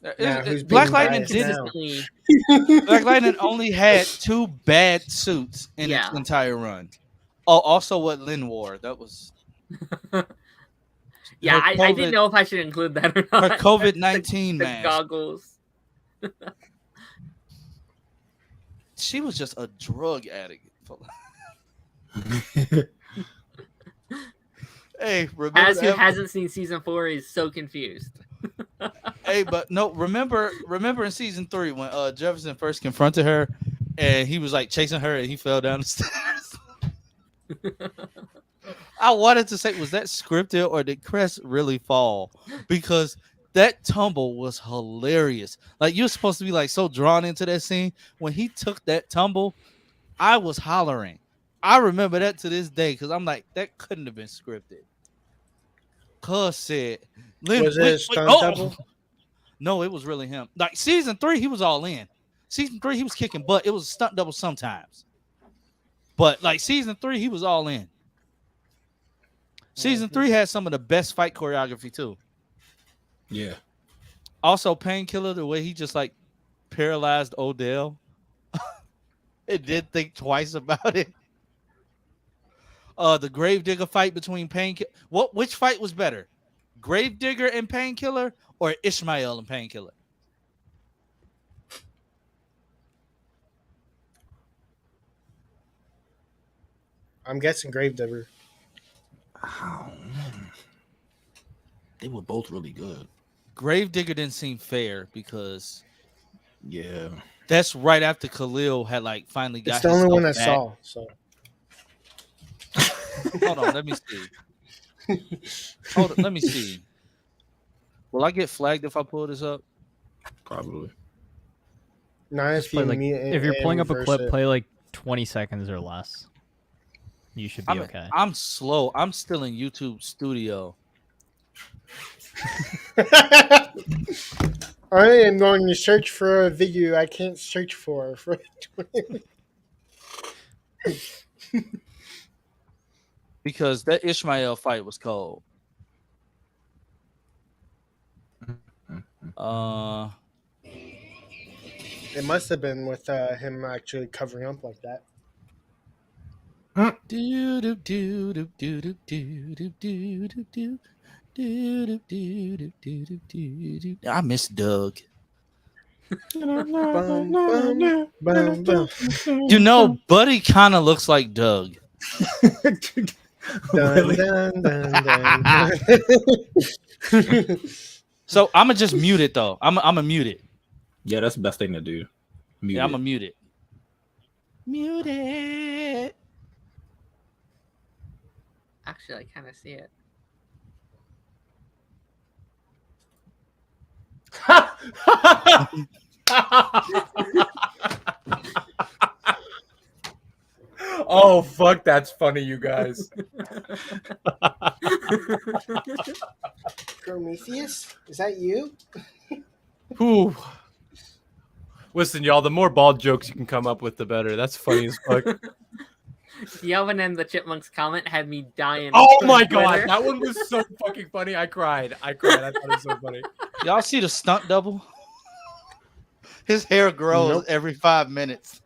Now, who's Black being Lightning biased did. now? consistently. Black Lightning only had 2 bad suits in its Yeah. entire run. Oh, also what Lynn wore. That was Yeah, her I COVID didn't know if I should include that or her not. COVID-19 the mask. goggles. She was just a drug addict. Hey, remember As who that? hasn't seen season 4 is so confused. Hey, but no, remember in season 3 when Jefferson first confronted her and he was like chasing her and he fell down the stairs. I wanted to say, was that scripted or did Crest really fall? Because that tumble was hilarious. Like you're supposed to be like so drawn into that scene. When he took that tumble, I was hollering. I remember that to this day because I'm like, that couldn't have been scripted. Cuz said, Was it a stunt double? No, it was really him. Like season 3, he was all in. Season 3, he was kicking butt. It was a stunt double sometimes. But like season 3, he was all in. Season 3 had some of the best fight choreography too. Yeah. Also, Painkiller, the way he just like paralyzed Odell. It did think twice about it. The Gravedigger fight between Painkiller. Which fight was better? Gravedigger and Painkiller or Ishmael and Painkiller? I'm guessing Gravedigger. Oh, they were both really good. Gravedigger didn't seem fair because Yeah. that's right after Khalil had like finally got It's the only one I himself back. saw. So Hold on, let me see. Hold on, let me see. Will I get flagged if I pull this up? Probably. not Just if play, you like, mute if you're and pulling up a reverse clip, it. play like 20 seconds or less. You should be okay. I'm slow. I'm still in YouTube Studio. I am going to search for a video I can't search for. Because that Ishmael fight was cold. It must have been with him actually covering up like that. I miss Doug. Bum, bum, bum, bum. You know, Buddy kind of looks like Doug. Dun, Really? dun, dun, dun, dun. So I'm gonna just mute it though. I'm gonna mute it. Yeah, that's the best thing to do. Mute Yeah, I'm it. gonna mute it. Mute it. Actually, I kind of see it. Oh fuck, that's funny, you guys. Prometheus, is that you? Whew. Listen, y'all, the more bald jokes you can come up with, the better. That's funny as fuck. Yelvin and the Chipmunks comment had me dying. Oh on my Twitter. god, that one was so fucking funny. I cried. I thought it was so funny. Y'all see the stunt double? His hair grows Nope. every 5 minutes.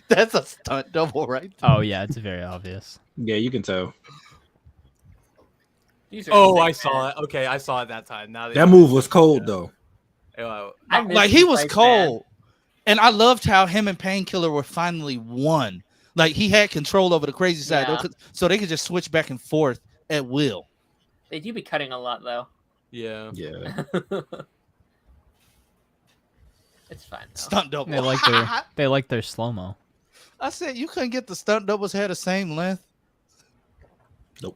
That's a stunt double, right? Oh yeah, it's very obvious. Yeah, you can tell. These are Oh, sick, I saw man. it. Okay, I saw it that time. Now That move was cold though. I miss Like he these was fights, man. cold, and I loved how him and Painkiller were finally one. Like he had control over the crazy side, Yeah. so they could just switch back and forth at will. They do be cutting a lot though. Yeah. Yeah. It's fine though. Stunt double. They like their slow mo. I said you couldn't get the stunt doubles had the same length.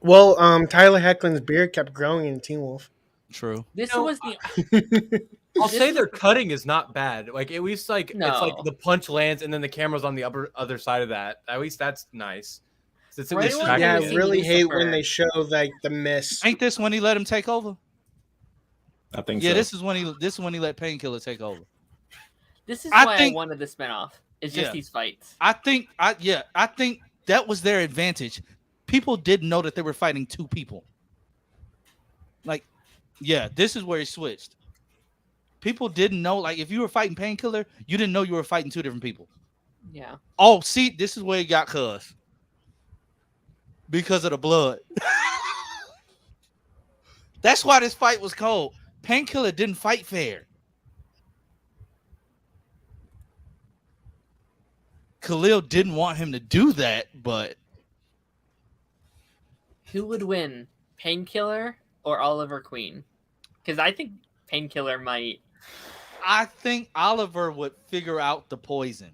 Well, Tyler Hecklin's beard kept growing in Teen Wolf. True. This No, was the I'll say their cutting is not bad. Like at least like it's like No. the punch lands and then the camera's on the other side of that. At least that's nice. It's at For least anyone Yeah, I I've seen really hate when Lucifer. they show like the miss. Ain't this when he let him take over? I think Yeah, so. this is when he let Painkiller take over. This is I why think- I wanted the spinoff. It's just Yeah. these fights. I think that was their advantage. People didn't know that they were fighting two people. Like, yeah, this is where he switched. People didn't know, like, if you were fighting Painkiller, you didn't know you were fighting two different people. Yeah. Oh, see, this is where he got cussed. Because of the blood. That's why this fight was cold. Painkiller didn't fight fair. Khalil didn't want him to do that, but Who would win, Painkiller or Oliver Queen? Because I think Painkiller might. I think Oliver would figure out the poison.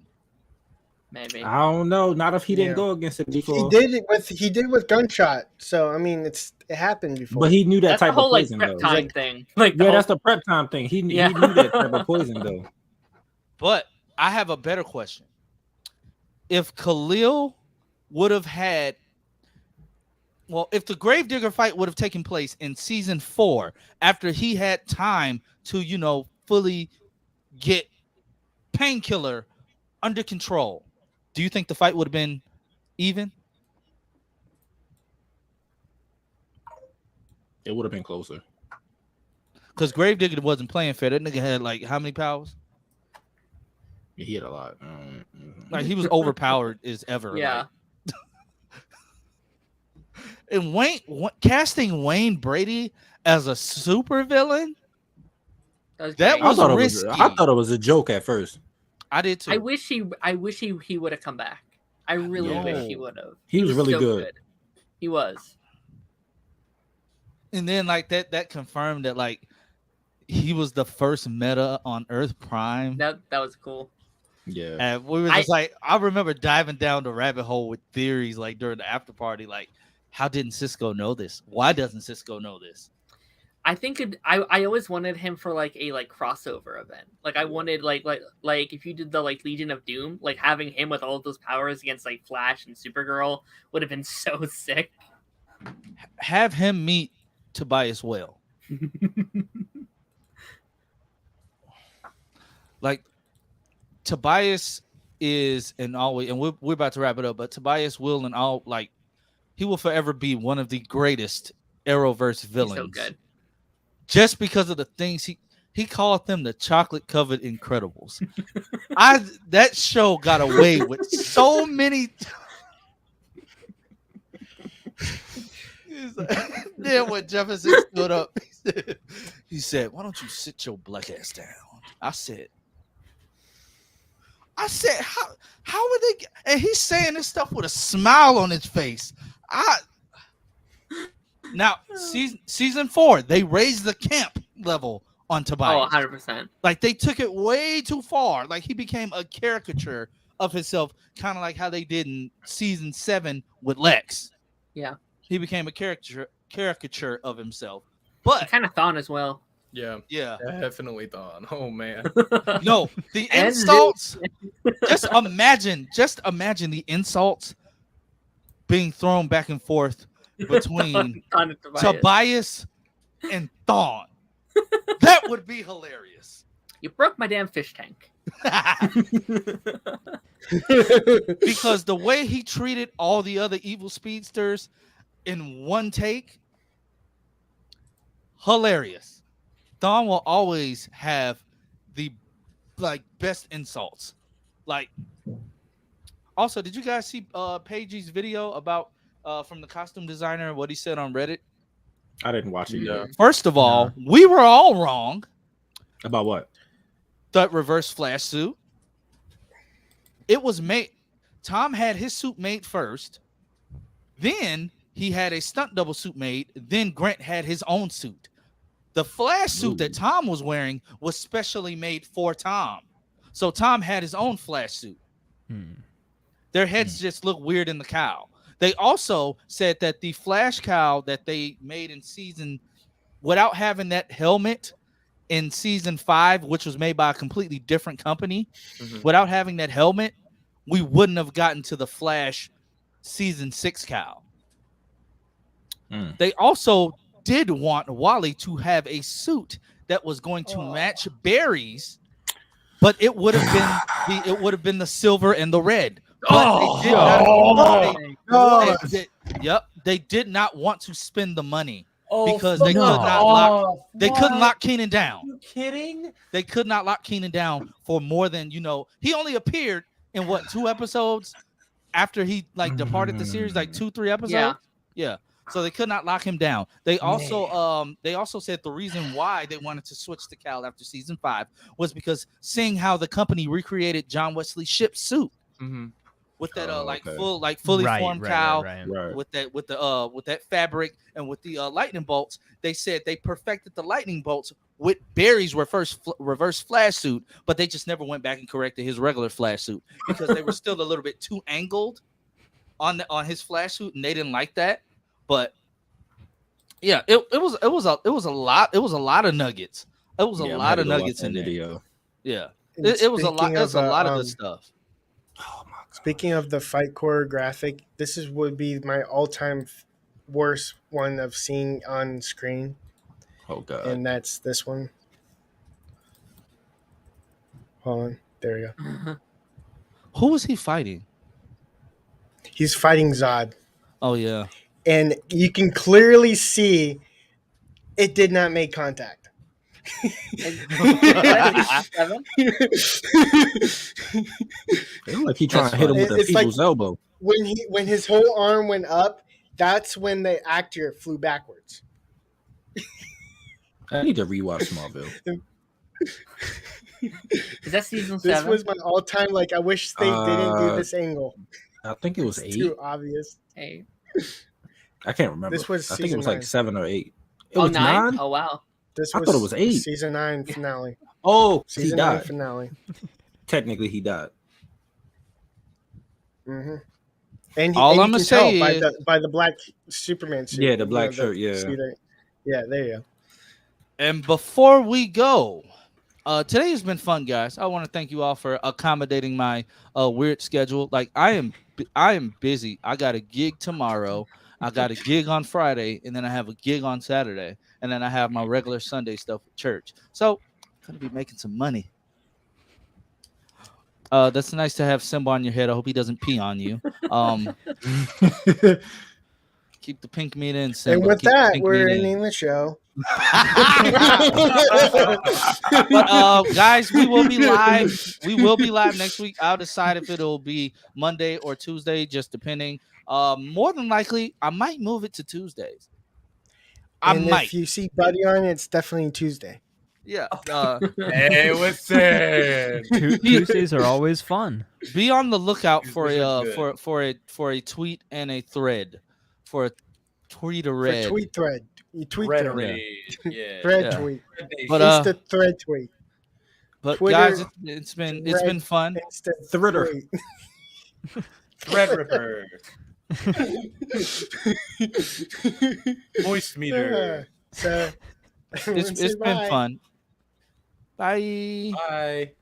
Maybe. I don't know. Not if he didn't Yeah. go against it He before. did it with Gunshot. So I mean, it happened before. But he knew that That's the type whole of like poison, prep though. time thing. Like the Yeah, whole- that's the prep time thing. He Yeah. knew that type of poison, though. But I have a better question. If Khalil would have had, well, if the Gravedigger fight would have taken place in season 4, after he had time to, fully get Painkiller under control, do you think the fight would have been even? It would have been closer. Because Gravedigger wasn't playing fair. That nigga had like how many powers? Yeah, he had a lot. Like he was overpowered as ever. Yeah. And casting Wayne Brady as a super villain, That that great. was I risky. thought it was a joke at first. I did too. I wish he would have come back. I really No. wish he would have. He was really so good. He was. And then like that confirmed that like he was the first meta on Earth Prime. That was cool. Yeah. And we were just I remember diving down the rabbit hole with theories like during the after party, like, how didn't Cisco know this? Why doesn't Cisco know this? I think I always wanted him for like a crossover event. Like I wanted like if you did the like Legion of Doom, like having him with all of those powers against like Flash and Supergirl would have been so sick. Have him meet Tobias Whale. Like Tobias is and always, and we're about to wrap it up, but Tobias will and all like he will forever be one of the greatest Arrowverse villains. He's so good. Just because of the things he called them the chocolate covered Incredibles. That show got away with so many. Then when Jefferson stood up, he said, "Why don't you sit your black ass down?" I said, how would they get? And he's saying this stuff with a smile on his face. Now, season 4, they raised the camp level on Tobias. Oh, 100%. Like they took it way too far. Like he became a caricature of himself, kind of like how they did in season 7 with Lex. Yeah. He became a caricature of himself. But Kind of Thawne as well. Yeah, yeah, definitely Thawne. Oh man. no, the And insults. just imagine the insults being thrown back and forth between Thawne and Tobias. Tobias and Thawne. That would be hilarious. You broke my damn fish tank. Because the way he treated all the other evil speedsters in one take, hilarious. Thawne will always have the best insults. Like, also, did you guys see Paige's video about from the costume designer, what he said on Reddit? I didn't watch it yet. First of all, we were all wrong. About what? That reverse flash suit. It was made. Tom had his suit made first. Then he had a stunt double suit made. Then Grant had his own suit. The flash suit that Tom was wearing was specially made for Tom. So Tom had his own flash suit. Their heads just look weird in the cowl. They also said that the flash cowl that they made in season, without having that helmet in season 5, which was made by a completely different company, without having that helmet, we wouldn't have gotten to the Flash season 6 cowl. They also did want Wally to have a suit that was going to match Barry's, but it would have been the silver and the red. But they did not want to spend the money because they could not lock Keenan down. Are you kidding? They could not lock Keenan down for more than, he only appeared in 2 episodes after he departed the series, 2-3 episodes. Yeah. So they could not lock him down. They also said the reason why they wanted to switch to Cal after season 5 was because seeing how the company recreated John Wesley Shipp's suit. Mm-hmm. With that fully formed cow, right. with that fabric and with the lightning bolts, they said they perfected the lightning bolts with Barry's reverse flash suit, but they just never went back and corrected his regular flash suit because they were still a little bit too angled on his flash suit, and they didn't like that. But yeah, it was a lot of nuggets. It was a lot of nuggets in there. Video. Yeah, it was a lot. There's a lot of good stuff. Oh my God. Speaking of the fight choreographic, would be my all-time worst one of seeing on screen, Oh God. and that's this one. Hold on, there you go. Who was he fighting? He's fighting Zod, Oh yeah. and you can clearly see it did not make contact. Seven? It looked like he trying to hit him with a It's like- people's elbow. When his whole arm went up, that's when the actor flew backwards. I need to rewatch Smallville. Is that season This 7? was my all-time. I wish they didn't do this angle. I think it was It's 8. too obvious. Hey. I can't remember. This was I think it was season like 7 or 8. It Oh, was 9. Oh, wow. This I thought it was 8. Season 9 finale. Oh, he Season 9 died. finale. Technically, he died. Mm-hmm. And All and I'm you gonna can say tell is- by the black Superman suit. Yeah, the black shirt. Yeah. see there? Yeah, there you go. And before we go, today has been fun, guys. I want to thank you all for accommodating my weird schedule. I am busy. I got a gig tomorrow. I got a gig on Friday, and then I have a gig on Saturday, and then I have my regular Sunday stuff at church. So I'm gonna be making some money. That's nice to have Simba on your head. I hope he doesn't pee on you. Keep the pink meat in, Simba. And with Keep the that, pink we're meat in. ending the show. But guys, we will be live. We will be live next week. I'll decide if it'll be Monday or Tuesday, just depending. More than likely, I might move it to Tuesdays. And if you see Buddy on, it's definitely Tuesday. Yeah. Hey, listen. Tuesdays are always fun. Be on the lookout for Tuesdays are a good. for a tweet and a thread. For a tweet a For red. tweet thread. You tweet Red thread. Raid. Yeah. Thread Yeah. tweet. But Insta thread tweet. but Twitter, guys, it's been red. fun. Insta Thritter. tweet. Thread Ripper. Voice meter. So It's been fun. Bye. Bye.